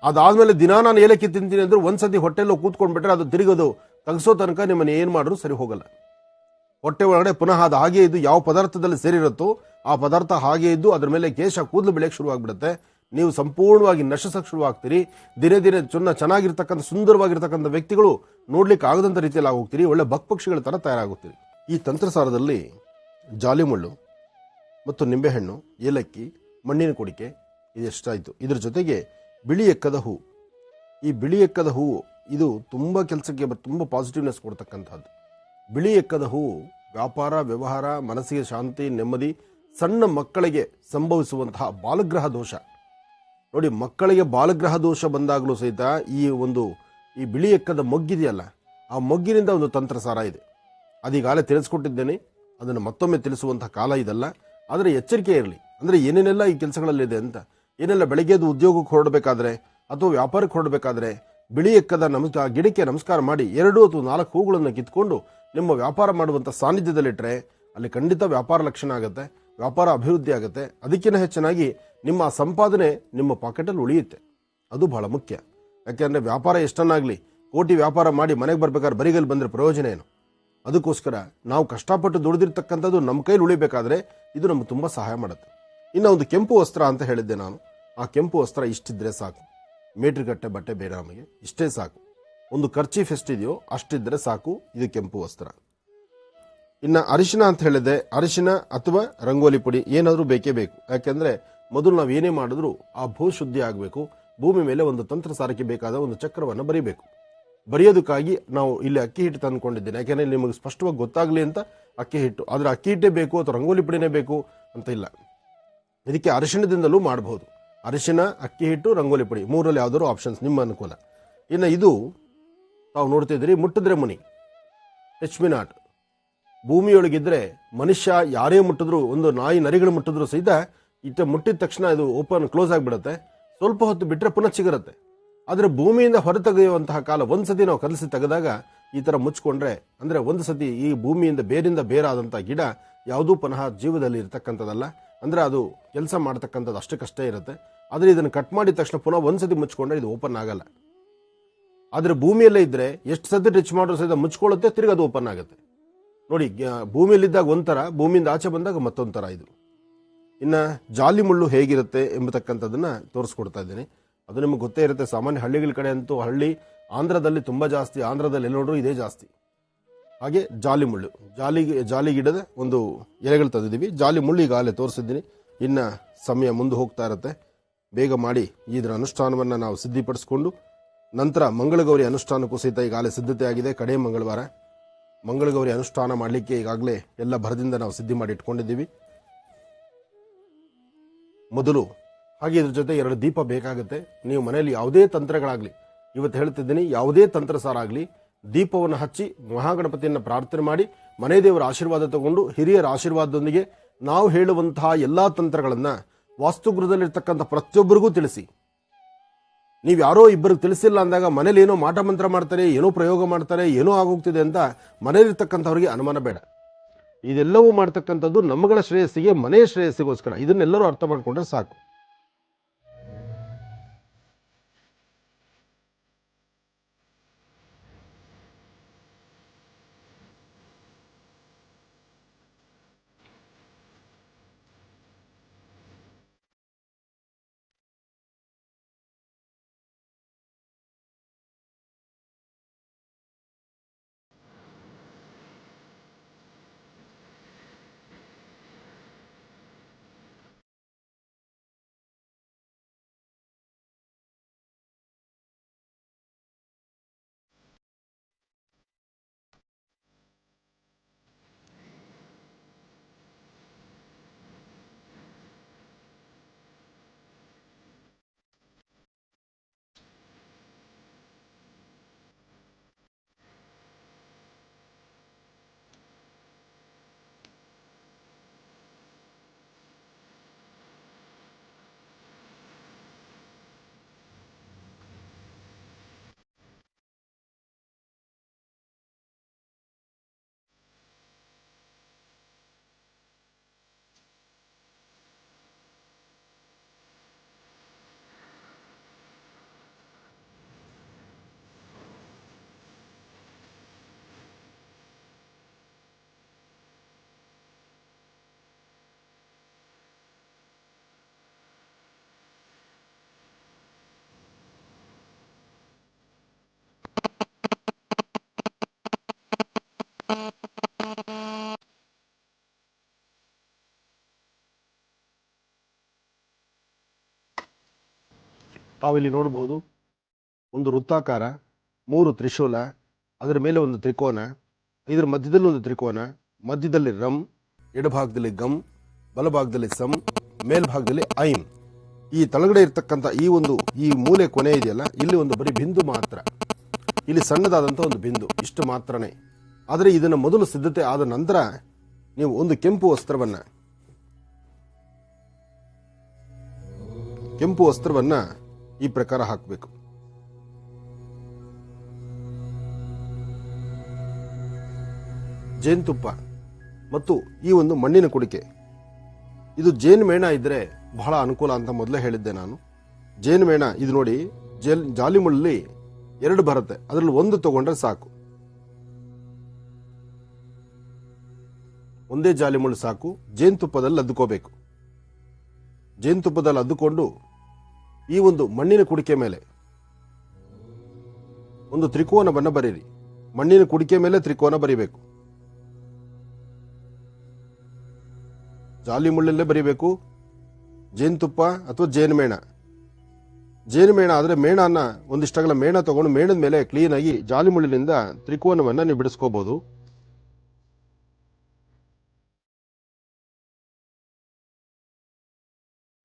ಅದಾದ್ಮೇಲೆ ದಿನ ನಾನು ಏಲಕ್ಕಿ ತಿಂತೀನಿ ಅಂದ್ರೆ ಒಂದ್ಸತಿ ಹೊಟ್ಟೆಲ್ಲೋ ಕೂತ್ಕೊಂಡ್ಬಿಟ್ರೆ ಅದು ತಿರುಗೋದು ತಗಸೋ ತನಕ ನಿಮ್ಮನ್ನು ಏನ್ ಮಾಡಿದ್ರು ಸರಿ ಹೋಗಲ್ಲ. ಹೊಟ್ಟೆ ಒಳಗಡೆ ಪುನಃ ಅದು ಹಾಗೆ ಇದ್ದು ಯಾವ ಪದಾರ್ಥದಲ್ಲಿ ಸೇರಿರುತ್ತೋ ಆ ಪದಾರ್ಥ ಹಾಗೆ ಇದ್ದು ಅದ್ರ ಮೇಲೆ ಕೇಶ ಕೂದಲು ಬೆಳೆಯಕ್ಕೆ ಶುರುವಾಗ್ಬಿಡುತ್ತೆ. ನೀವು ಸಂಪೂರ್ಣವಾಗಿ ನಶಿಸಕ್ಕೆ ಶುರುವಾಗ್ತೀರಿ. ದಿನೇ ದಿನೇ ಚೆನ್ನಾಗಿರ್ತಕ್ಕಂಥ ಸುಂದರವಾಗಿರ್ತಕ್ಕಂಥ ವ್ಯಕ್ತಿಗಳು ನೋಡ್ಲಿಕ್ಕೆ ಆಗದಂಥ ರೀತಿಯಲ್ಲಿ ಆಗೋಗ್ತೀರಿ. ಒಳ್ಳೆ ಬಕ್ಪಕ್ಷಿಗಳ ತರ ತಯಾರಾಗೋಗ್ತೀರಿ. ಈ ತಂತ್ರಸಾರದಲ್ಲಿ ಜಾಲಿಮುಳ್ಳು ಮತ್ತು ನಿಂಬೆಹಣ್ಣು, ಏಲಕ್ಕಿ, ಮಣ್ಣಿನ ಕುಡಿಕೆ ಇದೆಷ್ಟಾಯಿತು. ಇದ್ರ ಜೊತೆಗೆ ಬಿಳಿ ಎಕ್ಕದ ಹೂವು. ಈ ಬಿಳಿ ಎಕ್ಕದ ಹೂವು ಇದು ತುಂಬ ಕೆಲಸಕ್ಕೆ ತುಂಬ ಪಾಸಿಟಿವ್ನೆಸ್ ಕೊಡ್ತಕ್ಕಂಥದ್ದು. ಬಿಳಿ ಎಕ್ಕದ ಹೂವು ವ್ಯಾಪಾರ, ವ್ಯವಹಾರ, ಮನಸ್ಸಿಗೆ ಶಾಂತಿ, ನೆಮ್ಮದಿ, ಸಣ್ಣ ಮಕ್ಕಳಿಗೆ ಸಂಭವಿಸುವಂತಹ ಬಾಲಗ್ರಹ ದೋಷ ನೋಡಿ, ಮಕ್ಕಳಿಗೆ ಬಾಲಗ್ರಹ ದೋಷ ಬಂದಾಗಲೂ ಸಹಿತ ಈ ಬಿಳಿ ಎಕ್ಕದ ಮೊಗ್ಗಿದೆಯಲ್ಲ, ಆ ಮೊಗ್ಗಿನಿಂದ ಒಂದು ತಂತ್ರಸಾರ ಇದೆ. ಅದೀಗಾಲೇ ತಿಳಿಸ್ಕೊಟ್ಟಿದ್ದೇನೆ, ಅದನ್ನು ಮತ್ತೊಮ್ಮೆ ತಿಳಿಸುವಂತಹ ಕಾಲ ಇದಲ್ಲ. ಆದರೆ ಎಚ್ಚರಿಕೆ ಇರಲಿ, ಅಂದರೆ ಏನೇನೆಲ್ಲ ಈ ಕೆಲಸಗಳಲ್ಲಿದೆ ಅಂತ. ಏನೆಲ್ಲ ಬೆಳಗ್ಗೆದು ಉದ್ಯೋಗಕ್ಕೆ ಹೊರಡಬೇಕಾದ್ರೆ ಅಥವಾ ವ್ಯಾಪಾರಕ್ಕೆ ಹೊರಡಬೇಕಾದ್ರೆ ಬಿಳಿ ಎಕ್ಕದ ಗಿಡಕ್ಕೆ ನಮಸ್ಕಾರ ಮಾಡಿ 2 ಅಥವಾ 4 ಹೂಗಳನ್ನು ಕಿತ್ಕೊಂಡು ನಿಮ್ಮ ವ್ಯಾಪಾರ ಮಾಡುವಂಥ ಸಾನ್ನಿಧ್ಯದಲ್ಲಿಟ್ಟರೆ ಅಲ್ಲಿ ಖಂಡಿತ ವ್ಯಾಪಾರ ಲಕ್ಷಣ ಆಗುತ್ತೆ, ವ್ಯಾಪಾರ ಅಭಿವೃದ್ಧಿ ಆಗುತ್ತೆ. ಅದಕ್ಕಿಂತ ಹೆಚ್ಚಿನಾಗಿ ನಿಮ್ಮ ಸಂಪಾದನೆ ನಿಮ್ಮ ಪಾಕೆಟಲ್ಲಿ ಉಳಿಯುತ್ತೆ. ಅದು ಬಹಳ ಮುಖ್ಯ. ಯಾಕೆಂದರೆ ವ್ಯಾಪಾರ ಎಷ್ಟನ್ನಾಗಲಿ ಕೋಟಿ ವ್ಯಾಪಾರ ಮಾಡಿ ಮನೆಗೆ ಬರ್ಬೇಕಾದ್ರೆ ಬರಿಗಲ್ಲಿ ಬಂದರೆ ಪ್ರಯೋಜನ ಏನು? ಅದಕ್ಕೋಸ್ಕರ ನಾವು ಕಷ್ಟಪಟ್ಟು ದುಡಿದಿರ್ತಕ್ಕಂಥದ್ದು ನಮ್ಮ ಕೈಲಿ ಉಳಿಬೇಕಾದ್ರೆ ಇದು ನಮ್ಗೆ ತುಂಬ ಸಹಾಯ ಮಾಡುತ್ತೆ. ಇನ್ನು ಒಂದು ಕೆಂಪು ವಸ್ತ್ರ ಅಂತ ಹೇಳಿದ್ದೆ ನಾನು. ಆ ಕೆಂಪು ವಸ್ತ್ರ ಇಷ್ಟಿದ್ರೆ ಸಾಕು. ಮೀಟ್ರ್ಗಟ್ಟೆ ಬಟ್ಟೆ ಬೇಡ, ನಮಗೆ ಇಷ್ಟೇ ಸಾಕು. ಒಂದು ಖರ್ಚೀಫ್ ಎಷ್ಟಿದೆಯೋ ಅಷ್ಟಿದ್ರೆ ಸಾಕು. ಇದು ಕೆಂಪು ವಸ್ತ್ರ. ಇನ್ನು ಅರಿಶಿನ ಅಂತ ಹೇಳಿದೆ. ಅರಿಶಿನ ಅಥವಾ ರಂಗೋಲಿ ಪುಡಿ ಏನಾದರೂ ಬೇಕೇ ಬೇಕು. ಯಾಕೆಂದರೆ ಮೊದಲು ನಾವು ಏನೇ ಮಾಡಿದ್ರು ಆ ಭೂ ಶುದ್ಧಿ ಆಗಬೇಕು. ಭೂಮಿ ಮೇಲೆ ಒಂದು ತಂತ್ರ ಸಾರಕ್ಕೆ ಬೇಕಾದ ಒಂದು ಚಕ್ರವನ್ನು ಬರೀಬೇಕು. ಬರೆಯೋದಕ್ಕಾಗಿ ನಾವು ಇಲ್ಲಿ ಅಕ್ಕಿ ಹಿಟ್ಟು ತಂದುಕೊಂಡಿದ್ದೇನೆ, ಯಾಕೆಂದರೆ ನಿಮಗೆ ಸ್ಪಷ್ಟವಾಗಿ ಗೊತ್ತಾಗಲಿ ಅಂತ ಅಕ್ಕಿ ಹಿಟ್ಟು. ಆದರೆ ಅಕ್ಕಿ ಹಿಟ್ಟೇ ಬೇಕು ಅಥವಾ ರಂಗೋಲಿ ಪುಡಿನೇ ಬೇಕು ಅಂತ ಇಲ್ಲ. ಇದಕ್ಕೆ ಅರಿಶಿಣದಿಂದಲೂ ಮಾಡಬಹುದು. ಅರಿಶಿಣ, ಅಕ್ಕಿ ಹಿಟ್ಟು, ರಂಗೋಲಿ ಪುಡಿ ಮೂರಲ್ಲಿ ಯಾವುದಾದ್ರು ಆಪ್ಷನ್ಸ್ ನಿಮ್ಮ ಅನುಕೂಲ. ಇನ್ನು ಇದು ತಾವು ನೋಡ್ತಿದ್ದೀರಿ, ಮುಟ್ಟಿದ್ರೆ ಮುನಿ, ಟಚ್ ಮಿ ನಾಟ್. ಭೂಮಿಯೊಳಗಿದ್ರೆ ಮನುಷ್ಯ ಯಾರೇ ಮುಟ್ಟಿದ್ರು, ಒಂದು ನಾಯಿ ನರಿಗಳು ಮುಟ್ಟಿದ್ರು ಸಹಿತ ಇತ್ತ ಮುಟ್ಟಿದ ತಕ್ಷಣ ಇದು ಓಪನ್ ಕ್ಲೋಸ್ ಆಗಿಬಿಡುತ್ತೆ. ಸ್ವಲ್ಪ ಹೊತ್ತು ಬಿಟ್ಟರೆ ಪುನಃ ಚಿಗುರುತ್ತೆ. ಆದರೆ ಭೂಮಿಯಿಂದ ಹೊರತೆಗೆಯುವಂತಹ ಕಾಲ ಒಂದ್ಸತಿ ನಾವು ಕಲಸಿ ತೆಗೆದಾಗ ಈ ಥರ ಮುಚ್ಕೊಂಡ್ರೆ, ಅಂದರೆ ಒಂದು ಸತಿ ಈ ಭೂಮಿಯಿಂದ ಬೇರಿಂದ ಬೇರಾದಂಥ ಗಿಡ ಯಾವುದೂ ಪುನಃ ಜೀವದಲ್ಲಿ ಇರತಕ್ಕಂಥದ್ದಲ್ಲ. ಅಂದರೆ ಅದು ಕೆಲಸ ಮಾಡ್ತಕ್ಕಂಥದ್ದು ಅಷ್ಟಕ್ಕಷ್ಟೇ ಇರುತ್ತೆ. ಆದರೆ ಇದನ್ನು ಕಟ್ ಮಾಡಿದ ತಕ್ಷಣ ಪುನಃ ಒಂದ್ಸತಿ ಮುಚ್ಕೊಂಡ್ರೆ ಇದು ಓಪನ್ ಆಗಲ್ಲ. ಆದರೆ ಭೂಮಿಯಲ್ಲೇ ಇದ್ದರೆ ಎಷ್ಟು ಸತಿ ಟಚ್ ಮಾಡಿದ್ರು ಸಹಿತ ಮುಚ್ಕೊಳ್ಳುತ್ತೆ, ತಿರುಗಿ ಅದು ಓಪನ್ ಆಗುತ್ತೆ. ನೋಡಿ, ಭೂಮಿಯಲ್ಲಿದ್ದಾಗ ಒಂಥರ, ಭೂಮಿಯಿಂದ ಆಚೆ ಬಂದಾಗ ಮತ್ತೊಂಥರ ಇದು. ಇನ್ನು ಜಾಲಿ ಮುಳ್ಳು ಹೇಗಿರುತ್ತೆ ಎಂಬತಕ್ಕಂಥದ್ದನ್ನು ತೋರಿಸ್ಕೊಡ್ತಾ ಇದ್ದೀನಿ. ಅದು ನಿಮಗೆ ಗೊತ್ತೇ ಇರುತ್ತೆ. ಸಾಮಾನ್ಯ ಹಳ್ಳಿಗಳ ಕಡೆ ಅಂತೂ, ಆಂಧ್ರದಲ್ಲಿ ತುಂಬ ಜಾಸ್ತಿ, ಆಂಧ್ರದಲ್ಲಿ ಎಲ್ಲಿ ನೋಡ್ರು ಇದೇ ಜಾಸ್ತಿ. ಹಾಗೆ ಜಾಲಿ ಮುಳ್ಳು, ಜಾಲಿ ಗಿಡದ ಒಂದು ಎಲೆಗಳು ತಂದಿದ್ದೀವಿ. ಜಾಲಿ ಮುಳ್ಳು ಈಗಾಗಲೇ ತೋರಿಸಿದ್ದೀನಿ. ಇನ್ನು ಸಮಯ ಮುಂದೆ ಹೋಗ್ತಾ ಇರುತ್ತೆ. ಬೇಗ ಮಾಡಿ ಇದರ ಅನುಷ್ಠಾನವನ್ನು ನಾವು ಸಿದ್ಧಿಪಡಿಸ್ಕೊಂಡು ನಂತರ ಮಂಗಳಗೌರಿ ಅನುಷ್ಠಾನಕ್ಕೂ ಸಹಿತ ಈಗಾಗಲೇ ಸಿದ್ಧತೆ ಆಗಿದೆ. ಕಡೆ ಮಂಗಳವಾರ ಮಂಗಳಗೌರಿ ಅನುಷ್ಠಾನ ಮಾಡಲಿಕ್ಕೆ ಈಗಾಗಲೇ ಎಲ್ಲ ಭರದಿಂದ ನಾವು ಸಿದ್ಧಿ ಮಾಡಿ ಇಟ್ಕೊಂಡಿದ್ದೀವಿ. ಮೊದಲು ಹಾಗೆ ಇದ್ರ ಜೊತೆ 2 ದೀಪ ಬೇಕಾಗುತ್ತೆ. ನೀವು ಮನೆಯಲ್ಲಿ ಯಾವುದೇ ತಂತ್ರಗಳಾಗಲಿ, ಇವತ್ತು ಹೇಳ್ತಿದ್ದೀನಿ, ಯಾವುದೇ ತಂತ್ರಸಾರ ಆಗಲಿ, ದೀಪವನ್ನು ಹಚ್ಚಿ ಮಹಾಗಣಪತಿಯನ್ನು ಪ್ರಾರ್ಥನೆ ಮಾಡಿ ಮನೆ ದೇವರ ಆಶೀರ್ವಾದ ತಗೊಂಡು ಹಿರಿಯರ ಆಶೀರ್ವಾದದೊಂದಿಗೆ ನಾವು ಹೇಳುವಂತಹ ಎಲ್ಲ ತಂತ್ರಗಳನ್ನು ವಾಸ್ತುಗೃಹದಲ್ಲಿರ್ತಕ್ಕಂಥ ಪ್ರತಿಯೊಬ್ಬರಿಗೂ ತಿಳಿಸಿ. ನೀವು ಯಾರೋ ಇಬ್ಬರಿಗೆ ತಿಳಿಸಿಲ್ಲ ಅಂದಾಗ ಮನೇಲಿ ಏನೋ ಮಾಟ ಮಂತ್ರ ಮಾಡ್ತಾರೆ, ಏನೋ ಪ್ರಯೋಗ ಮಾಡ್ತಾರೆ, ಏನೋ ಆಗೋಗ್ತಿದೆ ಅಂತ ಮನೆಯಲ್ಲಿರ್ತಕ್ಕಂಥವ್ರಿಗೆ ಅನುಮಾನ ಬೇಡ. ಇದೆಲ್ಲವೂ ಮಾಡ್ತಕ್ಕಂಥದ್ದು ನಮ್ಮಗಳ ಶ್ರೇಯಸ್ಸಿಗೆ, ಮನೆಯ ಶ್ರೇಯಸ್ಸಿಗೋಸ್ಕರ. ಇದನ್ನೆಲ್ಲರೂ ಅರ್ಥ ಮಾಡಿಕೊಂಡ್ರೆ ಸಾಕು. ತಾವಿಲ್ಲಿ ನೋಡಬಹುದು, ಒಂದು ವೃತ್ತಾಕಾರ, 3 ತ್ರಿಶೂಲ, ಅದರ ಮೇಲೆ ಒಂದು ತ್ರಿಕೋನ, ಇದರ ಮಧ್ಯದಲ್ಲಿ ಒಂದು ತ್ರಿಕೋನ, ಮಧ್ಯದಲ್ಲಿ ರಂ, ಎಡಭಾಗದಲ್ಲಿ ಗಮ್, ಬಲಭಾಗದಲ್ಲಿ ಸಂ, ಮೇಲ್ಭಾಗದಲ್ಲಿ ಐಂ. ಈ ತಳಗಡೆ ಇರ್ತಕ್ಕಂಥ ಈ ಮೂಲೆ ಕೊನೆ ಇದೆಯಲ್ಲ, ಇಲ್ಲಿ ಒಂದು ಬರೀ ಬಿಂದು ಮಾತ್ರ, ಇಲ್ಲಿ ಸಣ್ಣದಾದಂಥ ಒಂದು ಬಿಂದು, ಇಷ್ಟು ಮಾತ್ರನೇ. ಆದರೆ ಇದನ್ನು ಮೊದಲು ಸಿದ್ಧತೆ ಆದ ನಂತರ ನೀವು ಒಂದು ಕೆಂಪು ವಸ್ತ್ರವನ್ನ ಈ ಪ್ರಕಾರ ಹಾಕಬೇಕು. ಜೇನುತುಪ್ಪ ಮತ್ತು ಈ ಒಂದು ಮಣ್ಣಿನ ಕುಡಿಕೆ, ಇದು ಜೇನು ಮೇಣ ಇದ್ರೆ ಬಹಳ ಅನುಕೂಲ ಅಂತ ಮೊದಲೇ ಹೇಳಿದ್ದೆ ನಾನು. ಜೇನು ಮೇಣ ಇದು ನೋಡಿ, ಜಾಲಿ ಮುಳ್ಳಿ 2 ಬರುತ್ತೆ, ಅದರಲ್ಲಿ 1 ತಗೊಂಡ್ರೆ ಸಾಕು. ಒಂದೇ ಜಾಲಿ ಮುಳ್ಳು ಸಾಕು. ಜೇನುತುಪ್ಪದಲ್ಲಿ ಅದ್ದುಕೋಬೇಕು. ಜೇನುತುಪ್ಪದಲ್ಲಿ ಅದ್ದುಕೊಂಡು ಈ ಒಂದು ಮಣ್ಣಿನ ಕುಡಿಕೆ ಮೇಲೆ ಒಂದು ತ್ರಿಕೋನವನ್ನು ಬರೀರಿ. ಮಣ್ಣಿನ ಕುಡಿಕೆ ಮೇಲೆ ತ್ರಿಕೋನ ಬರೀಬೇಕು. ಜಾಲಿ ಮುಳ್ಳಲ್ಲೇ ಬರೀಬೇಕು. ಜೇನುತುಪ್ಪ ಅಥವಾ ಜೇನುಮೇಣ, ಜೇನು ಮೇಣ ಆದರೆ ಮೇಣನ ಒಂದಿಷ್ಟಗಲ ಮೇಣ ತಗೊಂಡು ಮೇಣದ ಮೇಲೆ ಕ್ಲೀನಾಗಿ ಜಾಲಿ ಮುಳ್ಳಿನಿಂದ ತ್ರಿಕೋನವನ್ನು ನೀವು ಬಿಡಿಸ್ಕೋಬಹುದು.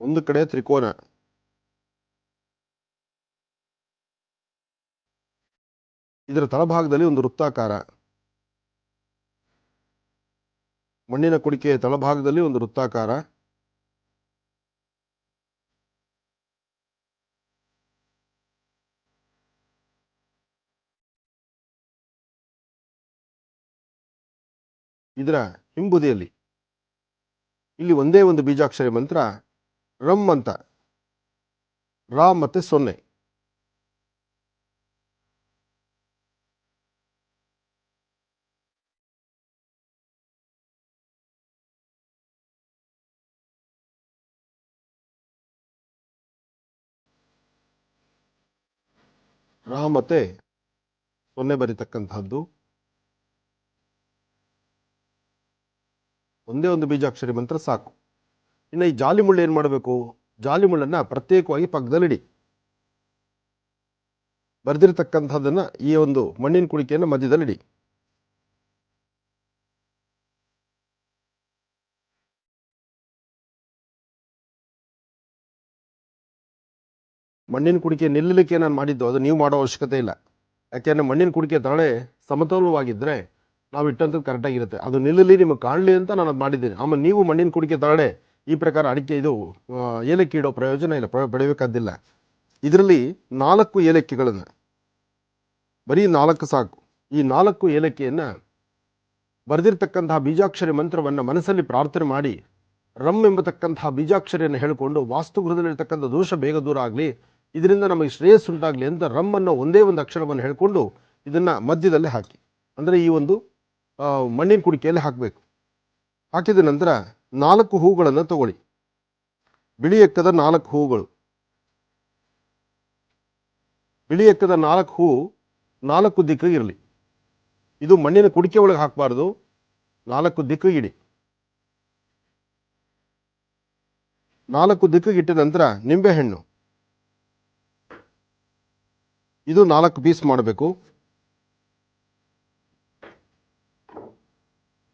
ಒಂದು ಕಡೆ ತ್ರಿಕೋನ, ಇದರ ತಳಭಾಗದಲ್ಲಿ ಒಂದು ವೃತ್ತಾಕಾರ, ಮಣ್ಣಿನ ಕುಡಿಕೆಯ ತಳಭಾಗದಲ್ಲಿ ಒಂದು ವೃತ್ತಾಕಾರ, ಇದರ ಹಿಂಬುದಿಯಲ್ಲಿ ಇಲ್ಲಿ ಒಂದೇ ಒಂದು ಬೀಜಾಕ್ಷರಿ ಮಂತ್ರ ರಮ್ ಅಂತ, ರಾ ಮತ್ತೆ 0. ರಾ ಮತ್ತೆ 0 ಬರೀತಕ್ಕಂತಹದ್ದು. ಒಂದೇ ಒಂದು ಬೀಜಾಕ್ಷರಿ ಮಂತ್ರ ಸಾಕು. ಇನ್ನು ಈ ಜಾಲಿ ಮುಳ್ಳು ಏನು ಮಾಡಬೇಕು? ಜಾಲಿ ಮುಳ್ಳನ್ನು ಪ್ರತ್ಯೇಕವಾಗಿ ಪಕ್ಕದಲ್ಲಿಡಿ. ಬರೆದಿರತಕ್ಕಂಥದ್ದನ್ನು ಈ ಒಂದು ಮಣ್ಣಿನ ಕುಡಿಕೆಯನ್ನು ಮಧ್ಯದಲ್ಲಿಡಿ. ಮಣ್ಣಿನ ಕುಡಿಕೆ ನಿಲ್ಲಲಿಕ್ಕೆ ನಾನು ಮಾಡಿದ್ದು, ಅದು ನೀವು ಮಾಡೋ ಅವಶ್ಯಕತೆ ಇಲ್ಲ. ಯಾಕೆಂದರೆ ಮಣ್ಣಿನ ಕುಡಿಕೆ ತಳೆ ಸಮತೋಲವಾಗಿದ್ದರೆ ನಾವು ಇಟ್ಟಂಥದ್ದು ಕರೆಕ್ಟಾಗಿರುತ್ತೆ. ಅದು ನಿಲ್ಲಲಿ, ನಿಮಗೆ ಕಾಣಲಿ ಅಂತ ನಾನು ಅದು ಮಾಡಿದ್ದೀನಿ. ಆಮೇಲೆ ನೀವು ಮಣ್ಣಿನ ಕುಡಿಕೆ ತಳೆ ಈ ಪ್ರಕಾರ ಅಡಿಕೆ ಇದು ಏಲಕ್ಕಿ ಇಡೋ ಪ್ರಯೋಜನ ಇಲ್ಲ, ಬೆಳೆಯಬೇಕಾದಿಲ್ಲ. ಇದರಲ್ಲಿ 4 ಏಲಕ್ಕಿಗಳನ್ನು, ಬರೀ 4 ಸಾಕು. ಈ 4 ಏಲಕ್ಕಿಯನ್ನು ಬರೆದಿರ್ತಕ್ಕಂತಹ ಬೀಜಾಕ್ಷರಿ ಮಂತ್ರವನ್ನು ಮನಸ್ಸಲ್ಲಿ ಪ್ರಾರ್ಥನೆ ಮಾಡಿ ರಮ್ ಎಂಬತಕ್ಕಂತಹ ಬೀಜಾಕ್ಷರಿಯನ್ನು ಹೇಳಿಕೊಂಡು ವಾಸ್ತುಗೃಹದಲ್ಲಿರ್ತಕ್ಕಂಥ ದೋಷ ಬೇಗ ದೂರ ಆಗಲಿ, ಇದರಿಂದ ನಮಗೆ ಶ್ರೇಯಸ್ ಉಂಟಾಗಲಿ ಅಂತ ರಮ್ ಅನ್ನೋ ಒಂದೇ ಒಂದು ಅಕ್ಷರವನ್ನು ಹೇಳಿಕೊಂಡು ಇದನ್ನು ಮಧ್ಯದಲ್ಲೇ ಹಾಕಿ, ಅಂದರೆ ಈ ಒಂದು ಮಣ್ಣಿನ ಕುಡಿಕೆಯಲ್ಲಿ ಹಾಕಬೇಕು. ಹಾಕಿದ ನಂತರ 4 ಹೂಗಳನ್ನು ತಗೊಳ್ಳಿ. ಬಿಳಿ ಎಕ್ಕದ 4 ಹೂಗಳು. ಬಿಳಿ ಎಕ್ಕದ 4 ಹೂ 4 ದಿಕ್ಕಿಗೆ ಇರಲಿ. ಇದು ಮಣ್ಣಿನ ಕುಡಿಕೆ ಒಳಗೆ ಹಾಕಬಾರ್ದು, 4 ದಿಕ್ಕಿಗೆ ಇಡಿ. 4 ದಿಕ್ಕಿಗೆ ಇಟ್ಟ ನಂತರ ನಿಂಬೆಹಣ್ಣು ಇದು 4 ಪೀಸ್ ಮಾಡಬೇಕು.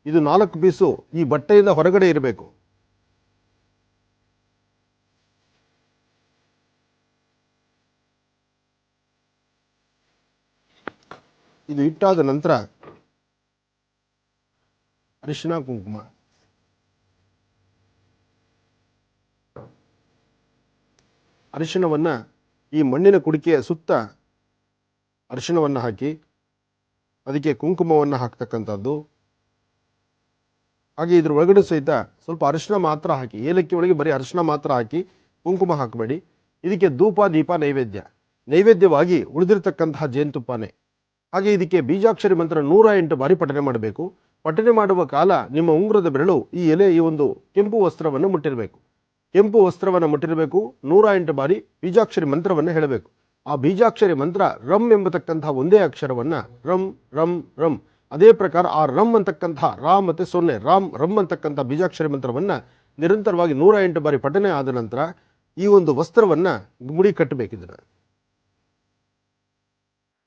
ಇದು 4 ಪೀಸು ಈ ಬಟ್ಟೆಯಿಂದ ಹೊರಗಡೆ ಇರಬೇಕು. ಇದು ಇಟ್ಟಾದ ನಂತರ ಅರಿಶಿನ ಕುಂಕುಮ, ಅರಿಶಿಣವನ್ನು ಈ ಮಣ್ಣಿನ ಕುಡಿಕೆಯ ಸುತ್ತ ಅರಿಶಿಣವನ್ನು ಹಾಕಿ ಅದಕ್ಕೆ ಕುಂಕುಮವನ್ನು ಹಾಕ್ತಕ್ಕಂಥದ್ದು. ಹಾಗೆ ಇದ್ರ ಒಳಗಡೆ ಸಹಿತ ಸ್ವಲ್ಪ ಅರಿಶಿನ ಮಾತ್ರ ಹಾಕಿ, ಏಲಕ್ಕಿ ಒಳಗೆ ಬರೀ ಅರಿಶಿನ ಮಾತ್ರ ಹಾಕಿ, ಕುಂಕುಮ ಹಾಕಬೇಡಿ. ಇದಕ್ಕೆ ಧೂಪ ದೀಪ ನೈವೇದ್ಯವಾಗಿ ಉಳಿದಿರ್ತಕ್ಕಂತಹ ಜೇನುತುಪ್ಪನೇ. ಹಾಗೆ ಇದಕ್ಕೆ ಬೀಜಾಕ್ಷರಿ ಮಂತ್ರ 108 ಬಾರಿ ಪಠನೆ ಮಾಡಬೇಕು. ಪಠನೆ ಮಾಡುವ ಕಾಲ ನಿಮ್ಮ ಉಂಗುರದ ಬೆರಳು ಈ ಒಂದು ಕೆಂಪು ವಸ್ತ್ರವನ್ನು ಮುಟ್ಟಿರಬೇಕು. ಕೆಂಪು ವಸ್ತ್ರವನ್ನು ಮುಟ್ಟಿರಬೇಕು. 108 ಬಾರಿ ಬೀಜಾಕ್ಷರಿ ಮಂತ್ರವನ್ನು ಹೇಳಬೇಕು. ಆ ಬೀಜಾಕ್ಷರಿ ಮಂತ್ರ ರಮ್ ಎಂಬತಕ್ಕಂತಹ ಒಂದೇ ಅಕ್ಷರವನ್ನು ರಮ್ ರಮ್ ರಮ್, ಅದೇ ಪ್ರಕಾರ ಆ ರಮ್ ಅಂತಕ್ಕಂತಹ ರಾ ಮತ್ತು 0 ರಮ್ ಅಂತಕ್ಕಂಥ ಬೀಜಾಕ್ಷರಿ ಮಂತ್ರವನ್ನು ನಿರಂತರವಾಗಿ 108 ಬಾರಿ ಪಠನೆ ಆದ ನಂತರ ಈ ಒಂದು ವಸ್ತ್ರವನ್ನು ಮುಡಿ ಕಟ್ಟಬೇಕಿದ್ರೆ,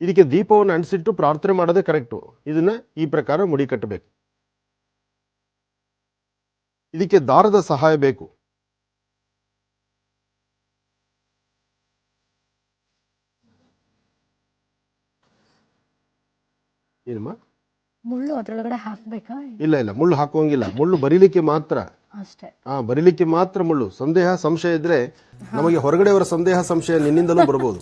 ಇದಕ್ಕೆ ದೀಪವನ್ನು ಅಂಟಿಸಿಟ್ಟು ಪ್ರಾರ್ಥನೆ ಮಾಡೋದೇ ಕರೆಕ್ಟು. ಇದನ್ನ ಈ ಪ್ರಕಾರ ಮುಡಿ ಕಟ್ಟಬೇಕು. ಇದಕ್ಕೆ ದಾರದ ಸಹಾಯ ಬೇಕು. ಏನಮ್ಮ? ಮುಳ್ಳು ಅದರೊಳಗಡೆ ಹಾಕ್ಬೇಕಾ? ಇಲ್ಲ, ಮುಳ್ಳು ಹಾಕುವಂಗಿಲ್ಲ. ಮುಳ್ಳು ಬರೀಲಿಕ್ಕೆ ಮಾತ್ರ ಅಷ್ಟೇ. ಬರೀಲಿಕ್ಕೆ ಮಾತ್ರ ಮುಳ್ಳು. ಸಂಶಯ ಇದ್ರೆ ನಮಗೆ ಹೊರಗಡೆಯವರ ಸಂದೇಹ ಸಂಶಯ ನಿನ್ನಿಂದಲೂ ಬರಬಹುದು.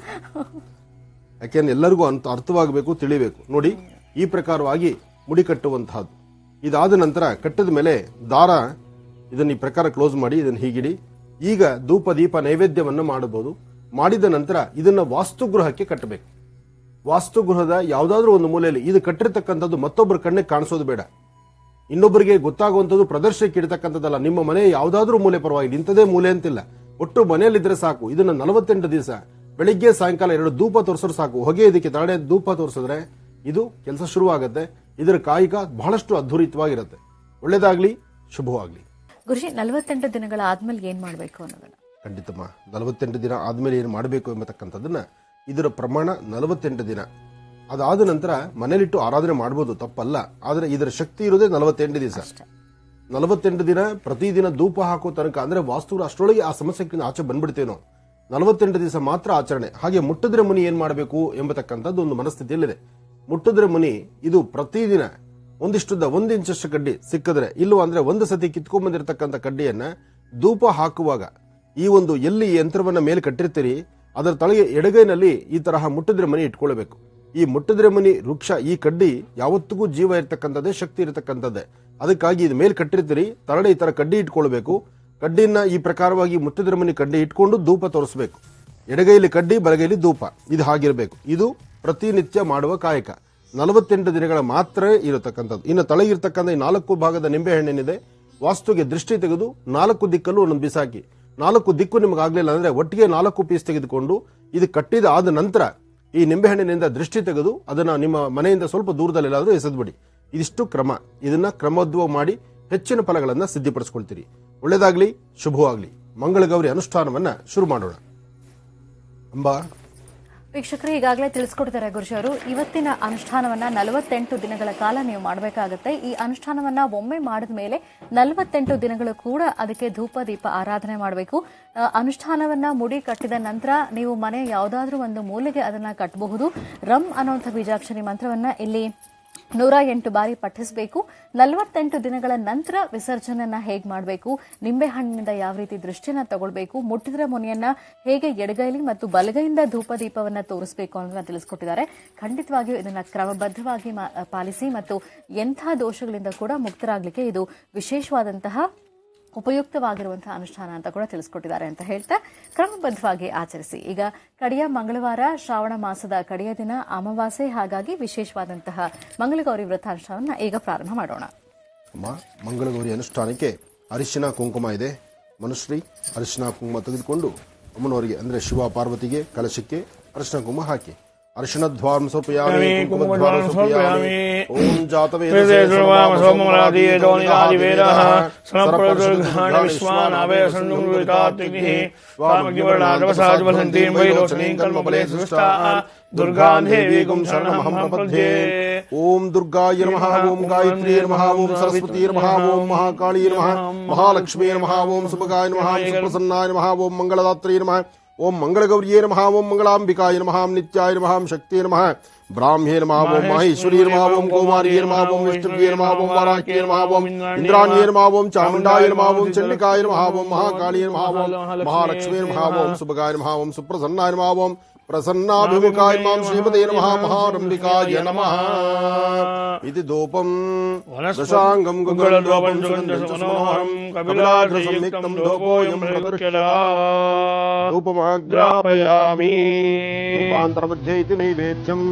ಯಾಕೆಂದ್ರೆ ಎಲ್ಲರಿಗೂ ಅರ್ಥವಾಗಬೇಕು, ತಿಳಿಬೇಕು. ನೋಡಿ, ಈ ಪ್ರಕಾರವಾಗಿ ಮುಡಿ ಕಟ್ಟುವಂತಹದ್ದು. ಇದಾದ ನಂತರ ಕಟ್ಟಿದ ಮೇಲೆ ದಾರ ಇದನ್ನ ಈ ಪ್ರಕಾರ ಕ್ಲೋಸ್ ಮಾಡಿ ಇದನ್ನು ಹೀಗಿಡಿ. ಈಗ ಧೂಪ ದೀಪ ನೈವೇದ್ಯವನ್ನು ಮಾಡಬಹುದು. ಮಾಡಿದ ನಂತರ ಇದನ್ನ ವಾಸ್ತುಗೃಹಕ್ಕೆ ಕಟ್ಟಬೇಕು. ವಾಸ್ತುಗೃಹದ ಯಾವುದಾದ್ರೂ ಒಂದು ಮೂಲೆಯಲ್ಲಿ ಇದು ಕಟ್ಟಿರ್ತಕ್ಕಂಥದ್ದು ಮತ್ತೊಬ್ಬರ ಕಣ್ಣಿಗೆ ಕಾಣಿಸೋದು ಬೇಡ. ಇನ್ನೊಬ್ಬರಿಗೆ ಗೊತ್ತಾಗುವಂಥದ್ದು ಪ್ರದರ್ಶನಕ್ಕೆ ಇಡತಕ್ಕಂಥದ್ದಲ್ಲ. ನಿಮ್ಮ ಮನೆ ಯಾವುದಾದ್ರೂ ಮೂಲೆ ಪರವಾಗಿಲ್ಲ, ಇಂಥದೇ ಮೂಲೆ ಅಂತಿಲ್ಲ. ಒಟ್ಟು ಮನೆಯಲ್ಲಿದ್ರೆ ಸಾಕು. ಇದನ್ನ 48 ದಿವಸ ಬೆಳಿಗ್ಗೆ ಸಾಯಂಕಾಲ 2 ಧೂಪ ತೋರಿಸಿದ್ರೆ ಸಾಕು. ಹೊಗೆ ಇದಕ್ಕೆ ತಡೆ ಧೂಪ ತೋರಿಸಿದ್ರೆ ಇದು ಕೆಲಸ ಶುರುವಾಗುತ್ತೆ. ಇದರ ಕಾಯಿಕ ಬಹಳಷ್ಟು ಅದ್ಭುತವಾಗಿರುತ್ತೆ. ಒಳ್ಳೇದಾಗ್ಲಿ, ಶುಭವಾಗ್ಲಿ. ಗುರುಜಿ, 48 ದಿನಗಳ ಆದ್ಮೇಲೆ ಏನ್ ಮಾಡ್ಬೇಕು ಅನ್ನೋದನ್ನ? ಖಂಡಿತಮ್ಮ 48 ದಿನ ಆದಮೇಲೆ ಏನು ಮಾಡಬೇಕು ಎಂಬತಕ್ಕಂಥದ್ದನ್ನ ಇದರ ಪ್ರಮಾಣ 48 ದಿನ. ಅದಾದ ನಂತರ ಮನೇಲಿಟ್ಟು ಆರಾಧನೆ ಮಾಡ್ಬೋದು, ತಪ್ಪಲ್ಲ. ಆದರೆ ಇದರ ಶಕ್ತಿ ಇರೋದೇ 48 ದಿವಸ. 48 ದಿನ ಪ್ರತಿದಿನ ಧೂಪ ಹಾಕೋ ತನಕ, ಅಂದ್ರೆ ವಾಸ್ತುಗಳು ಅಷ್ಟರೊಳಗೆ ಆ ಸಮಸ್ಯೆಯಿಂದ ಆಚೆ ಬಂದ್ಬಿಡ್ತೇನೋ. 48 ದಿವಸ ಮಾತ್ರ ಆಚರಣೆ. ಹಾಗೆ ಮುಟ್ಟಿದ್ರೆ ಮುನಿ ಏನ್ ಮಾಡಬೇಕು ಎಂಬತಕ್ಕಂಥದ್ದು ಒಂದು ಮನಸ್ಥಿತಿಯಲ್ಲಿದೆ. ಮುಟ್ಟಿದ್ರೆ ಮುನಿ ಇದು ಪ್ರತಿದಿನ ಒಂದಿಷ್ಟುದ್ದ 1 ಇಂಚಷ್ಟು ಕಡ್ಡಿ ಸಿಕ್ಕಿದ್ರೆ, ಇಲ್ಲೋ ಅಂದ್ರೆ ಒಂದು ಸತಿ ಕಿತ್ಕೊಂಡ್ ಬಂದಿರತಕ್ಕಂಥ ಕಡ್ಡಿಯನ್ನ ಧೂಪ ಹಾಕುವಾಗ ಈ ಒಂದು ಎಲ್ಲಿ ಯಂತ್ರವನ್ನ ಮೇಲೆ ಕಟ್ಟಿರ್ತೀರಿ ಅದರ ತಳಗೆ ಎಡಗೈನಲ್ಲಿ ಈ ತರಹ ಮುಟ್ಟಿದ್ರೆ ಮನಿ ಇಟ್ಕೊಳ್ಬೇಕು. ಈ ಮುಟ್ಟಿದ್ರೆ ಮನಿ ವೃಕ್ಷ, ಈ ಕಡ್ಡಿ ಯಾವತ್ತಿಗೂ ಜೀವ ಇರತಕ್ಕಂಥದ್ದೇ, ಶಕ್ತಿ ಇರತಕ್ಕಂಥದ್ದೇ. ಅದಕ್ಕಾಗಿ ಇದು ಮೇಲೆ ಕಟ್ಟಿರ್ತೀರಿ, ತರಡೆ ಈ ತರ ಕಡ್ಡಿ ಇಟ್ಕೊಳ್ಬೇಕು. ಕಡ್ಡಿನ ಈ ಪ್ರಕಾರವಾಗಿ ಮುಟ್ಟಿದ್ರೆ ಮನಿ ಕಡ್ಡಿ ಇಟ್ಕೊಂಡು ಧೂಪ ತೋರಿಸಬೇಕು. ಎಡಗೈಲಿ ಕಡ್ಡಿ, ಬಲಗೈಲಿ ಧೂಪ, ಇದು ಹಾಗಿರಬೇಕು. ಇದು ಪ್ರತಿನಿತ್ಯ ಮಾಡುವ ಕಾಯಕ. 48 ದಿನಗಳ ಮಾತ್ರ ಇರತಕ್ಕಂಥದ್ದು. ಇನ್ನು ತಳಗಿರ್ತಕ್ಕಂಥ ಈ 4 ಭಾಗದ ನಿಂಬೆ ಹಣ್ಣಿನಿದೆ, ವಾಸ್ತುಗೆ ದೃಷ್ಟಿ ತೆಗೆದು 4 ದಿಕ್ಕಲ್ಲೂ ಒಂದೊಂದು ಬಿಸಾಕಿ. 4 ದಿಕ್ಕು ನಿಮಗಾಗ್ಲಿಲ್ಲ ಅಂದ್ರೆ ಒಟ್ಟಿಗೆ 4 ಪೀಸ್ ತೆಗೆದುಕೊಂಡು ಇದು ಕಟ್ಟಿದ ಆದ ನಂತರ ಈ ನಿಂಬೆಹಣ್ಣಿನಿಂದ ದೃಷ್ಟಿ ತೆಗೆದು ಅದನ್ನ ನಿಮ್ಮ ಮನೆಯಿಂದ ಸ್ವಲ್ಪ ದೂರದಲ್ಲೆಲ್ಲಾದ್ರೂ ಎಸೆದ್ಬಿಡಿ. ಇದಿಷ್ಟು ಕ್ರಮ. ಇದನ್ನ ಕ್ರಮೋದ್ಭವ ಮಾಡಿ ಹೆಚ್ಚಿನ ಫಲಗಳನ್ನ ಸಿದ್ಧಿಪಡಿಸ್ಕೊಳ್ತೀರಿ. ಒಳ್ಳೇದಾಗ್ಲಿ, ಶುಭವಾಗ್ಲಿ. ಮಂಗಳಗೌರಿ ಅನುಷ್ಠಾನವನ್ನ ಶುರು ಮಾಡೋಣ. ಅಂಬಾ ವೀಕ್ಷಕರು ಈಗಾಗಲೇ ತಿಳಿಸ್ಕೊಡ್ತಾರೆ ಗುರುಜಿ ಅವರು. ಇವತ್ತಿನ ಅನುಷ್ಠಾನವನ್ನ 48 ದಿನಗಳ ಕಾಲ ನೀವು ಮಾಡಬೇಕಾಗುತ್ತೆ. ಈ ಅನುಷ್ಠಾನವನ್ನ ಒಮ್ಮೆ ಮಾಡಿದ ಮೇಲೆ 48 ದಿನಗಳು ಕೂಡ ಅದಕ್ಕೆ ಧೂಪ ದೀಪ ಆರಾಧನೆ ಮಾಡಬೇಕು. ಅನುಷ್ಠಾನವನ್ನ ಮುಡಿ ಕಟ್ಟಿದ ನಂತರ ನೀವು ಮನೆ ಯಾವುದಾದ್ರೂ ಒಂದು ಮೂಲೆಗೆ ಅದನ್ನ ಕಟ್ಟಬಹುದು. ರಂ ಅನ್ನುವಂಥ ಬೀಜಾಕ್ಷರಿ ಮಂತ್ರವನ್ನ ಇಲ್ಲಿ 108 ಬಾರಿ ಪಠಿಸಬೇಕು. 48 ದಿನಗಳ ನಂತರ ವಿಸರ್ಜನೆಯನ್ನ ಹೇಗೆ ಮಾಡಬೇಕು, ನಿಂಬೆ ಹಣ್ಣಿನಿಂದ ಯಾವ ರೀತಿ ದೃಷ್ಟಿಯನ್ನ ತಗೊಳ್ಬೇಕು, ಮುಟ್ಟಿದ್ರೆ ಮುನಿಯನ್ನ ಹೇಗೆ ಎಡಗೈಲಿ ಮತ್ತು ಬಲಗೈಯಿಂದ ಧೂಪ ದೀಪವನ್ನ ತೋರಿಸಬೇಕು ಅನ್ನೋದನ್ನ ತಿಳಿಸ್ಕೊಟ್ಟಿದ್ದಾರೆ. ಖಂಡಿತವಾಗಿಯೂ ಇದನ್ನ ಕ್ರಮಬದ್ಧವಾಗಿ ಪಾಲಿಸಿ ಮತ್ತು ಎಂಥ ದೋಷಗಳಿಂದ ಕೂಡ ಮುಕ್ತರಾಗಲಿಕ್ಕೆ ಇದು ವಿಶೇಷವಾದಂತಹ ಉಪಯುಕ್ತವಾಗಿರುವಂತಹ ಅನುಷ್ಠಾನ ಅಂತ ಕೂಡ ತಿಳಿಸ್ಕೊಟ್ಟಿದ್ದಾರೆ ಅಂತ ಹೇಳ್ತಾ ಕ್ರಮಬದ್ಧವಾಗಿ ಆಚರಿಸಿ. ಈಗ ಕಡೆಯ ಮಂಗಳವಾರ, ಶ್ರಾವಣ ಮಾಸದ ಕಡೆಯ ದಿನ ಅಮಾವಾಸ್ಯೆ, ಹಾಗಾಗಿ ವಿಶೇಷವಾದಂತಹ ಮಂಗಳಗೌರಿ ವ್ರತಾನುಷ್ಠಾನವನ್ನು ಈಗ ಪ್ರಾರಂಭ ಮಾಡೋಣ. ಮಂಗಳಗೌರಿ ಅನುಷ್ಠಾನಕ್ಕೆ ಅರಿಶಿನ ಕುಂಕುಮ ಇದೆ. ಮನುಶ್ರೀ ಅರಿಶಿನ ಕುಂಕುಮ ತೆಗೆದುಕೊಂಡು ಅಮ್ಮನವರಿಗೆ ಅಂದ್ರೆ ಶಿವ ಪಾರ್ವತಿಗೆ ಕಲಶಕ್ಕೆ ಅರಿಶಿನ ಕುಂಕುಮ ಹಾಕಿ. ಅರಿಶಿಣಧ್ವಾರಂ ಸಮರ್ಪಯಾಮಿ, ಕುಂಕುಮಧ್ವಾರಂ ಸಮರ್ಪಯಾಮಿ. ಓಂ ಜಾತವೇದಸೇ ಸೋಮಮರಾದಿ ದೋನಿರಾದಿವೇದಃ ಸಂಪ್ರದುರ್ಗಾಣ ವಿಶ್ವಾನಾವೇ ಸಂನುಮೃತಾತಿನಿಃ ವಾಮಗ್ನಿವರ್ಣಾದವಸಾದ್ವಸಂತೀ ವೈರೋಚನೀಂ ಕಲ್ಮಫಲೇ ಸೃಷ್ಟಾ ದುರ್ಗಾಂ ದೇವೀಂ ಶರಣಮಹಂ ಪ್ರಪದ್ಯೆ. ಓಂ ದುರ್ಗಾಯ ನಮಃ, ಓಂ ಗಾಯತ್ರ್ಯೈ ನಮಃ, ಓಂ ಸರಸ್ವತೀ ನಮಃ, ಓಂ ಮಹಾಕಾಳೀ ನಮಃ, ಮಹಾಲಕ್ಷ್ಮೀ ನಮಃ, ಓಂ ಸುಭಗಾಯ ನಮಃ, ಸುಪ್ರಸನ್ನಾಯ ನಮಃ, ಓಂ ಮಂಗಳದಾತ್ರೀ ನಮಃ, ಓಂ ಮಂಗಳಗೌರ್ಯೇ ನಮಃ, ಓಂ ಮಂಗಳಾಂಬಿಕಾಯ ನಮಃ, ನಿತ್ಯಾಯ ನಮಃ, ಶಕ್ತಿಯೇ ನಮಃ, ಬ್ರಾಹ್ಮ್ಯೇ ನಮಃ, ಓಂ ಮಹೇಶ್ವರೀ ನಮಃ, ಓಂ ಕೌಮಾರ್ಯೇ ನಮಃ, ಓಂ ವಿಷ್ಣುವೇ ನಮಃ, ಓಂ ವಾರಾಹ್ಯೇ ನಮಃ, ಓಂ ಇಂದ್ರಾಣ್ಯೇ ನಮಃ, ಓಂ ಚಾಮುಂಡಾಯ ನಮಃ, ಓಂ ಚಂಡಿಕಾಯ ನಮಃ, ಓಂ ಮಹಾಕಾಳಿಯೇ ನಮಃ, ಓಂ ಮಹಾಲಕ್ಷ್ಮೀ ನಮಃ, ಓಂ ಸುಭಗಾಯ ನಮಃ, ಓಂ ಸುಪ್ರಸನ್ನಾಯ ನಮಃ, ಓಂ ಪ್ರಸನ್ನಾಭಿಮುಖಾಯ ನಮಃ, ಶ್ರೀಮತೇ ನಮಃ, ಮಹಾರಂಬಿಕಾಯ ನಮಃ. ಇತಿ ಧೂಪಂ ದಶಾಂಗಂ ಗುಂಗಳದ್ರೋಪಂ ಸುಗಂಧಸಮನೋಹರಂ ಕಪಿಲಾಗ್ರ ಸಂಯುಕ್ತಂ ಧೂಪೋಯಂ ಪ್ರದೃಶ್ಯತಾ ಧೂಪಮಾಗ್ರಾಪಯಾಮಿ. ರೂಪಾಂತರಮಧ್ಯೆ ಇತಿ ನೈವೇದ್ಯಂ.